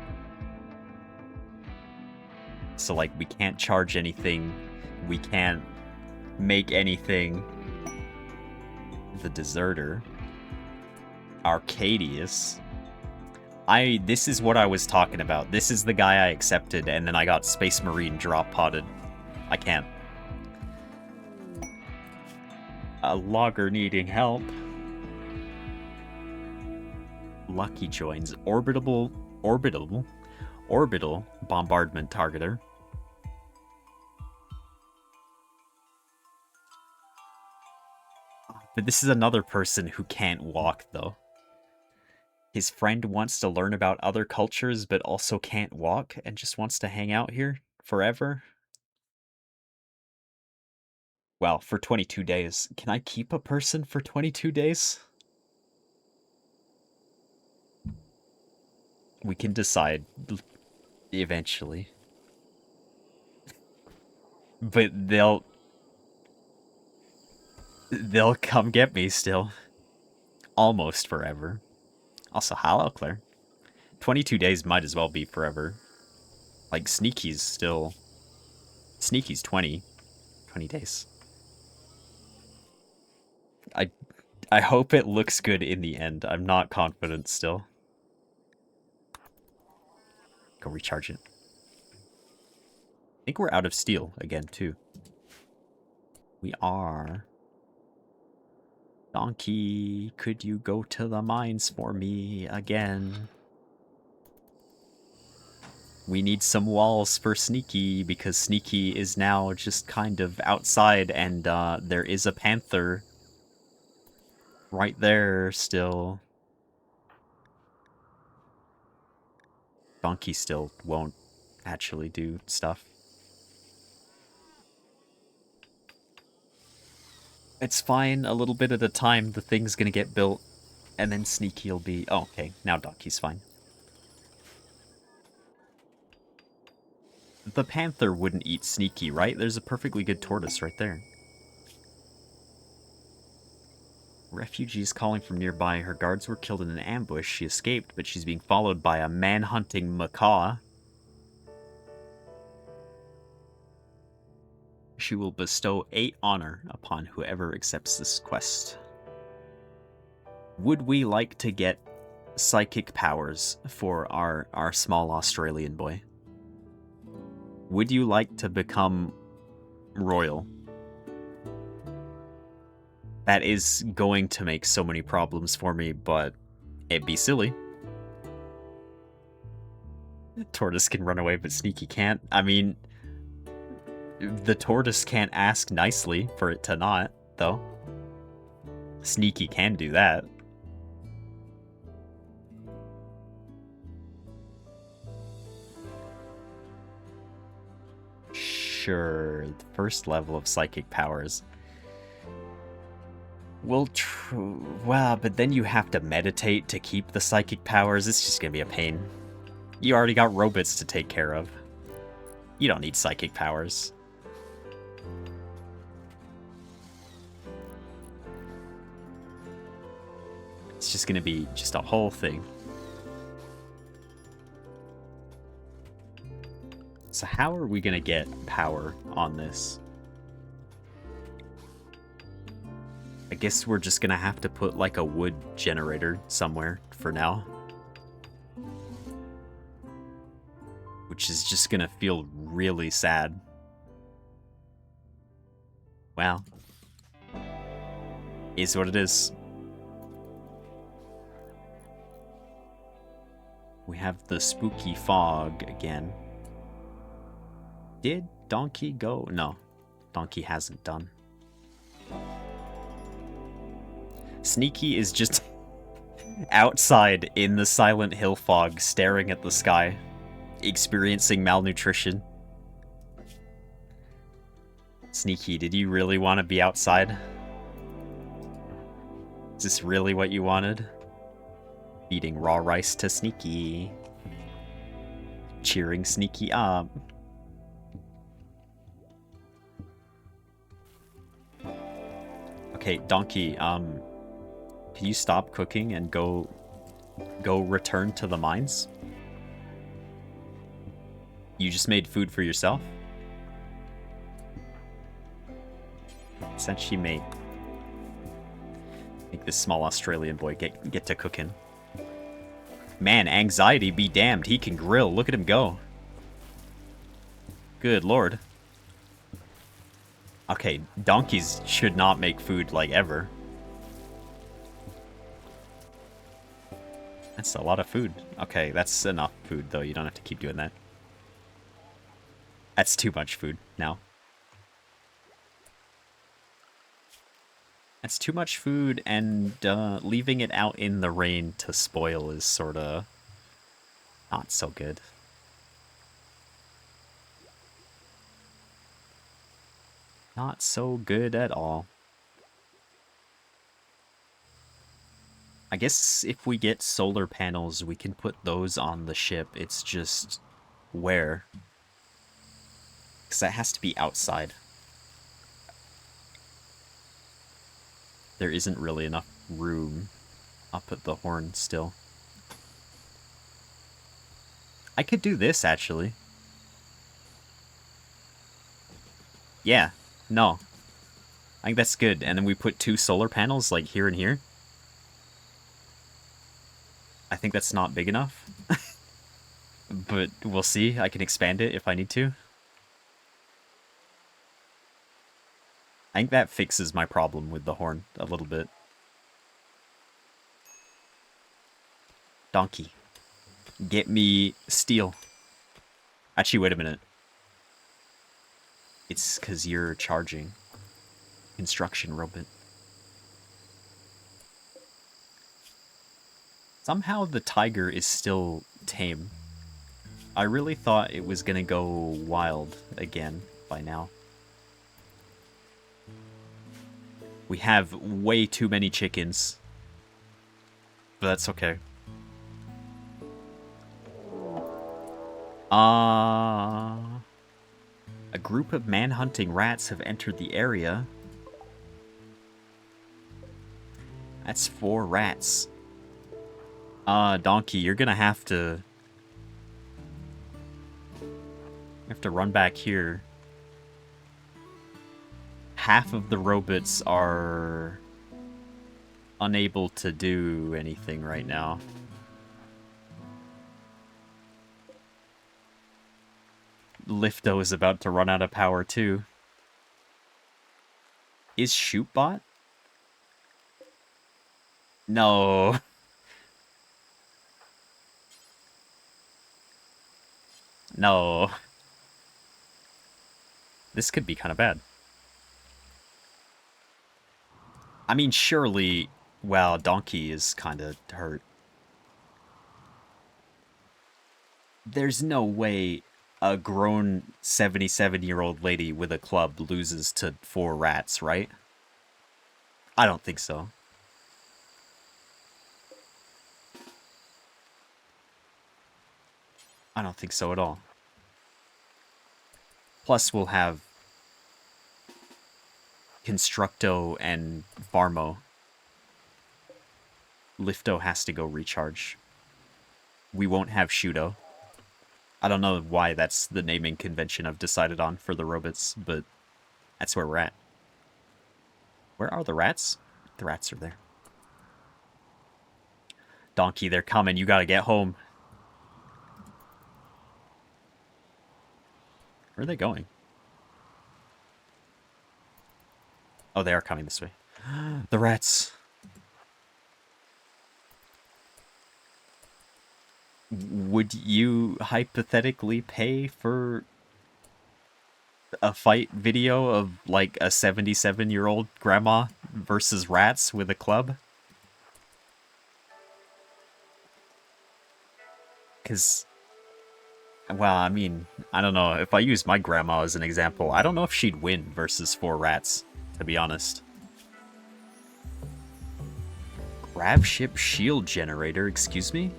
So, like, we can't charge anything. We can't make anything. The Deserter. Arcadius. This is what I was talking about. This is the guy I accepted, and then I got Space Marine drop potted. I can't. A logger needing help. Lucky joins. Orbital bombardment targeter. But this is another person who can't walk, though. His friend wants to learn about other cultures, but also can't walk, and just wants to hang out here forever. Well, for 22 days. Can I keep a person for 22 days? We can decide eventually. But they'll come get me still. Almost forever. Also, hello, Claire. 22 days might as well be forever. Like, Sneaky's 20. 20 days. I hope it looks good in the end. I'm not confident still. Go recharge it. I think we're out of steel again, too. We are. Donkey, could you go to the mines for me again? We need some walls for Sneaky, because Sneaky is now just kind of outside, and there is a panther right there still. Donkey still won't actually do stuff. It's fine, a little bit at a time, the thing's gonna get built, and then Sneaky'll be... Oh, okay, now Donkey's fine. The panther wouldn't eat Sneaky, right? There's a perfectly good tortoise right there. Refugees calling from nearby. Her guards were killed in an ambush. She escaped, but she's being followed by a man-hunting macaw. She will bestow 8 honor upon whoever accepts this quest. Would we like to get psychic powers for our small Australian boy? Would you like to become royal? That is going to make so many problems for me, but it'd be silly. Tortoise can run away, but Sneaky can't. I mean, the tortoise can't ask nicely for it to not, though. Sneaky can do that. Sure, the first level of psychic powers. Well, wow, but then you have to meditate to keep the psychic powers. It's just gonna be a pain. You already got robots to take care of. You don't need psychic powers. It's just gonna be just a whole thing. So how are we gonna get power on this? I guess we're just gonna have to put like a wood generator somewhere for now. Which is just gonna feel really sad. Well, is what it is. We have the spooky fog again. Did Donkey go? No, Donkey hasn't done. Sneaky is just outside in the Silent Hill fog, staring at the sky, experiencing malnutrition. Sneaky, did you really want to be outside? Is this really what you wanted? Eating raw rice to Sneaky. Cheering Sneaky up. Okay, Donkey, can you stop cooking and go return to the mines? You just made food for yourself? Since she made... Make this small Australian boy get to cooking. Man, anxiety be damned. He can grill. Look at him go. Good lord. Okay, donkeys should not make food, like, ever. That's a lot of food. Okay, that's enough food, though. You don't have to keep doing that. That's too much food now. That's too much food, and leaving it out in the rain to spoil is sort of not so good. Not so good at all. I guess if we get solar panels, we can put those on the ship. It's just where? Because that has to be outside. There isn't really enough room up at the horn still. I could do this, actually. Yeah, No. I think that's good. And then we put 2 solar panels, like, here and here. I think that's not big enough. But we'll see. I can expand it if I need to. I think that fixes my problem with the horn a little bit. Donkey. Get me steel. Actually, wait a minute. It's because you're charging. Construction robot. Somehow the tiger is still tame. I really thought it was gonna go wild again by now. We have way too many chickens. But that's okay. A group of man-hunting rats have entered the area. That's 4 rats. Donkey, you're gonna have to... You have to run back here. Half of the robots are unable to do anything right now. Lifto is about to run out of power too. Is Shootbot? No. No. This could be kind of bad. I mean, surely... Well, Donkey is kind of hurt. There's no way a grown 77-year-old lady with a club loses to 4 rats, right? I don't think so. I don't think so at all. Plus, we'll have Constructo and Farmo. Lifto has to go recharge. We won't have Shudo. I don't know why that's the naming convention I've decided on for the robots, but that's where we're at. Where are the rats? The rats are there. Donkey, they're coming. You gotta get home. Where are they going? Oh, they are coming this way. The rats. Would you hypothetically pay for a fight video of, like, a 77-year-old grandma versus rats with a club? Because, well, I mean, I don't know. If I use my grandma as an example, I don't know if she'd win versus 4 rats, to be honest. Grav ship shield generator, excuse me?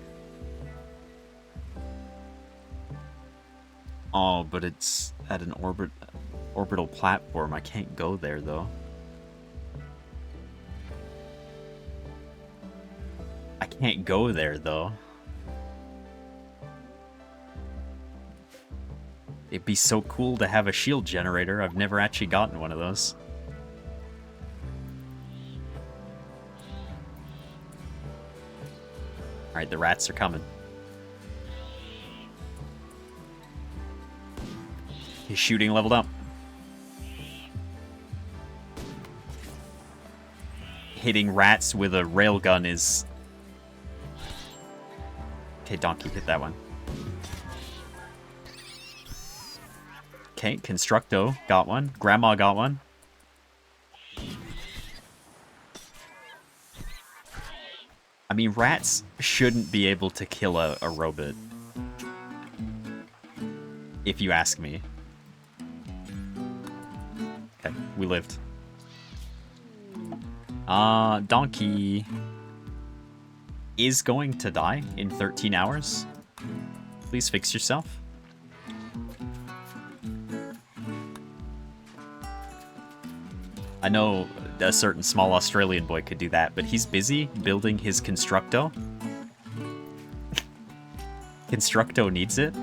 Oh, but it's at an orbital platform. I can't go there, though. I can't go there, though. It'd be so cool to have a shield generator. I've never actually gotten one of those. Alright, the rats are coming. His shooting leveled up. Hitting rats with a railgun is... Okay, Donkey, hit that one. Okay, Constructo got one. Grandma got one. I mean, rats shouldn't be able to kill a robot. If you ask me. Okay, we lived. Donkey is going to die in 13 hours. Please fix yourself. I know a certain small Australian boy could do that, but he's busy building his Constructo. Constructo needs it.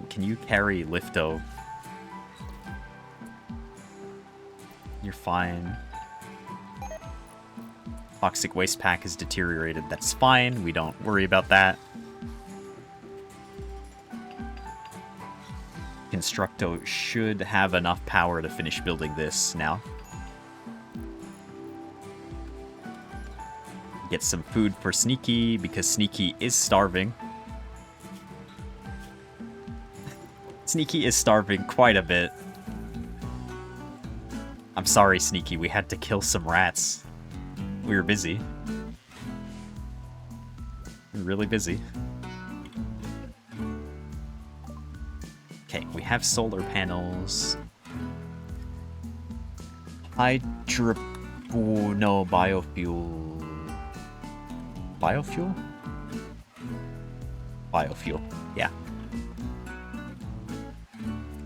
Can you carry Lifto? You're fine. Toxic waste pack is deteriorated. That's fine. We don't worry about that. Constructo should have enough power to finish building this now. Get some food for Sneaky, because Sneaky is starving. Sneaky is starving quite a bit. I'm sorry, Sneaky. We had to kill some rats. We were busy. We were really busy. Okay, we have solar panels. No, biofuel. Biofuel? Biofuel, yeah.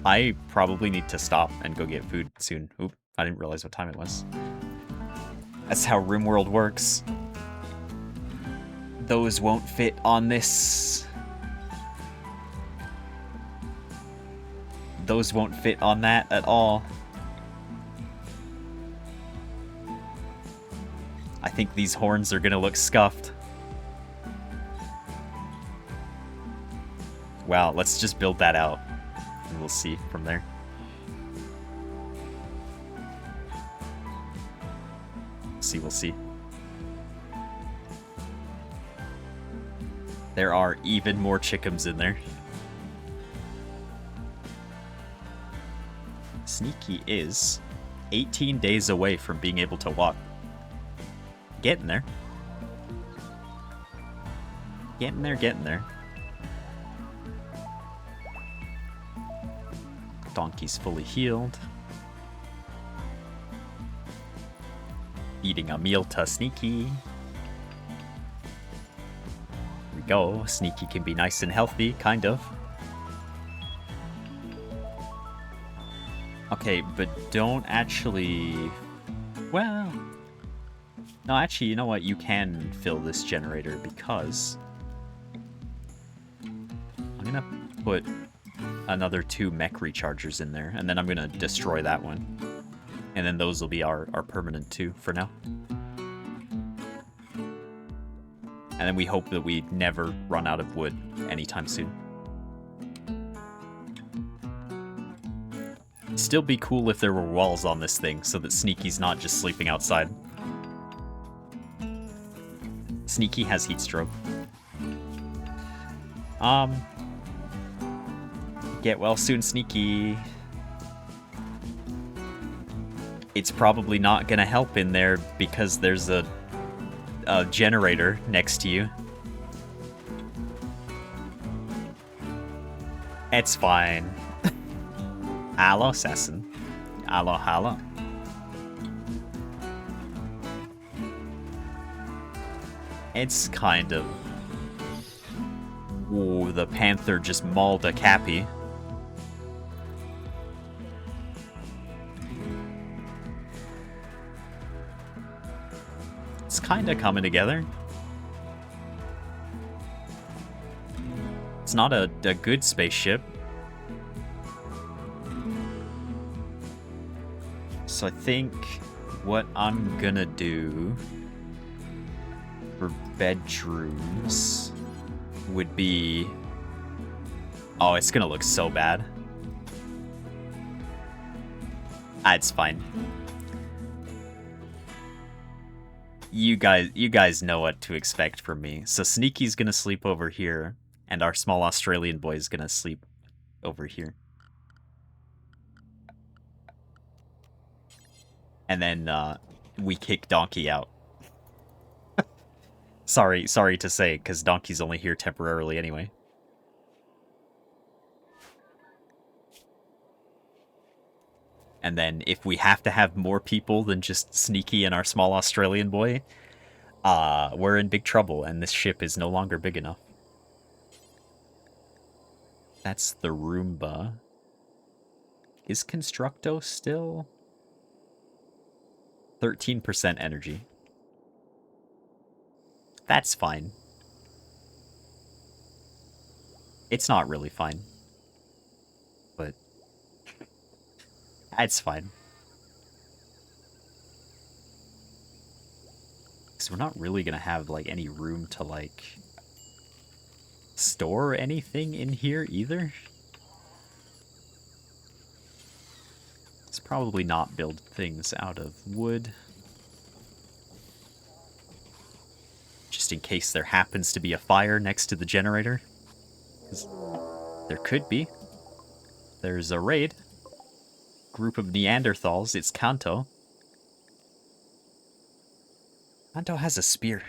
I probably need to stop and go get food soon. Oop, I didn't realize what time it was. That's how Rimworld works. Those won't fit on this. Those won't fit on that at all. I think these horns are gonna look scuffed. Wow, let's just build that out. And we'll see from there. We'll see. There are even more chickums in there. Sneaky is 18 days away from being able to walk. Getting there. Getting there, getting there. Donkey's fully healed. Eating a meal to Sneaky. Here we go. Sneaky can be nice and healthy, kind of. Okay, but don't actually... Well... No, actually, you know what? You can fill this generator because... I'm gonna put another 2 mech rechargers in there, and then I'm gonna destroy that one. And then those will be our permanent 2 for now. And then we hope that we never run out of wood anytime soon. Still be cool if there were walls on this thing so that Sneaky's not just sleeping outside. Sneaky has heat stroke. Get well soon, Sneaky. It's probably not gonna help in there because there's a generator next to you. It's fine. Hello, Sasson. Hello, hello. It's kind of... Ooh, the panther just mauled a Cappy. It's kind of coming together. It's not a good spaceship. So I think what I'm gonna do for bedrooms would be... Oh, it's gonna look so bad. Ah, it's fine. You guys know what to expect from me. So Sneaky's gonna sleep over here, and our small Australian boy is gonna sleep over here. And then we kick Donkey out. sorry to say, because Donkey's only here temporarily anyway. And then if we have to have more people than just Sneaky and our small Australian boy, we're in big trouble, and this ship is no longer big enough. That's the Roomba. Is Constructo still... 13% energy. That's fine. It's not really fine. It's fine. Because we're not really going to have, like, any room to, like, store anything in here either. Let's probably not build things out of wood. Just in case there happens to be a fire next to the generator. 'Cause there could be. There's a raid. Group of Neanderthals. It's Kanto. Kanto has a spear.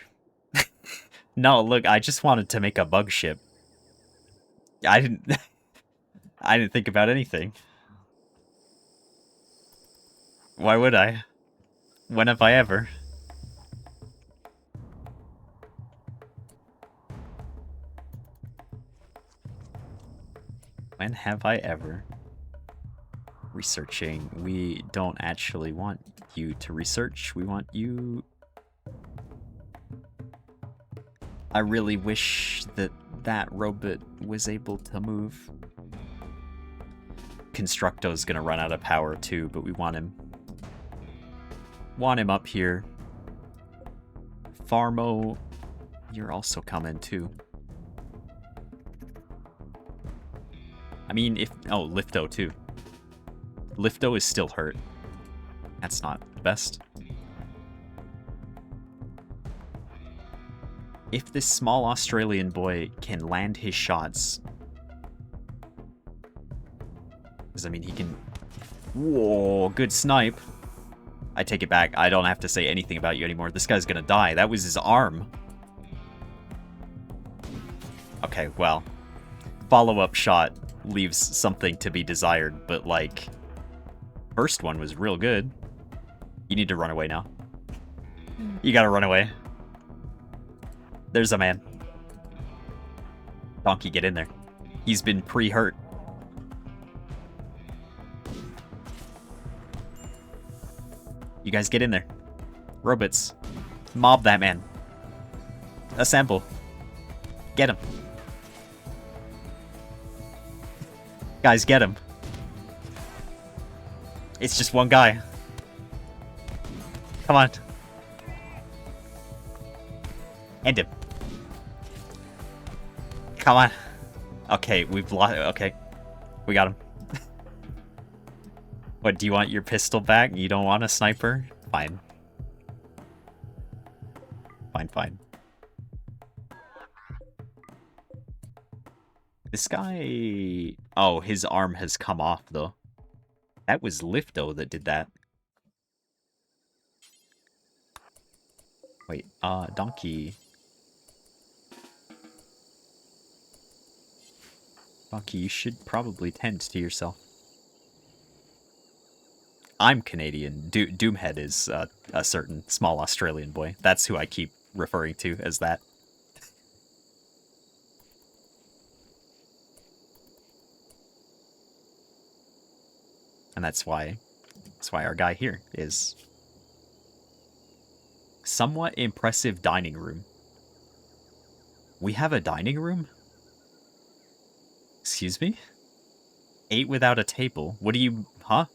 No, look, I just wanted to make a bug ship. I didn't... I didn't think about anything. Why would I? When have I ever? When have I ever? Researching. We don't actually want you to research. We want you... I really wish that robot was able to move. Constructo's gonna run out of power too, but we want him. Want him up here. Farmo, you're also coming too. I mean, if... Oh, Lifto too. Lifto is still hurt. That's not the best. If this small Australian boy can land his shots... Because, I mean, he can... Whoa, good snipe. I take it back. I don't have to say anything about you anymore. This guy's gonna die. That was his arm. Okay, well. Follow-up shot leaves something to be desired, but, like... First one was real good. You need to run away now. You gotta run away. There's a man. Donkey, get in there. He's been pre-hurt. You guys get in there. Robots. Mob that man. Assemble. Get him. Guys, get him. It's just one guy. Come on. End him. Come on. Okay, we've lost. Okay. We got him. What, do you want your pistol back? You don't want a sniper? Fine. Fine, fine. This guy... Oh, his arm has come off, though. That was Lifto that did that. Wait, Donkey. Donkey, you should probably tend to yourself. I'm Canadian. Doomhead is a certain small Australian boy. That's who I keep referring to as that. And that's why our guy here is somewhat impressive dining room. We have a dining room? Excuse me? 8 without a table? What do you... Huh?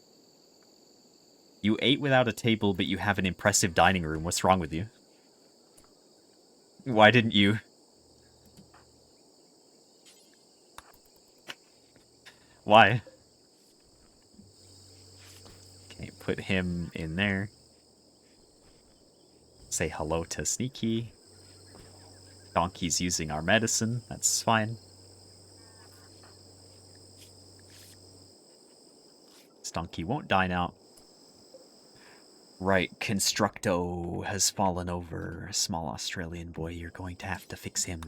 You ate without a table, but you have an impressive dining room. What's wrong with you? Why didn't you... Why? Okay, put him in there. Say hello to Sneaky. Donkey's using our medicine. That's fine. This donkey won't die now. Right, Constructo has fallen over. A small Australian boy, you're going to have to fix him.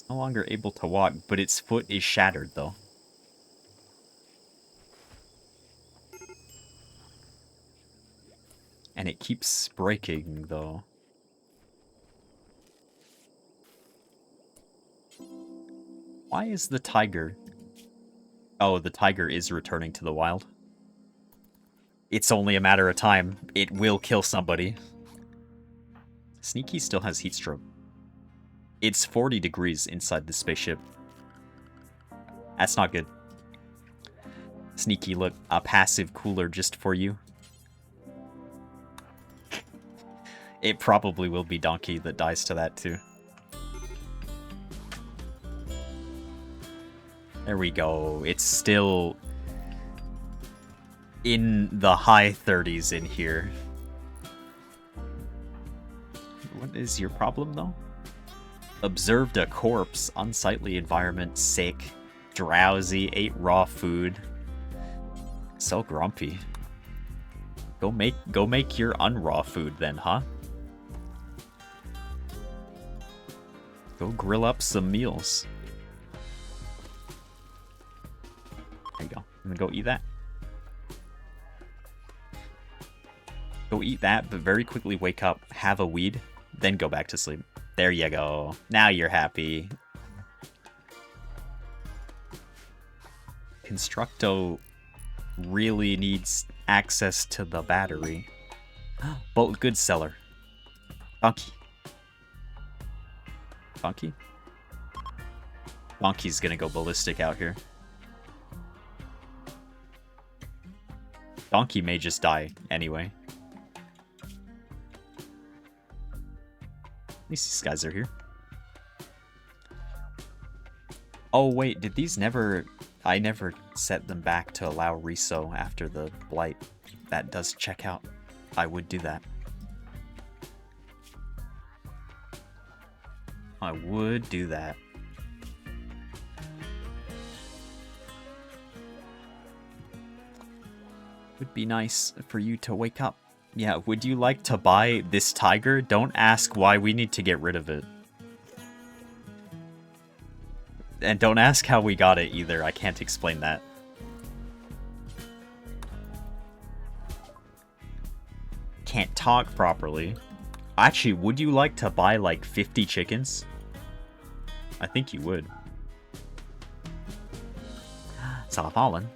No longer able to walk, but its foot is shattered, though. And it keeps breaking, though. Why is the tiger... Oh, the tiger is returning to the wild. It's only a matter of time. It will kill somebody. Sneaky still has heat stroke. It's 40 degrees inside the spaceship. That's not good. Sneaky, look, a passive cooler just for you. It probably will be Donkey that dies to that too. There we go. It's still in the high 30s in here. What is your problem, though? Observed a corpse, unsightly environment, sick, drowsy, ate raw food. So grumpy. Go make your unraw food then, huh? Go grill up some meals. There you go. I'm gonna go eat that. Go eat that, but very quickly wake up, have a weed, then go back to sleep. There you go. Now you're happy. Constructo really needs access to the battery. Bolt goods seller. Donkey. Donkey? Donkey's gonna go ballistic out here. Donkey may just die anyway. At least these guys are here. Oh wait, did these never... I never set them back to allow reso after the blight. That does check out. I would do that. I would do that. Would be nice for you to wake up. Yeah, would you like to buy this tiger? Don't ask why we need to get rid of it. And don't ask how we got it either. I can't explain that. Can't talk properly. Actually, would you like to buy like 50 chickens? I think you would. Fallen.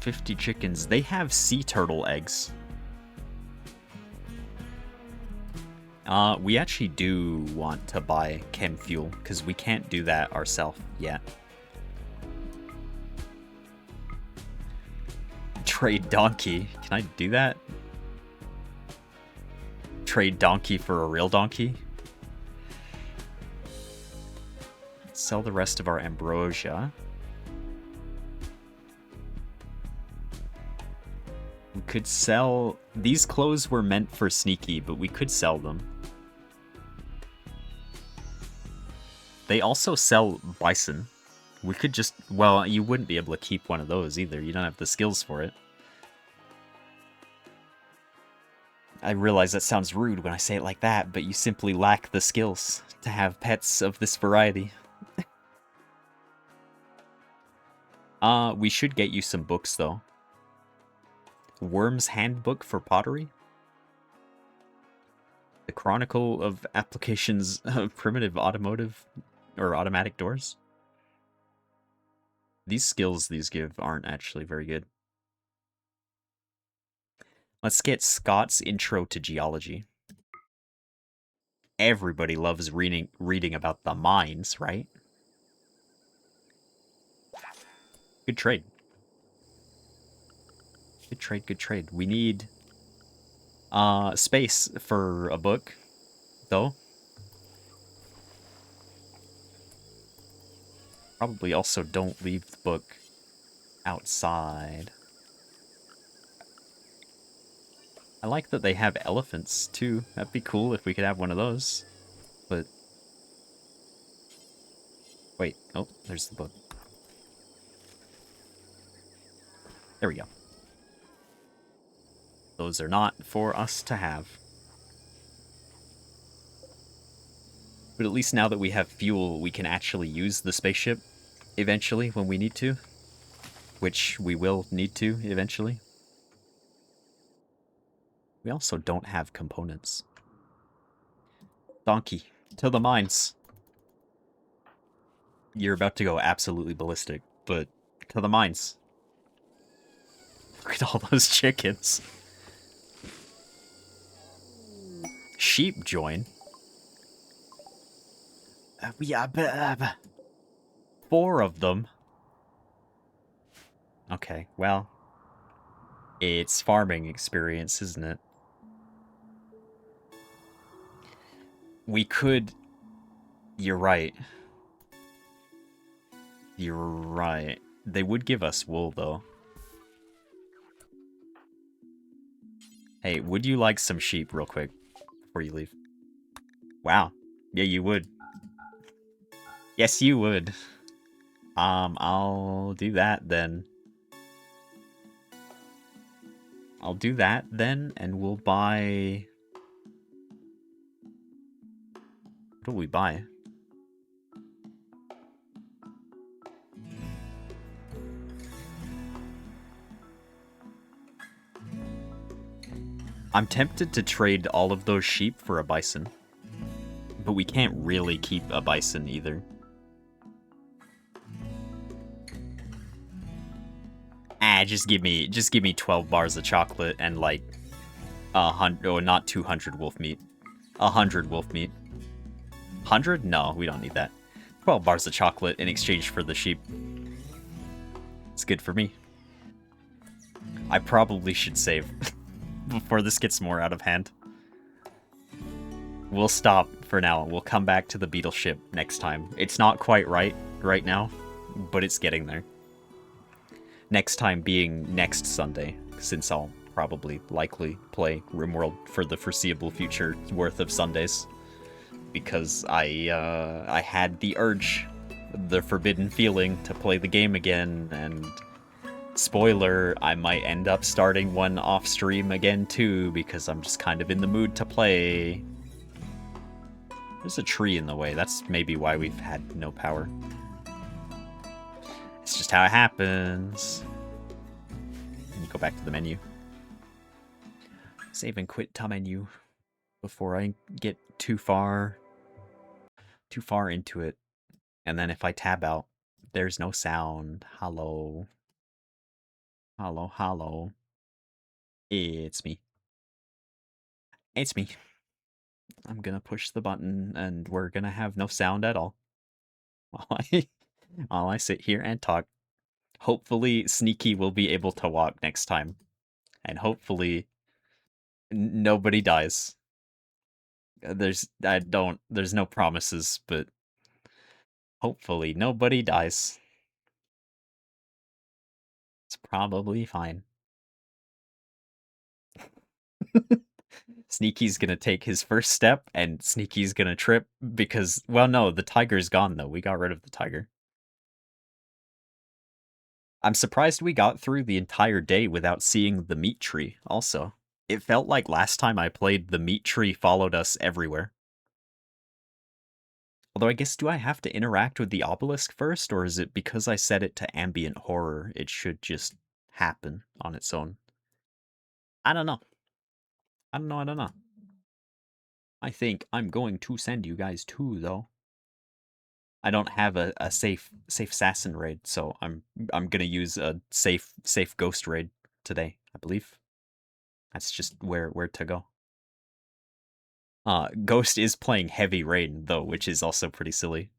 50 chickens. They have sea turtle eggs. We actually do want to buy chem fuel, because we can't do that ourselves yet. Trade donkey. Can I do that? Trade donkey for a real donkey? Sell the rest of our ambrosia. We could sell... These clothes were meant for Sneaky, but we could sell them. They also sell bison. We could just... Well, you wouldn't be able to keep one of those either. You don't have the skills for it. I realize that sounds rude when I say it like that, but you simply lack the skills to have pets of this variety. We should get you some books, though. Worm's Handbook for Pottery? The Chronicle of Applications of Primitive Automotive or Automatic Doors? These skills these give aren't actually very good. Let's get Scott's Intro to Geology. Everybody loves reading about the mines, right? Good trade. Good trade, good trade. We need space for a book, though. Probably also don't leave the book outside. I like that they have elephants, too. That'd be cool if we could have one of those. But... Wait, oh, there's the book. There we go. Those are not for us to have. But at least now that we have fuel, we can actually use the spaceship eventually when we need to. Which we will need to eventually. We also don't have components. Donkey, to the mines. You're about to go absolutely ballistic, but to the mines. Look at all those chickens. Sheep join. Four of them. Okay, well, it's farming experience, isn't it? We could... You're right. You're right. They would give us wool, though. Hey, would you like some sheep real quick before you leave? Wow. Yeah, you would. Yes, you would. I'll do that then. I'll do that then, and we'll buy... What do we buy? I'm tempted to trade all of those sheep for a bison. But we can't really keep a bison either. Just give me 12 bars of chocolate and like 100, oh, not 200 wolf meat. 100 wolf meat. 100? No, we don't need that. 12 bars of chocolate in exchange for the sheep. It's good for me. I probably should save before this gets more out of hand. We'll stop for now. We'll come back to the beetle ship next time. It's not quite right now, but it's getting there. Next time being next Sunday, since I'll probably likely play Rimworld for the foreseeable future worth of Sundays. Because I had the urge, the forbidden feeling to play the game again, and spoiler, I might end up starting one off stream again too, because I'm just kind of in the mood to play. There's a tree in the way, that's maybe why we've had no power. It's just how it happens. Go back to the menu. Save and quit to menu before I get too far into it. And then if I tab out, there's no sound. Hello. Hello, hello. It's me. It's me. I'm gonna push the button and we're gonna have no sound at all. While I sit here and talk. Hopefully Sneaky will be able to walk next time. And hopefully nobody dies. There's no promises, but hopefully nobody dies. It's probably fine. Sneaky's gonna take his first step, and Sneaky's gonna trip because, well, no, the tiger's gone, though. We got rid of the tiger. I'm surprised we got through the entire day without seeing the meat tree, also. It felt like last time I played, the meat tree followed us everywhere. Although I guess, do I have to interact with the obelisk first, or is it because I set it to ambient horror, it should just happen on its own? I don't know. I don't know. I think I'm going to send you guys two, though. I don't have a safe assassin raid, so I'm gonna use a safe ghost raid today, I believe. That's just where to go. Ghost is playing heavy rain though, which is also pretty silly.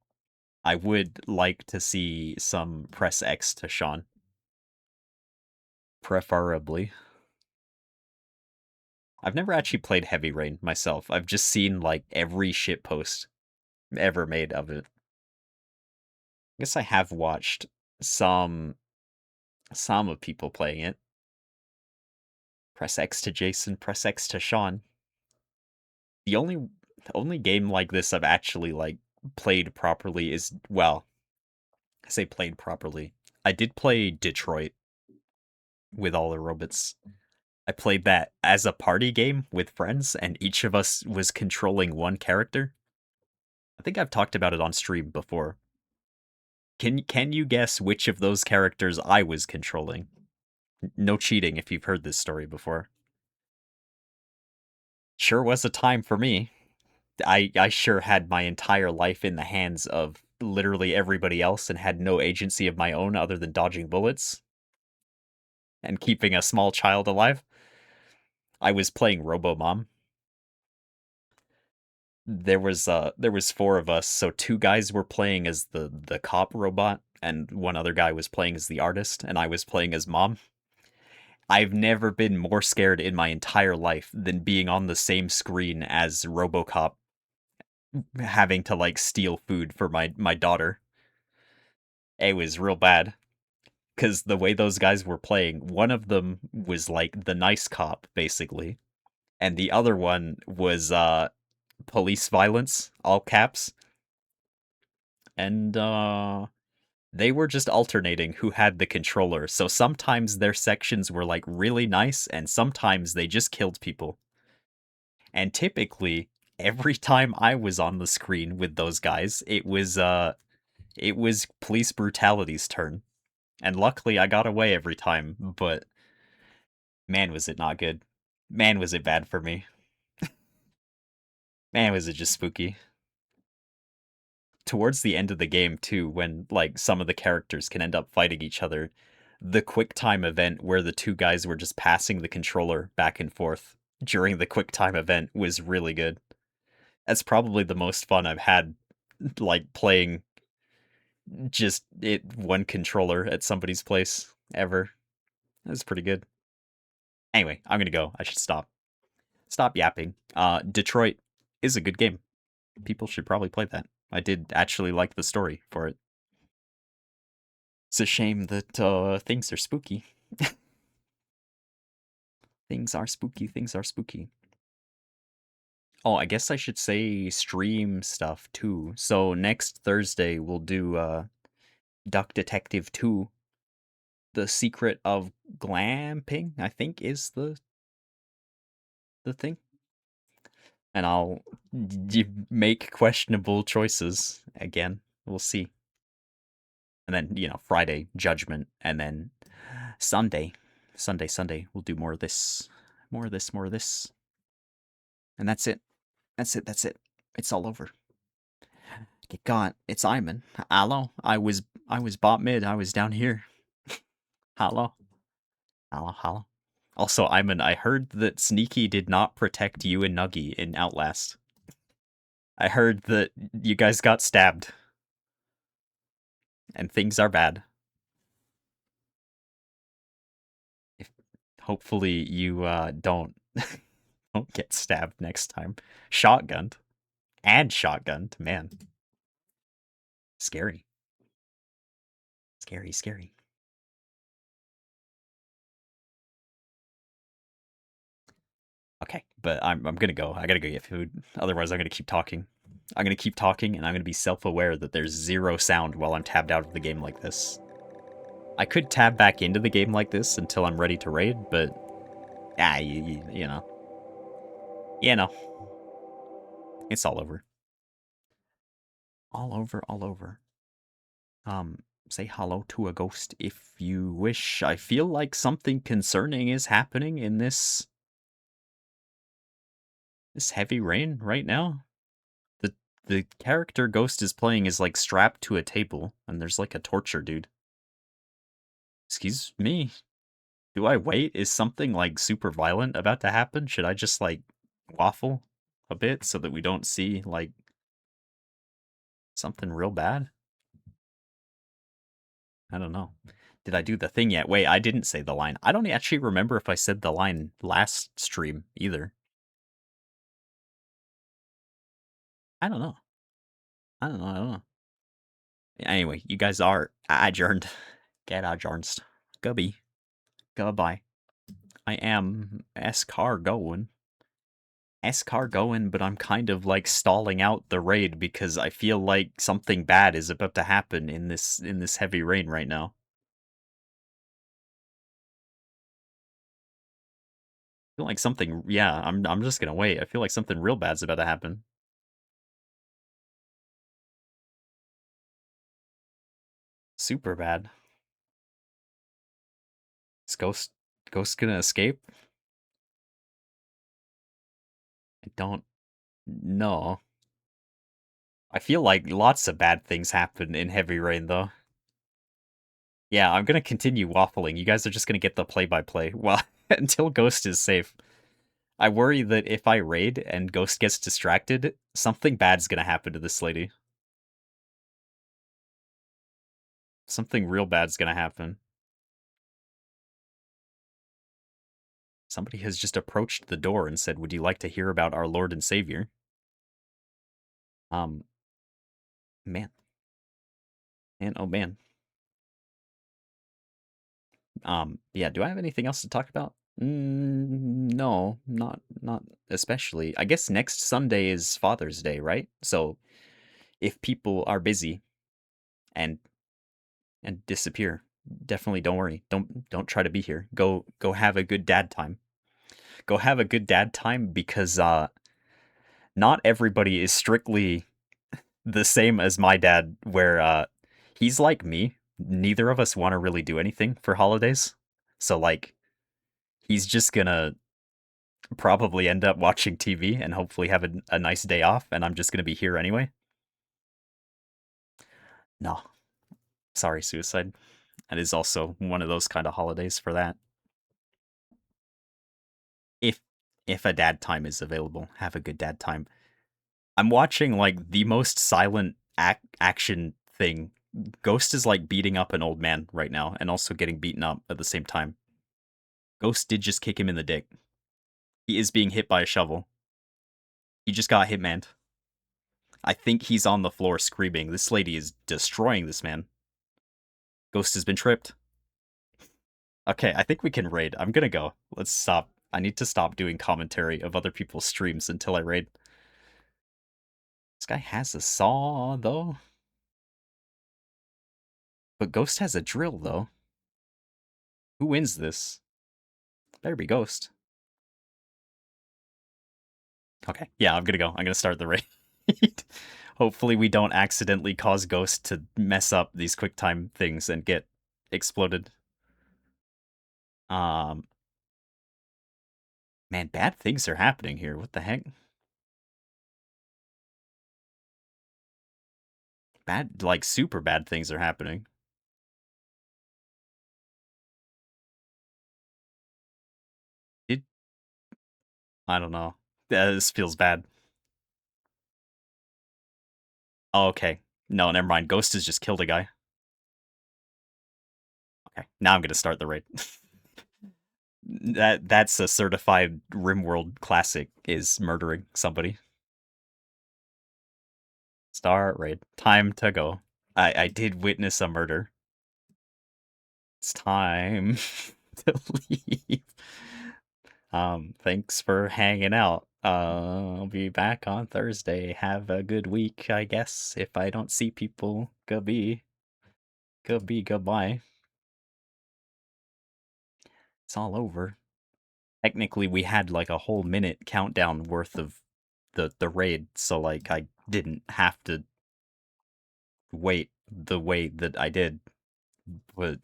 I would like to see some press X to Sean. Preferably. I've never actually played heavy rain myself. I've just seen like every shit post ever made of it. I guess I have watched some of people playing it. Press X to Jason, press X to Sean. The only game like this I've actually like played properly is, well, I say played properly. I did play Detroit with all the robots. I played that as a party game with friends, and each of us was controlling one character. I think I've talked about it on stream before. Can you guess which of those characters I was controlling? No cheating if you've heard this story before. Sure was a time for me. I sure had my entire life in the hands of literally everybody else and had no agency of my own other than dodging bullets and keeping a small child alive. I was playing Robo-Mom. There was four of us, so two guys were playing as the cop robot, and one other guy was playing as the artist, and I was playing as mom. I've never been more scared in my entire life than being on the same screen as RoboCop having to like steal food for my daughter. It was real bad because the way those guys were playing, one of them was like the nice cop basically, and the other one was police violence, all caps, and they were just alternating who had the controller. So sometimes their sections were like really nice, and sometimes they just killed people. And typically, every time I was on the screen with those guys, it was police brutality's turn. And luckily I got away every time, but man was it not good. Man was it bad for me. Man was it just spooky. Towards the end of the game too, when like some of the characters can end up fighting each other, the quick time event where the two guys were just passing the controller back and forth during the quick time event was really good. That's probably the most fun I've had like playing just it one controller at somebody's place ever. That's pretty good. Anyway, I'm gonna go. I should stop. Stop yapping. Detroit is a good game. People should probably play that. I did actually like the story for it. It's a shame that things are spooky. Things are spooky. Things are spooky. Oh, I guess I should say stream stuff too. So next Thursday we'll do Duck Detective 2. The Secret of Glamping, I think is the thing. And I'll make questionable choices again. We'll see. And then, Friday, Judgment, and then Sunday, we'll do more of this, more of this, more of this. And that's it. That's it. It's all over. Get gone. It's Iman. Hello. I was bot mid. I was down here. Hello. Hello, hello. Also, Iman, I heard that Sneaky did not protect you and Nuggy in Outlast. I heard that you guys got stabbed. And things are bad. If hopefully you don't get stabbed next time. Shotgunned. And shotgunned, man. Scary. Scary, scary. Okay, but I'm gonna go. I gotta go get food. Otherwise I'm gonna keep talking. I'm gonna keep talking and I'm gonna be self-aware that there's zero sound while I'm tabbed out of the game like this. I could tab back into the game like this until I'm ready to raid, but you know. You know. It's all over. All over, all over. Say hello to a ghost if you wish. I feel like something concerning is happening in this heavy rain right now. The character Ghost is playing is like strapped to a table, and there's like a torture dude. Excuse me. Do I wait? Is something like super violent about to happen? Should I just like waffle a bit so that we don't see like something real bad? I don't know. Did I do the thing yet? Wait, I didn't say the line. I don't actually remember if I said the line last stream either. I don't know. I don't know. Anyway, you guys are adjourned. Get adjourned. Gubby. Goodbye. I am S-car going. S-car going, but I'm kind of like stalling out the raid because I feel like something bad is about to happen in this heavy rain right now. I feel like something, yeah, I'm just gonna wait. I feel like something real bad's about to happen. Super bad. Is Ghost gonna escape? I don't know. I feel like lots of bad things happen in heavy rain though. Yeah, I'm gonna continue waffling. You guys are just gonna get the play-by-play well until Ghost is safe. I worry that if I raid and Ghost gets distracted, something bad's gonna happen to this lady. Something real bad's gonna happen. Somebody has just approached the door and said, "Would you like to hear about our Lord and Savior?" Um, man. Man, oh man. Yeah, do I have anything else to talk about? No, not especially. I guess next Sunday is Father's Day, right? So if people are busy and disappear, definitely don't worry. Don't try to be here. Go have a good dad time. Go have a good dad time because not everybody is strictly the same as my dad where he's like me. Neither of us want to really do anything for holidays. So like he's just gonna probably end up watching TV and hopefully have a nice day off, and I'm just gonna be here anyway. No, sorry, suicide. That is also one of those kind of holidays for that. If a dad time is available, have a good dad time. I'm watching like the most silent action thing. Ghost is like beating up an old man right now, and also getting beaten up at the same time. Ghost did just kick him in the dick. He is being hit by a shovel. He just got hitmaned. I think he's on the floor screaming. This lady is destroying this man. Ghost has been tripped. Okay, I think we can raid. I'm gonna go. Let's stop. I need to stop doing commentary of other people's streams until I raid. This guy has a saw, though. But Ghost has a drill, though. Who wins this? Better be Ghost. Okay, yeah, I'm gonna go. I'm gonna start the raid. Hopefully we don't accidentally cause Ghost to mess up these QuickTime things and get exploded. Um, Man, bad things are happening here. What the heck? Bad, like super bad things are happening. It, I don't know. This feels bad. Oh, okay. No, never mind. Ghost has just killed a guy. Okay, now I'm gonna start the raid. That's a certified Rimworld classic, is murdering somebody. Start raid. Time to go. I did witness a murder. It's time to leave. Thanks for hanging out. I'll be back on Thursday. Have a good week, I guess. If I don't see people, goodbye. Goodbye. It's all over. Technically, we had like a whole minute countdown worth of the raid, so like I didn't have to wait the way that I did. But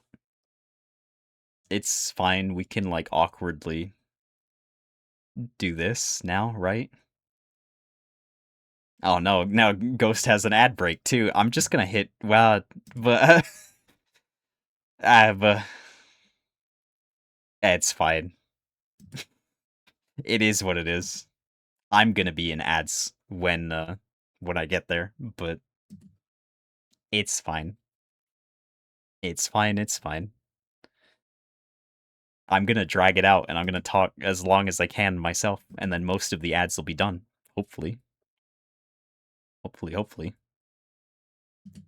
it's fine. We can like awkwardly do this now, right? Oh no, now Ghost has an ad break too. I'm just gonna hit well, but but it's fine. It is what it is. I'm gonna be in ads when I get there, but it's fine. It's fine. It's fine. I'm gonna drag it out and I'm gonna talk as long as I can myself, and then most of the ads will be done. Hopefully. Hopefully. And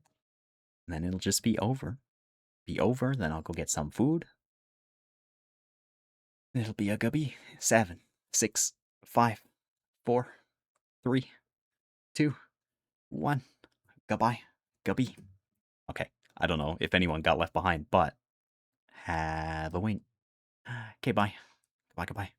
then it'll just be over. Then I'll go get some food. It'll be a gubby. 7, 6, 5, 4, 3, 2, 1. Goodbye. Gubby. Okay. I don't know if anyone got left behind, but have a wink. Okay, bye. Goodbye.